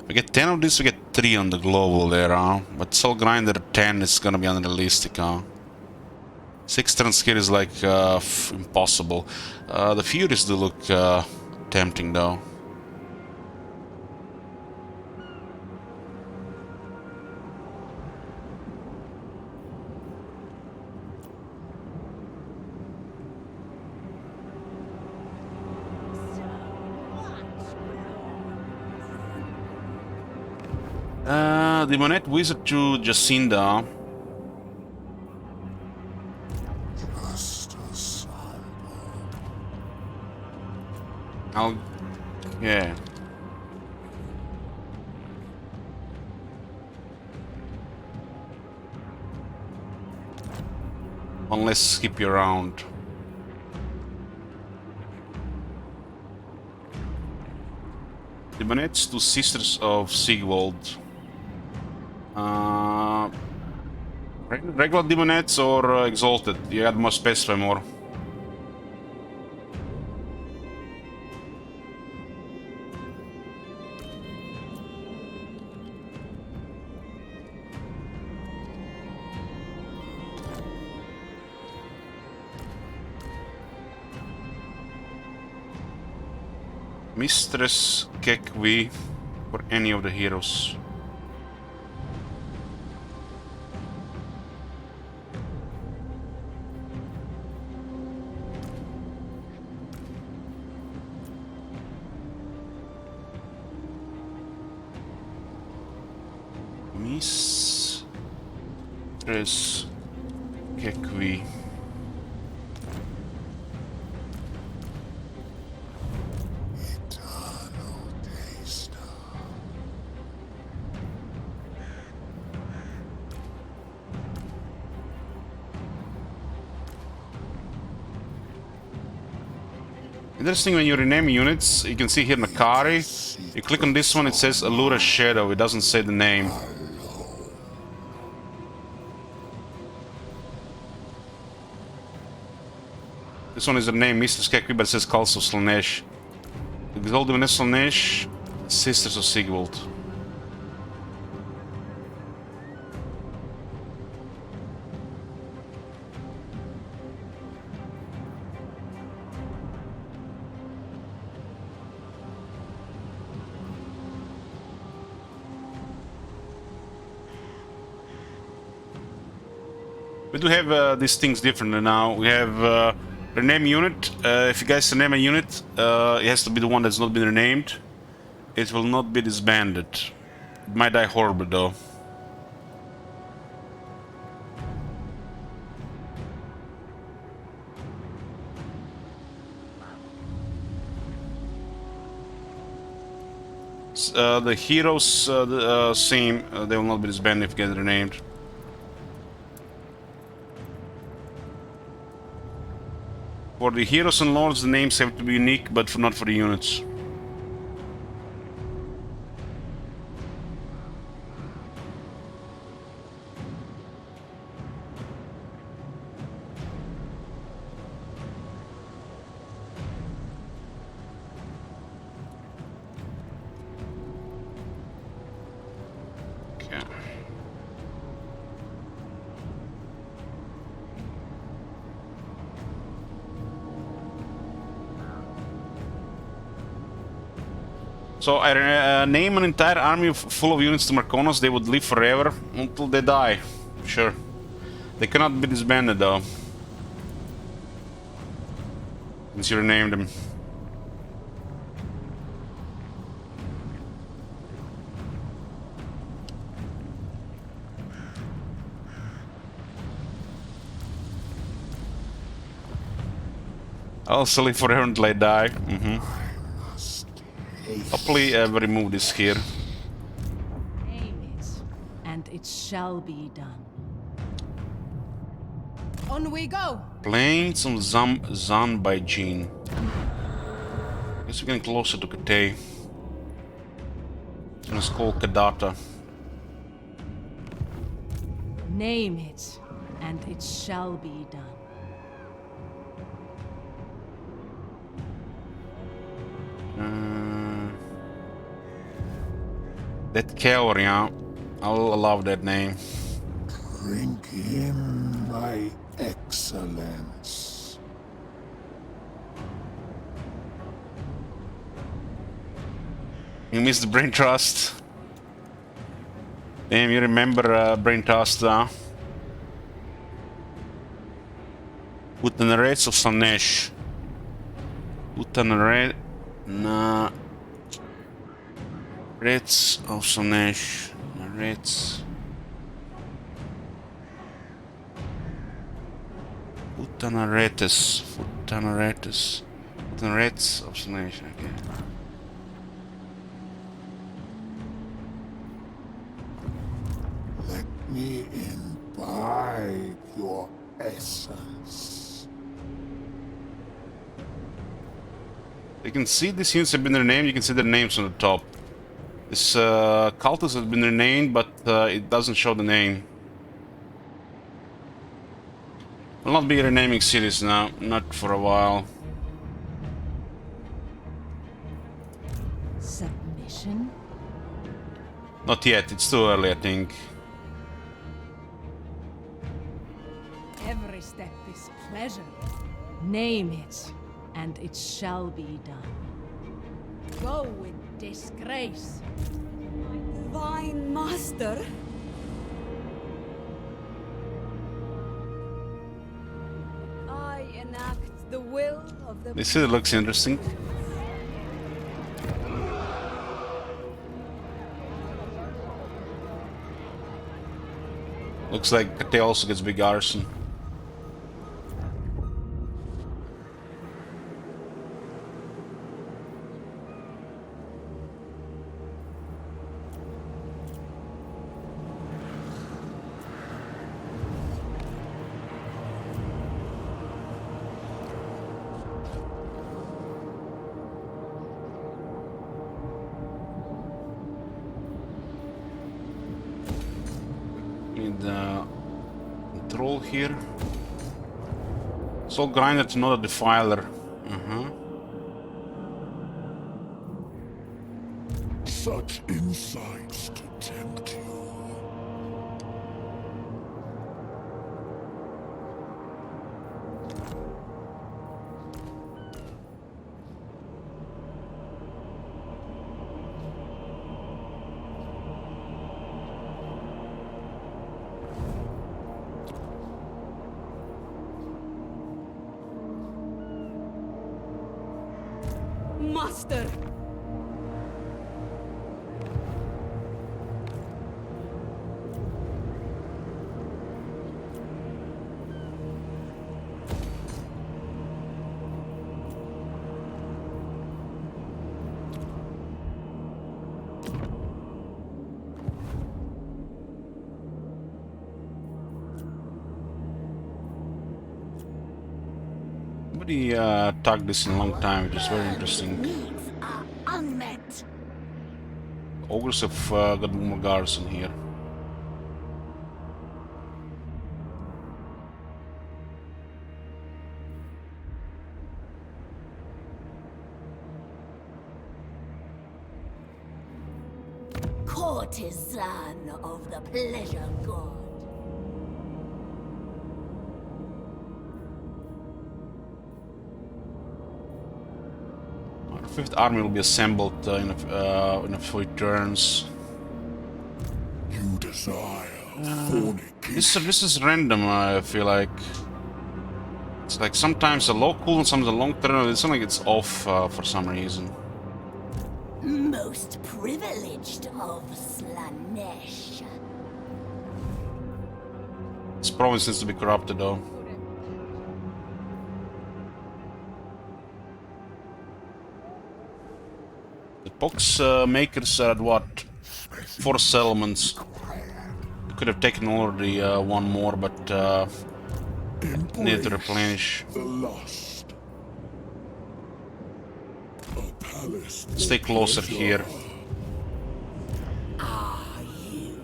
We get 10 of this, we get 3 on the global there, but Soul Grinder 10 is gonna be unrealistic, 6 turns here is like impossible. The Furies do look tempting though. The Monet Wizard to Jacinda. Just a cyborg. Yeah. Unless skip you around. The Monets to Sisters of Sigvald. Regular Demonettes or Exalted? You had must specify more. Mistress Kekwi for any of the heroes. There's Kekwi. Eternal taster. Interesting, when you rename units, you can see here Nakari. You click on this one, it says Allura Shadow. It doesn't say the name. This one is the name, Mr. Skekwi, but it says Cults of Slaanesh. Exalted Slaanesh, Sisters of Sigvald. We do have these things differently now. We have rename unit. If you guys rename a unit, it has to be the one that's not been renamed. It will not be disbanded. It might die horribly though. The heroes, same. They will not be disbanded if you get renamed. For the heroes and lords, the names have to be unique, but not for the units. Okay. So I name an entire army full of units to Marconos. They would live forever until they die. Sure. They cannot be disbanded though. Since you renamed them. Also live forever until they die. Hopefully we remove this here. Name it, and it shall be done. On we go! Plains of Zan by Jean. Guess we're getting closer to Katay. It's called Kadata. Name it, and it shall be done. That cavalry, huh? I'll love that name. Drink him, my excellence. You missed the Brain Trust. Damn, you remember Brain Trust, huh? Utanarets of Slaanesh. Utanarets of Slaanesh. Reds. Utanaretes. Utanaretes. Utanarets of Slaanesh, okay. Let me imbibe your essence. You can see these units have been renamed, you can see their names on the top. This cultist has been renamed, but it doesn't show the name. Will not be renaming cities now, not for a while. Submission? Not yet, it's too early, I think. Every step is pleasure. Name it, and it shall be done. Go with disgrace. My divine master. I enact the will of the... This city looks interesting. Looks like they also gets big arson. Control here. Soul grinder to not a defiler. Such insights to tempt you. Master! Nobody talked this in a long time, which is very interesting. Needs are unmet. Ogres have got more garrison here. Courtesan of the pleasure god. Our 5th army will be assembled in a few turns. You desire fornication. This is random. I feel like it's like sometimes a low cool and sometimes a long turn. It's not like it's off for some reason. Most privileged of Slaanesh. This province needs to be corrupted though. The pox makers are at what? 4 settlements. We could have taken already one more, but need to replenish. The lust. A palace. Stay closer here. Are you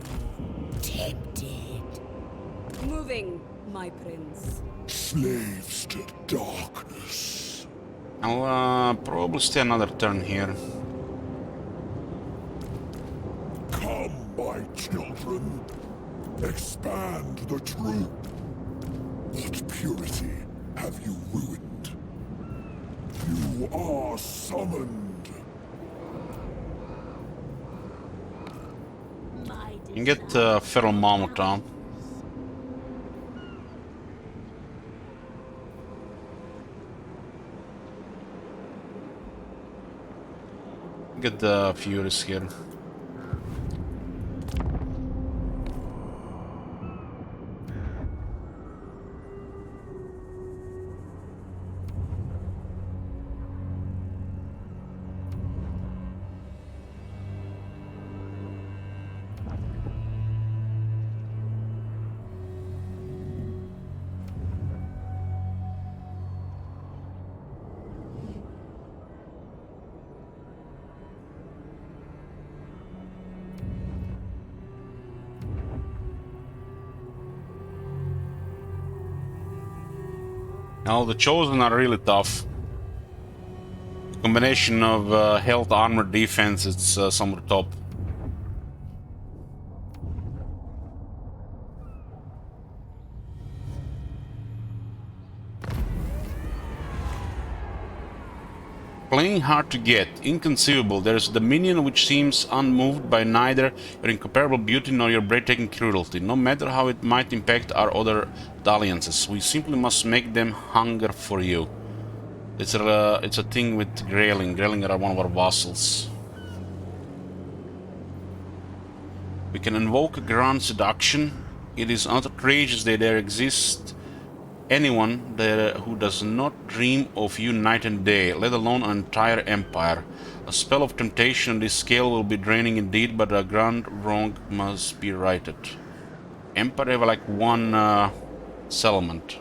tempted? Moving, my prince. Slaves to darkness. I'll probably stay another turn here. Come, my children. Expand the truth. What purity have you ruined? You are summoned. My You can get Feral Mammoth down. Get the Furies here. Now the Chosen are really tough. Combination of health, armor, defense, it's somewhere top. Playing hard to get, inconceivable. There is a dominion which seems unmoved by neither your incomparable beauty nor your breathtaking cruelty, no matter how it might impact our other dalliances. We simply must make them hunger for you. It's a thing with Grayling. Grayling are one of our vassals. We can invoke a grand seduction. It is outrageous that there exists anyone there who does not dream of you night and day, let alone an entire empire. A spell of temptation on this scale will be draining indeed, but a grand wrong must be righted. Empire have like one settlement.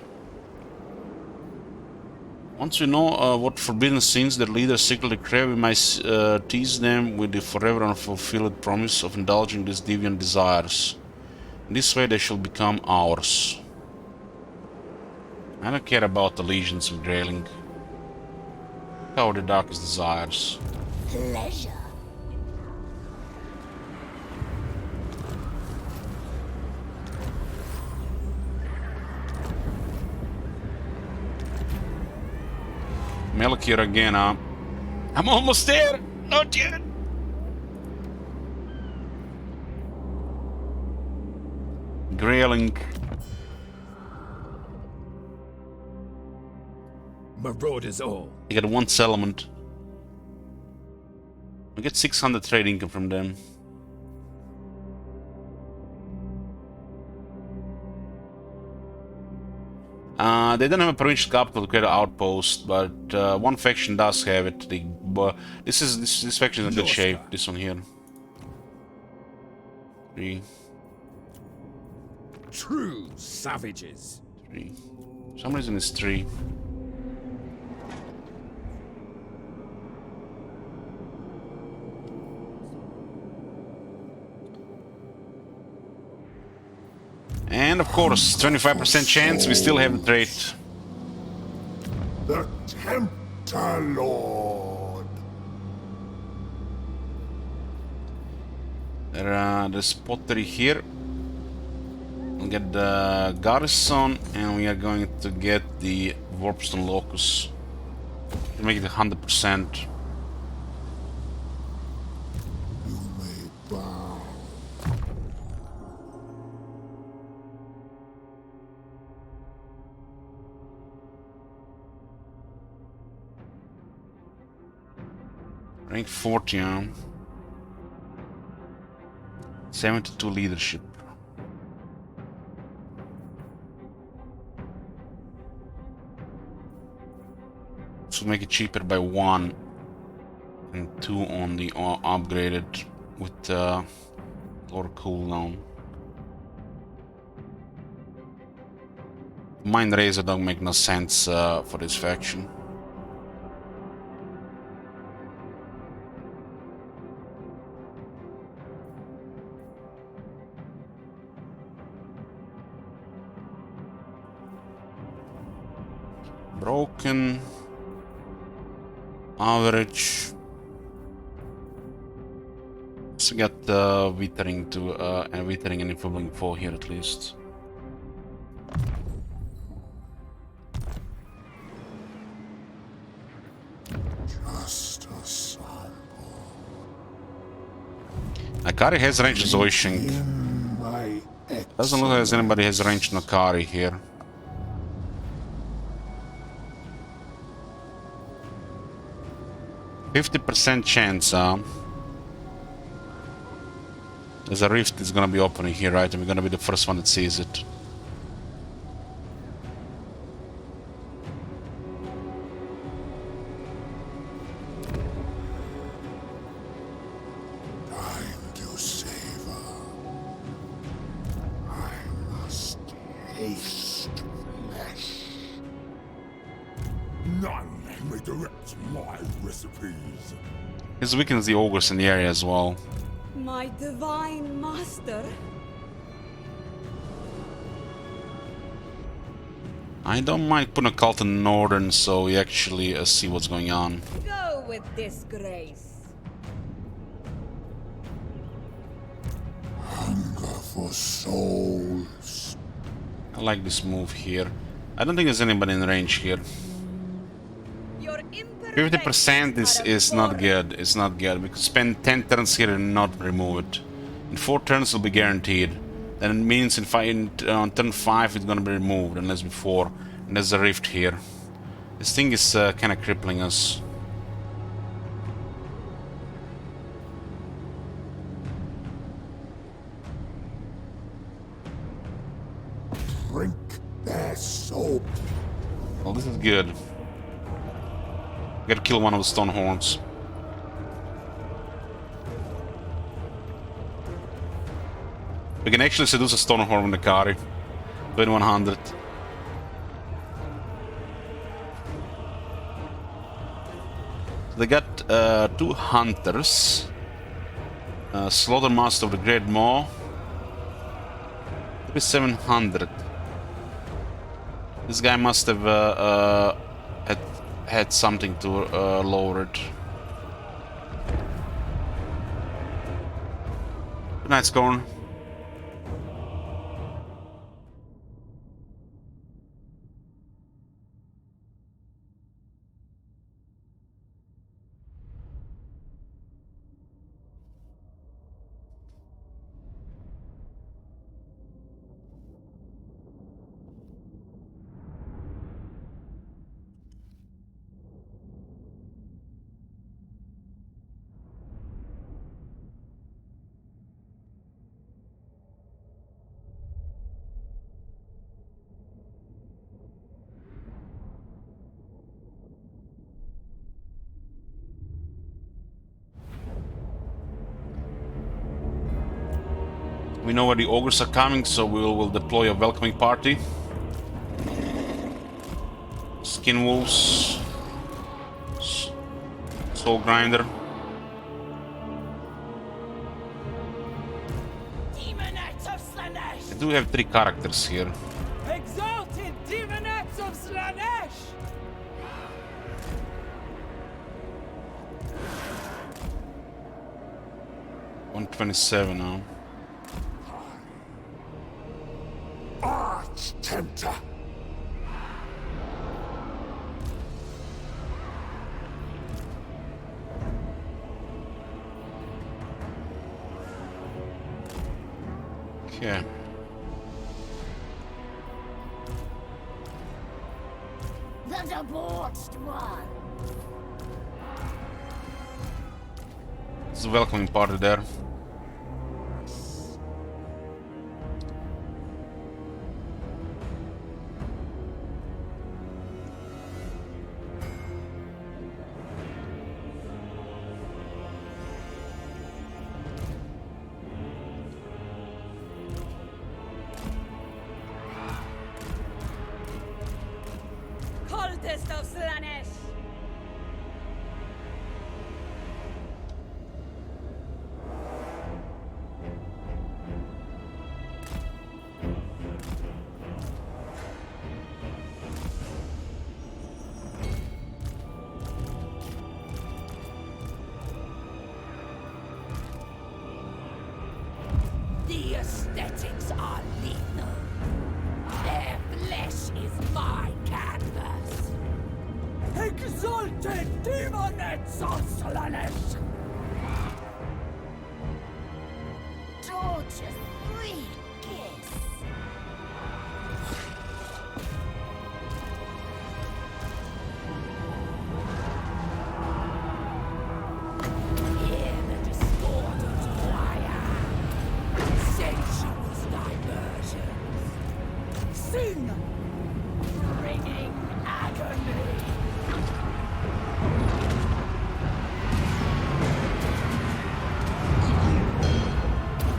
Once we know what forbidden sins their leaders secretly crave, we might tease them with the forever unfulfilled promise of indulging these deviant desires. In this way they shall become ours. I don't care about the legions of Grayling. Power the darkest desires. Pleasure. Melchior again, huh? I'm almost there! Not yet! Grayling. Marauders all. You got one settlement. I get 600 trade income from them. They don't have a provincial capital to create an outpost, but one faction does have it. This faction is in good shape. This one here. 3. True savages. 3. For some reason it's 3. And of course, 25% chance we still have the trait. The Tempter Lord. There's pottery here. We'll get the garrison, and we are going to get the Warpstone Locus to make it 100%. You may bow. Rank 40, huh? 72 leadership. So make it cheaper by 1 and 2 on the upgraded with lower cooldown. Mind Razor don't make no sense for this faction. Broken. Average. So get Withering to and Withering and Infobling 4 here at least. Just a sample. Akari has range as Oishing. In my Doesn't look like anybody has range on Akari here. 50% chance, there's a rift that's gonna be opening here, right? And we're gonna be the first one that sees it. Time to savor. I must taste flesh. None may direct my recipes. This weakens the ogres in the area as well. My divine master. I don't mind putting a cult in northern so we actually see what's going on. Go with disgrace. Hunger for souls. I like this move here. I don't think there's anybody in range here. 50% is not good. It's not good. We could spend 10 turns here and not remove it. In 4 turns it'll be guaranteed. Then it means on turn 5 it's gonna be removed, unless before. And there's a rift here. This thing is kind of crippling us. Well, this is good. Gotta kill one of the stone horns. We can actually seduce a stone horn with the Kari. 2100. They got 2 hunters. Slaughtermaster of the Great Maw. 3700. This guy must have had something to lower it. Good night, Scorn. We know where the ogres are coming, so we'll deploy a welcoming party. Skin wolves. Soul grinder. Demonettes of Slaanesh! I do have 3 characters here. Exalted Demonettes of Slaanesh! 127 now. Arch Tempter. Okay. The debauched one. It's a welcoming party there. Cultist of Slaanesh! The aesthetics are lethal. Their flesh is my canvas. Exalted Demonettes of Slaanesh! Torture sweet kiss. Hear the discordant choir. Sensuous diversions. Sing! Bringing agony.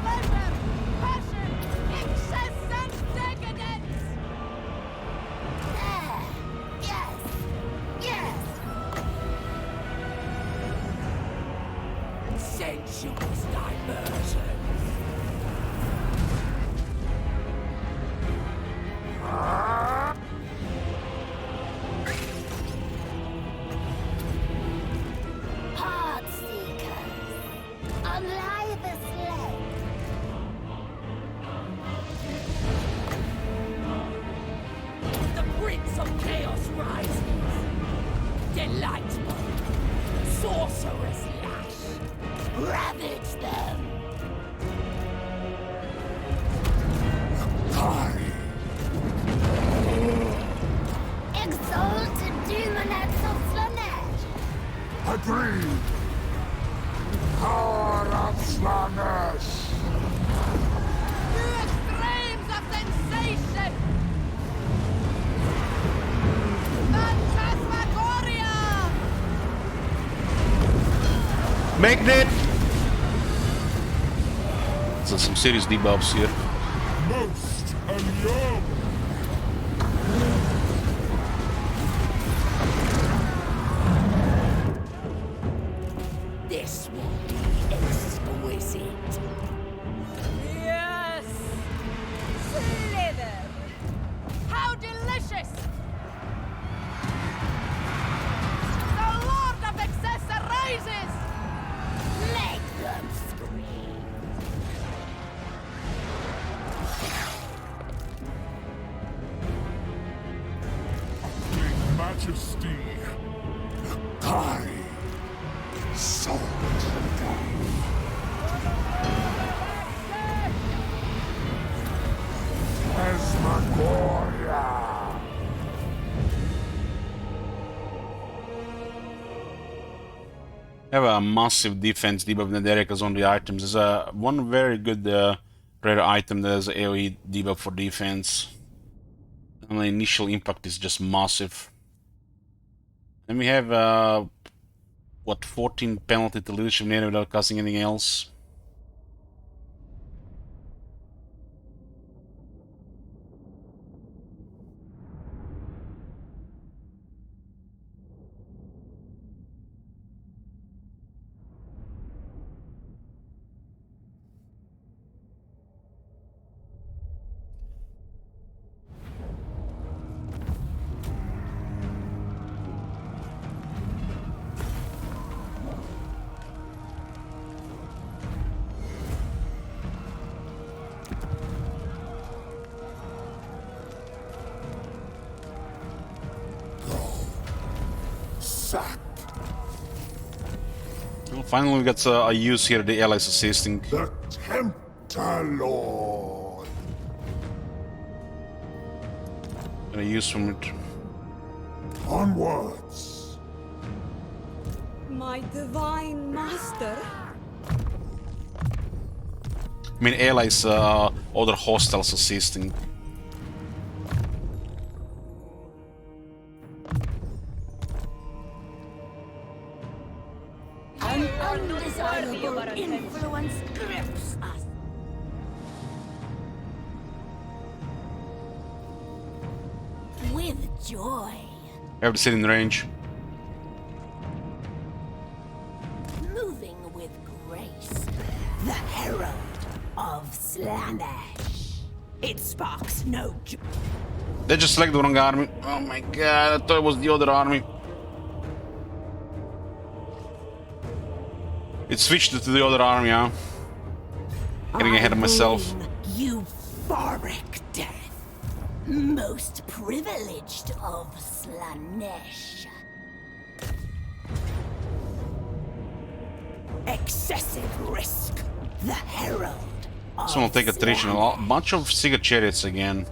Pleasure, passion, excess and decadence! There. Yes. Yes. Sensuous diversions. Heart seekers. Unlie the slave. The Prince of Chaos rises. Delightful. Sorcerer's lash. Ravage them. Kari. Exalted Demonettes of Slaanesh. Agreed. Power of Slaanesh. New extremes of sensation! Magnet! So some serious debuffs here. Most and young. This will be exquisite. Yes! Slither! How delicious! The Lord of Excess arises! Let them scream. Big majesty. Carry. Salt. Asmagoria. Have a massive defense debuff in the area because on the items. There's one very good rare item that has AoE debuff for defense. And the initial impact is just massive. Then we have what, 14 penalty to leadership in the area without casting anything else. Sack. Well, finally we got a use here, the allies assisting. The Tempter Lord. Gonna use from it. Onwards. My divine master. I mean allies, other hostiles assisting. An undesirable influence grips us. With joy. We have to sit in range. Moving with grace. The herald of Slaanesh. It sparks no joy. They just selected the wrong army. Oh my god, I thought it was the other army. It switched to the other army, huh? Getting ahead of myself. Euphoric death. Most privileged of Slaanesh. Excessive risk. The herald of Someone will take attrition. A Slaanesh. bunch of Seeker chariots again.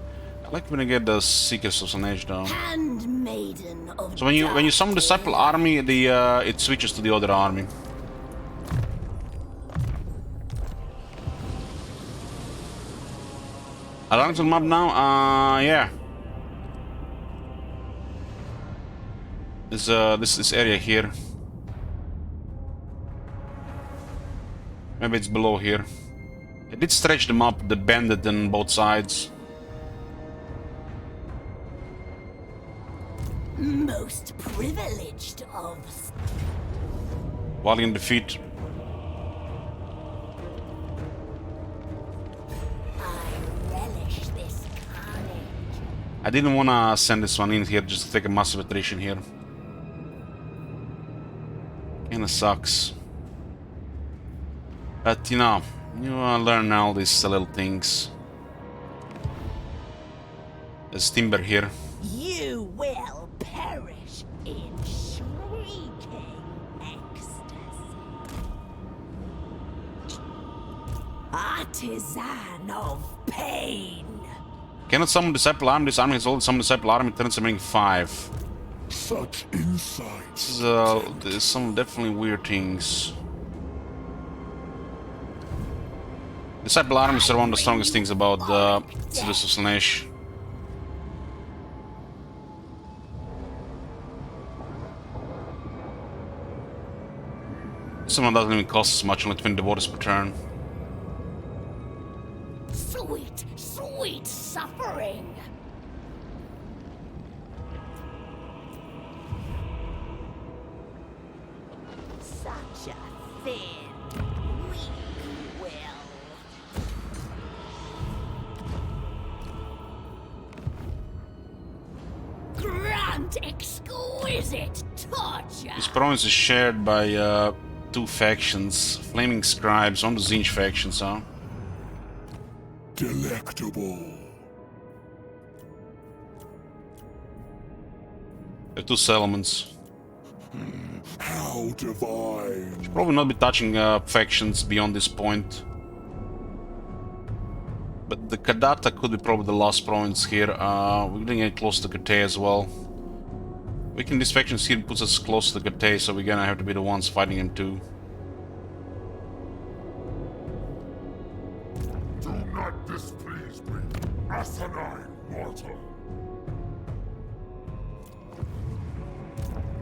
I like when I get the Seekers of Slaanesh though. Handmaiden of So when you summon Disciple army, the it switches to the other army. Alarms on map now? Yeah. This area here. Maybe it's below here. It did stretch them up, the bandit on both sides. most privileged of. Valiant defeat. I didn't want to send this one in here just to take a massive attrition here. Kinda sucks. But you know, you learn all these little things. There's timber here. You will perish in shrieking ecstasy. Artisan of pain. Cannot summon Disciple Army. This army has already summoned Disciple Army. Turns remaining 5. Such insight. There's some definitely weird things. Disciple armies are one of the strongest things about the Seducers of Slaanesh. Someone doesn't even cost as much, only 20 devotees per turn. Sweet, sweet suffering. Such a thin, weak will. Grant exquisite torture. This province is shared by two factions. Flaming Scribes on the Zinj faction, so. Delectable. There are two settlements. How divine. Should probably not be touching factions beyond this point. But the Kadata could be probably the last province here. We're gonna get close to Kate as well. Weakening these factions here puts us close to Kate, so we're gonna have to be the ones fighting them too. Do not displease me, asinine mortal.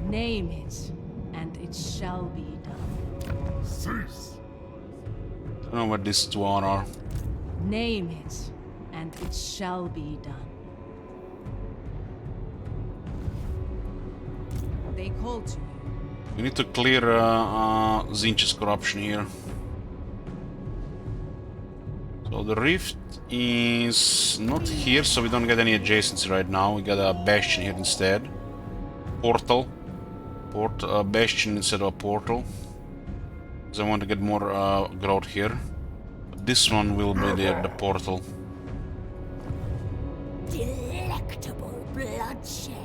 Name it, and it shall be done. Cease. I don't know where these two are. Name it, and it shall be done. They call to you. We need to clear Zinch's corruption here. So the rift is not here, so we don't get any adjacency right now. We got a bastion here instead. Portal. Bastion instead of a portal. Because I want to get more growth here. But this one will be the portal. Delectable bloodshed.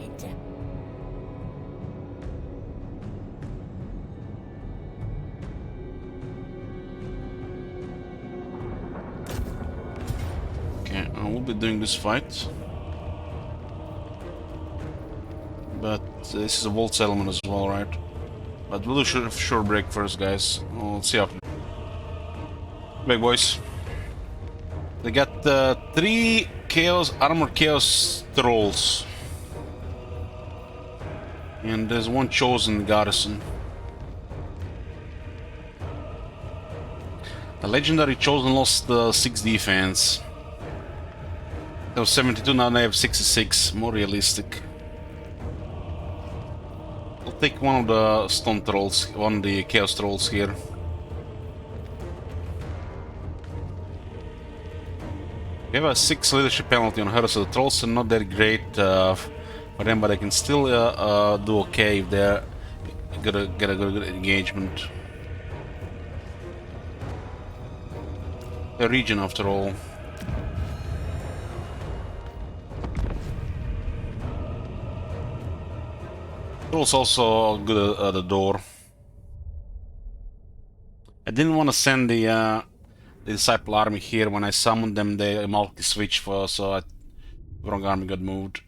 Okay, I will be doing this fight. But this is a vault settlement as well, right? But we'll do short break first, guys. We'll see after. Big boys. They got 3 armor chaos trolls. And there's one chosen garrison. The legendary chosen lost 6 defense. They was 72, now they have 66. More realistic. I'll take one of the stone trolls, one of the chaos trolls here. We have a 6 leadership penalty on her, so the trolls are not that great for them, but they can still do okay if they're gonna get a good engagement. A region after all. Trolls also good at the door. I didn't want to send the Disciple army here. When I summoned them, they multi-switch for, so wrong army got moved.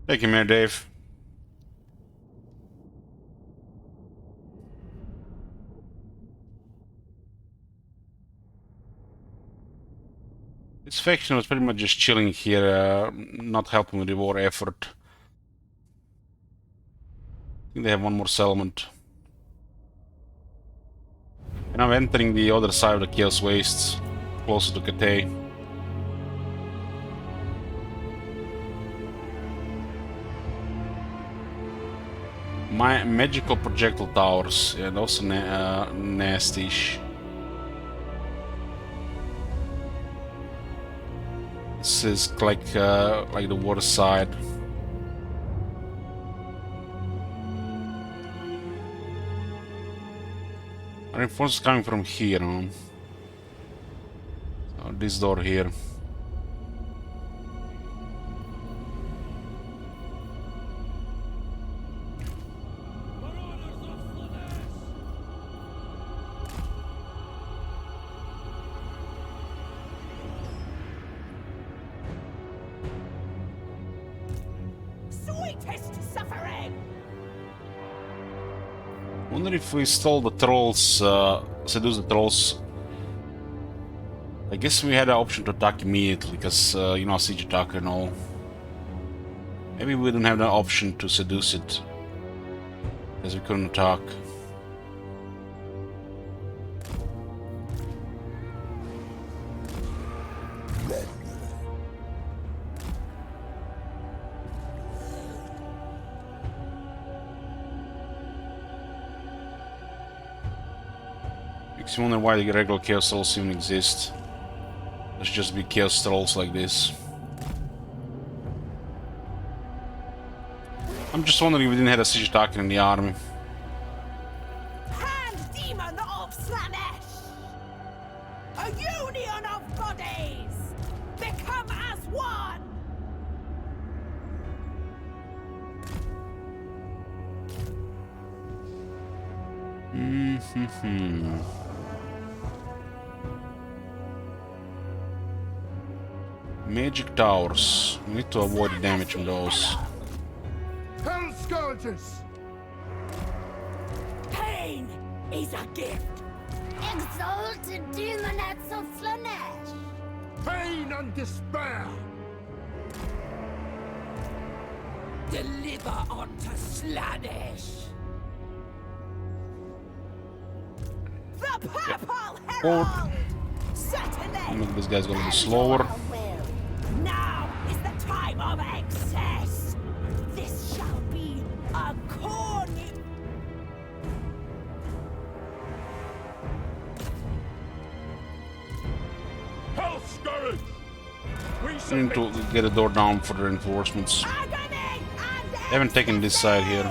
Take him here, Dave. This faction was pretty much just chilling here, not helping with the war effort. I think they have one more settlement. And I'm entering the other side of the Chaos Wastes, closer to Kate. My magical projectile towers, yeah, those are nasty-ish. This is like the water side. Reinforcements coming from here, huh? So this door here. Sweetest suffering. Wonder if we stole the trolls, seduce the trolls. I guess we had an option to attack immediately, because, you know, siege attacker and all. Maybe we didn't have the option to seduce it, because we couldn't attack. Makes me wonder why the regular Chaos Trolls even exist. There should just be Chaos Trolls like this. I'm just wondering if we didn't have a siege attacker in the army. Hand demon of Slaanesh! A union of bodies! Become as one! Magic towers. We need to avoid the damage from those. Hell scourges! Pain is a gift. Exalted demonettes of Slaanesh. Pain and despair! Deliver unto Slaanesh. The Purple Forward. Herald! Certainly! Maybe this guy's gonna be slower. Now is the time of excess! This shall be a corny... Hell scourge! We We need to get a door down for the reinforcements. agony and They haven't taken this side here.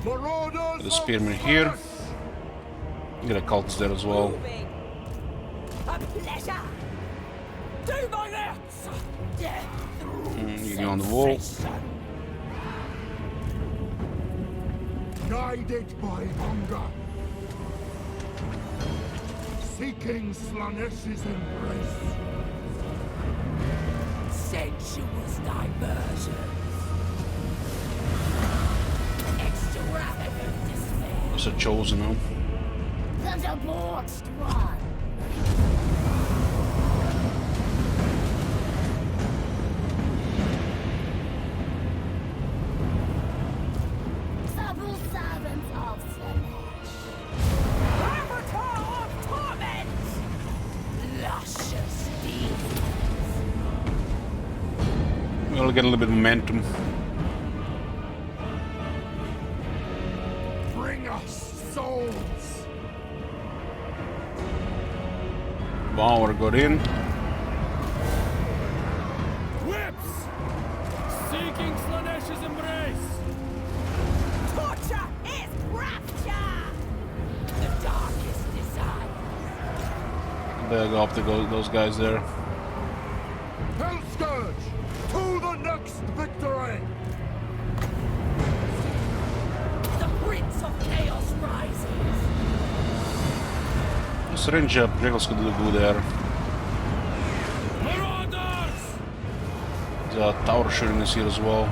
Marauders The spearmen here. Get a cultist there as well. a pleasure! Do my best! Death You can go on the wall. guided by hunger. Seeking Slaanesh's embrace. Sensuous diversion. Extravagant despair. It's a chosen now. The debauched one. Supple servants of Slaanesh. Avatar of torment! Luscious demons. We'll get a little bit of momentum. Bring us souls. Power got in. Whips! Seeking Slaanesh's embrace! Torture is rapture! The darkest desire. There go up to those guys there. Hell scourge! To the next victory! The Prince of Chaos rises. Syringe projectiles could do good there. Marauders! The tower shooting is here as well.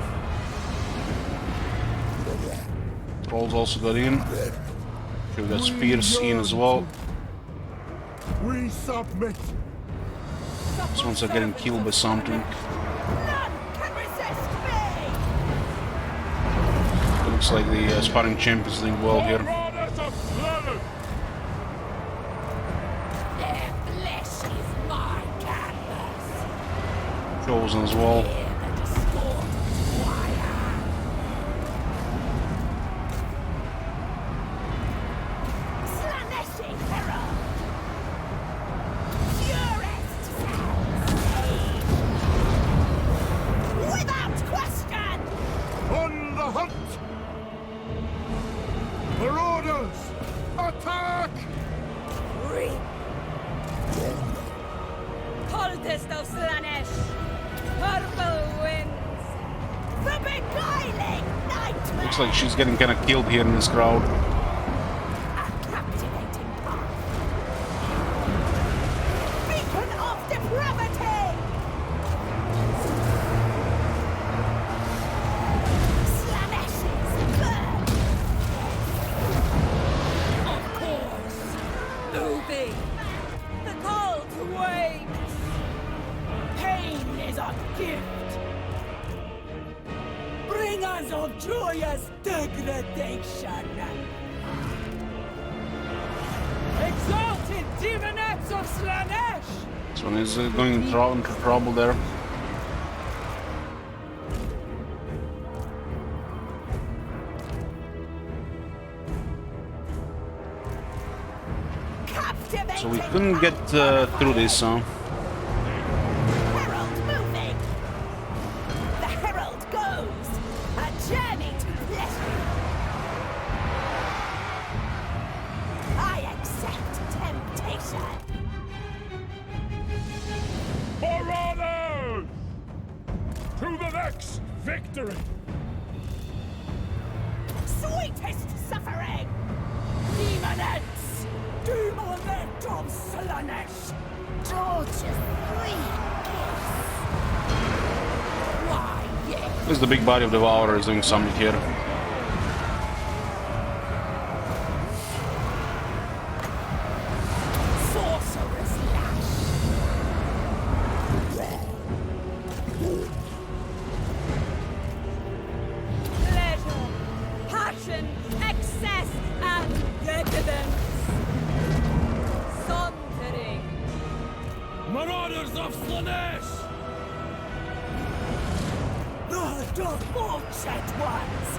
Trolls also got in. Okay, we got spears in as well. We submit. These ones are getting killed by something. None can resist me! It looks like the sparring champ is doing well here. Marauders of Slaanesh! Their flesh is my canvas. Chosen as well. Hear the discord choir. Slaaneshi herald! Purest sounds! Without question! On the hunt! Marauders! Attack! Coldest of Slaanesh! Purple winds! The beguiling nightmare! Looks like she's getting kind of killed here in this crowd. A captivating path! Beacon of depravity! Slaanesh's birth! Of course! Moving! The cold waits. Pain is a gift. Bring us of joyous degradation. Exalted demonettes of Slaanesh! This one is going into trouble there. So we couldn't get through this, huh? Herald moving! The herald goes! A journey to pleasure! I accept temptation! Marauders! To the next victory! Sweetest suffering! Demonettes! Demonette of Slaanesh! Torture free kiss. Why, yes! At least the big body of the Devourer is doing something here. Sorcerer's lash! Pleasure, passion, excess, and decadence! Sauntering! Marauders of Slaanesh! The debauched ones!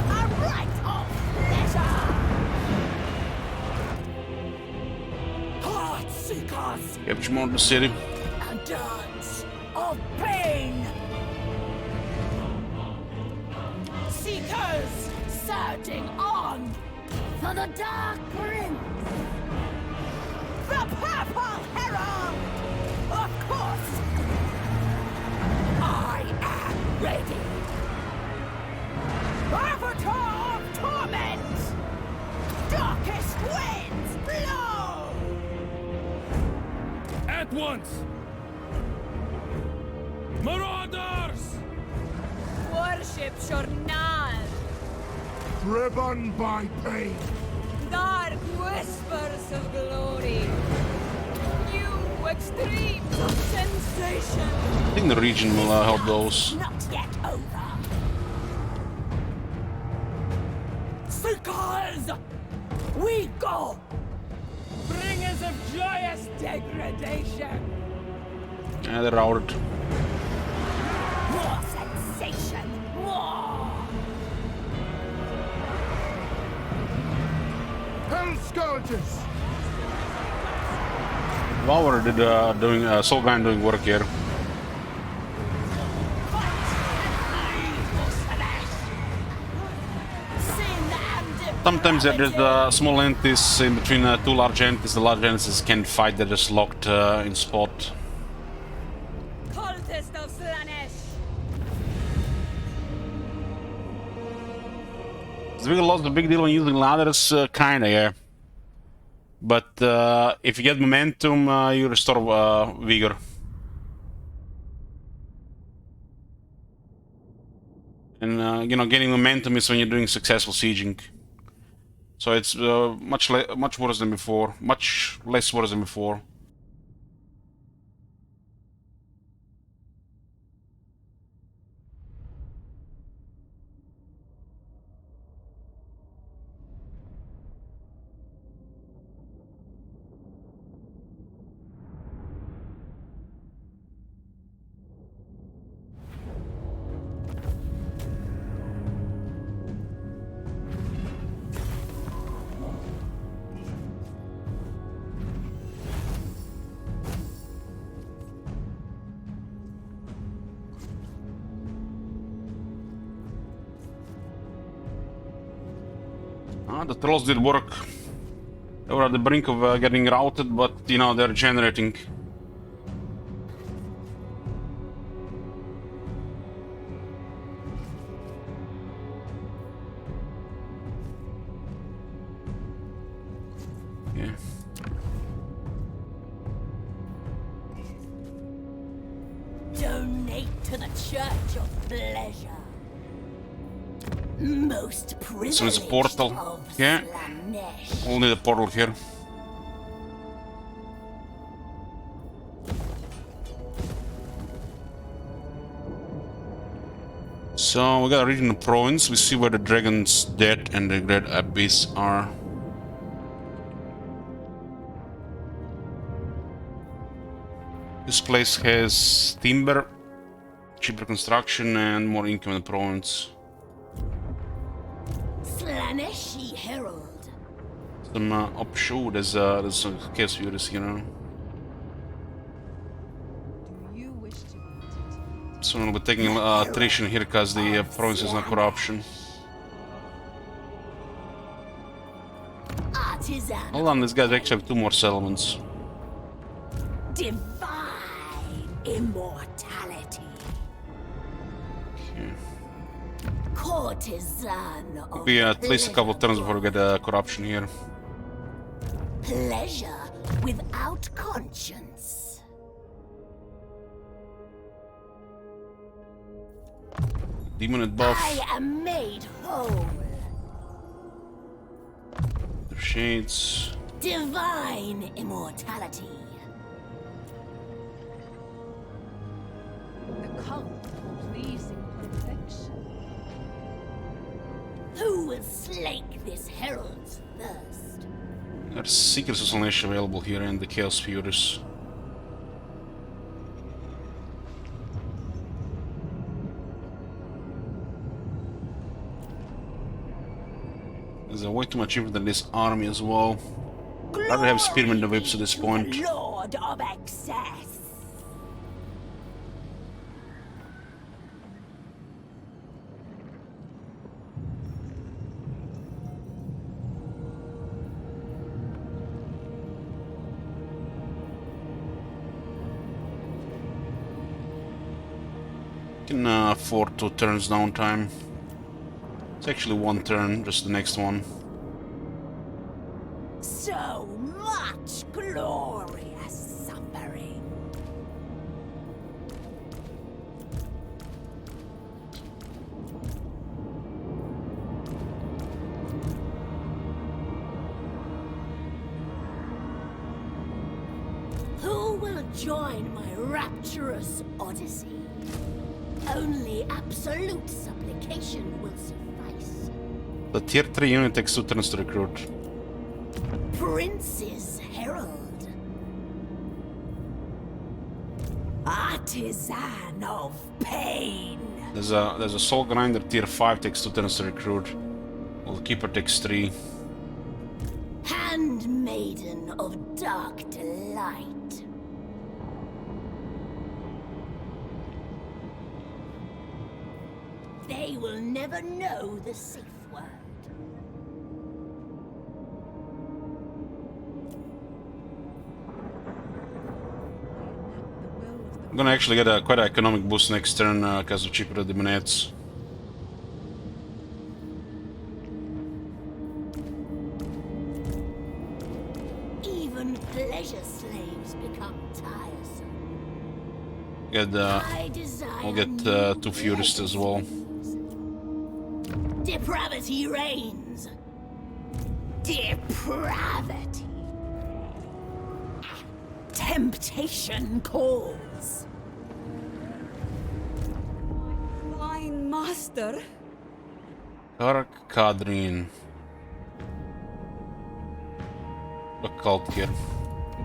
A rite of pleasure! Heart seekers! Capture more of the city. A dance of pain! Seekers surging on! For the Dark Prince! The Purple Herald! Of course! I am ready! Avatar of torment! Darkest winds blow! At once! Marauders! Worship Journal! Driven by pain! Dark whispers of glory! New extremes of sensation! I think the region will help those. Not yet over! Seekers! We go! Bringers of joyous degradation! Yeah, they're routed. More sensation! More! Hell Scourges! Devourer did Soulbind doing work here. Sometimes there's small entities in between two large entities. The large entities can't fight; they're just locked in spot. Cultist of Slaanesh! It's a big deal when using ladders, kinda, yeah. But if you get momentum, you restore vigor. And you know, getting momentum is when you're doing successful sieging. So it's much worse than before, much less worse than before. The trolls did work. They were at the brink of getting routed, but you know, they're regenerating. Yeah. Donate to the Church of Pleasure. Most So privileged it's a portal of here. Slaanesh. We'll need a portal here. So we got a regional province. We see where the dragon's dead and the great abyss are. This place has timber, cheaper construction, and more income in the province. Slaaneshi Herald. Some offshore. There's some case viewers, you know. Do you wish to eat it? So we'll be taking attrition here because the province is not corruption. Artisan. Hold on, this guy's actually have 2 more settlements. Divine immortality. Okay. Courtesan of It'll be at least a couple of turns before we get corruption here. pleasure without conscience. Demon at buff. I am made whole. The shades. Divine immortality. The cult of pleasing perfection. Who will slake this herald's thirst? There's Seekers of Slaanesh available here and the Chaos Furies. There's way too much even than this army as well. I'd rather have spearmen than whips at this point. Lord of Excess. Can afford 2 turns downtime. It's actually 1 turn, just the next one. So much glorious suffering. Who will join my rapturous odyssey? Only absolute supplication will suffice. The tier 3 unit takes 2 turns to recruit. Prince's Herald. Artisan of pain. There's a Soul Grinder tier 5 takes 2 turns to recruit. Well, the Keeper takes 3. Handmaiden of dark delight. They will never know the safe word. I'm gonna actually get a quite an economic boost next turn because of cheaper demonates. Even pleasure slaves become tiresome. I desire I'll get new 2 Furists as well. Depravity reigns. Depravity. Temptation calls. Fine master. Kark Kadrin. The cult here.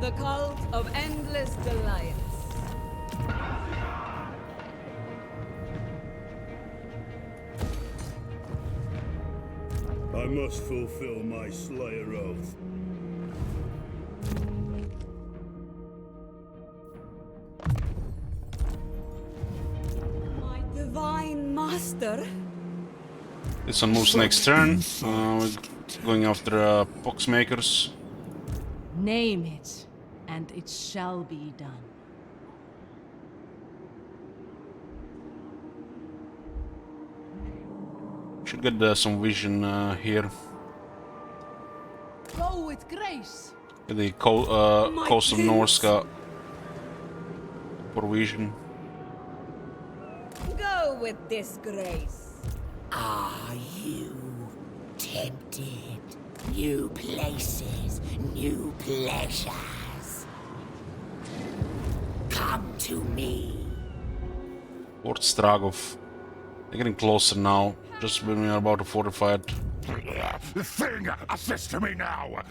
The cult of endless delights. I must fulfill my Slayer oath. My divine master. This one moves next turn. We're going after Poxmakers. Name it, and it shall be done. Should get some vision here. Go with grace. Get the coast of Norska for vision. Go with disgrace. Are you tempted? New places, new pleasures. Come to me. Fort Stragov. They're getting closer now. Just when we are about to fortify it. Thing, assist me now,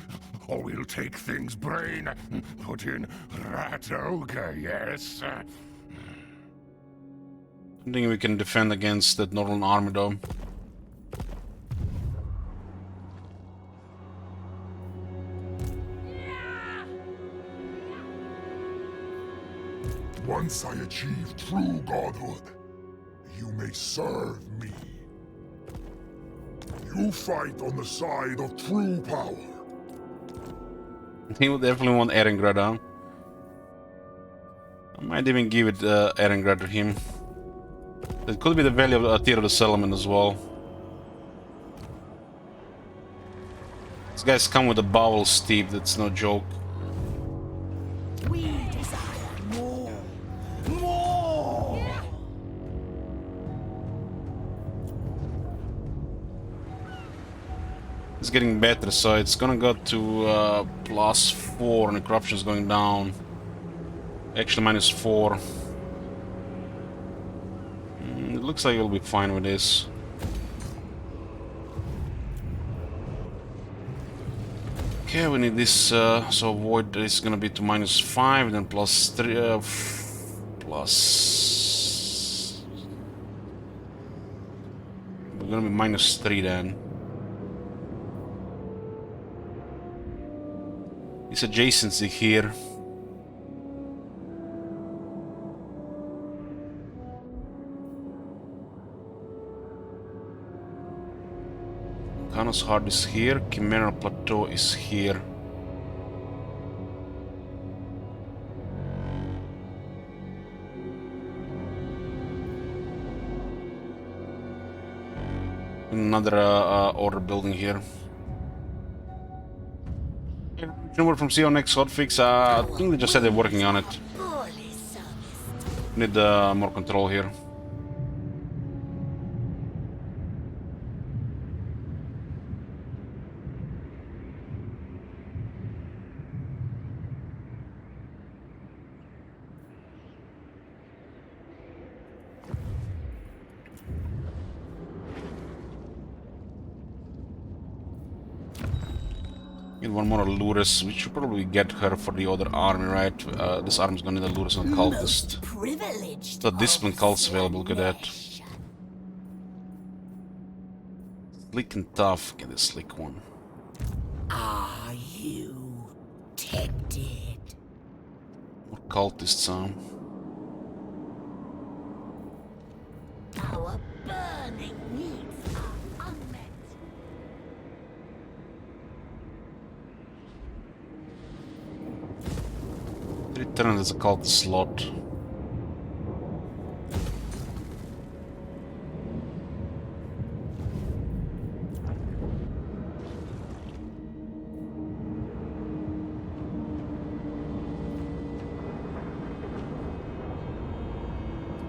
or we'll take things brain, put in rat ogre, yes? I think we can defend against that northern army though. Once I achieve true godhood, you may serve me. You fight on the side of true power. He would definitely want Erengrad, huh? I might even give it Erengrad to him. It could be the value of a tier of the settlement as well. These guys come with a bowel steep, that's no joke. We desire more. More! It's getting better, so it's gonna go to +4 and the corruption is going down. Actually, -4. It looks like we'll be fine with this. Okay, we need this, so void is gonna be to -5, then +3, plus... We're gonna be -3 then. It's adjacency here. Kanos Hard is here, Chimera Plateau is here. Another order building here. Number from CO next hotfix. I think they just said they're working on it. Need more control here. Need one more Lurus. We should probably get her for the other army, right? This army's gonna need a Lurus and cultist. So discipline cult's available, look at that. Slick and tough. Get the slick one. Are you tempted? More cultists, huh? Our burning needs are unmet. Return as a cultist slot.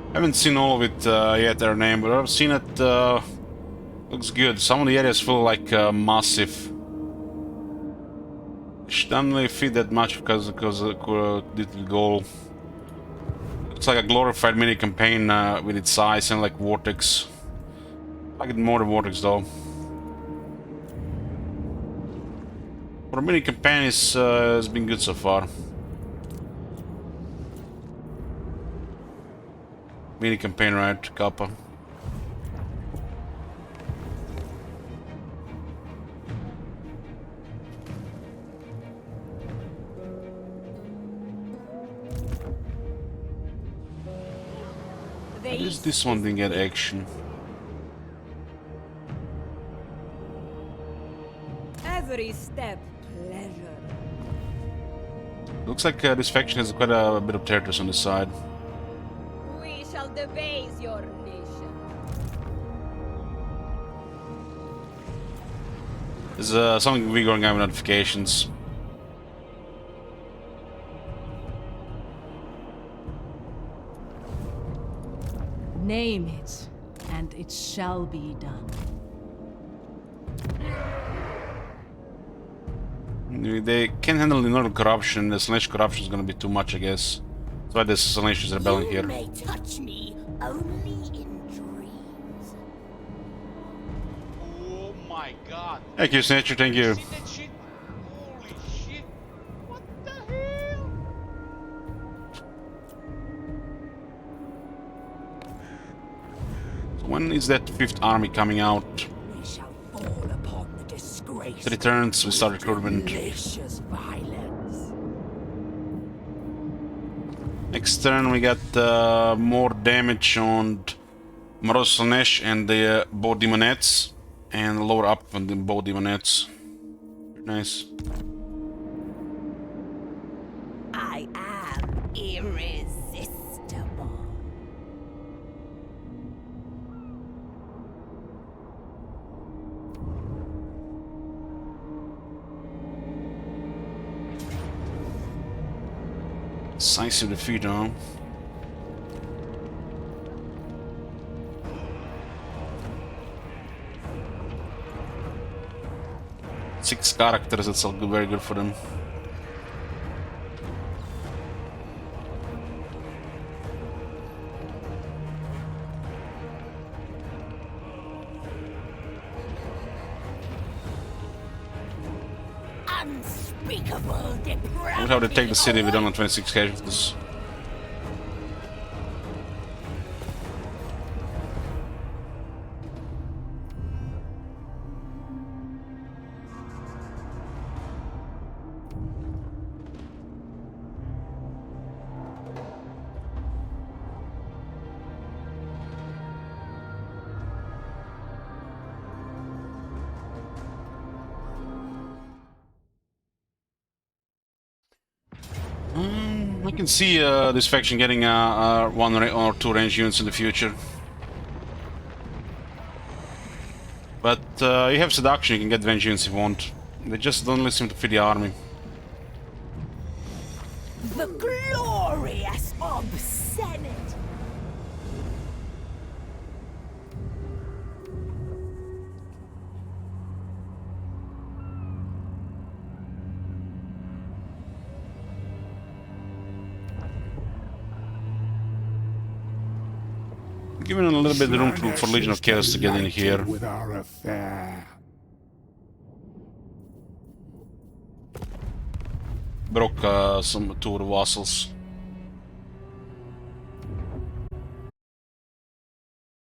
I haven't seen all of it yet, their name, but I've seen it. Looks good. Some of the areas feel like massive. It doesn't really fit that much because the goal. It's like a glorified mini campaign with its size and like Vortex. I like it more than Vortex though. For a mini campaign, it's been good so far. Mini campaign, right, Kappa? At least this one didn't get action. Every step, pleasure. Looks like this faction has quite a bit of territories on the side. We shall debase your nation. There's something we're going on with notifications. Name it, and it shall be done. They can't handle the normal corruption. The Slaanesh corruption is gonna be too much, I guess. That's why the Slaanesh is rebelling You here. may touch me only in dreams. Oh my god. Thank you, Snatcher, thank You you. see that shit? Holy shit. What the hell? So when is that 5th army coming out? They shall fall upon the disgrace. It returns, we start recruitment. Delicious violence. Next turn we got more damage on Moroz Slaanesh and the bow demonettes, and lower up on the bow demonettes. Nice. I am irresistible. Decisive defeat, huh? Six characters, that's all good, very good for them. Unspeakable depravity. Look how they take the city with only 26 casualties. I can see this faction getting one or two range units in the future. But you have Seduction, you can get range units if you want. They just don't listen to feed the army. The glorious obscenity. Giving them a little bit of room for Legion of Chaos to get in here. With our affair. Broke two of the vassals.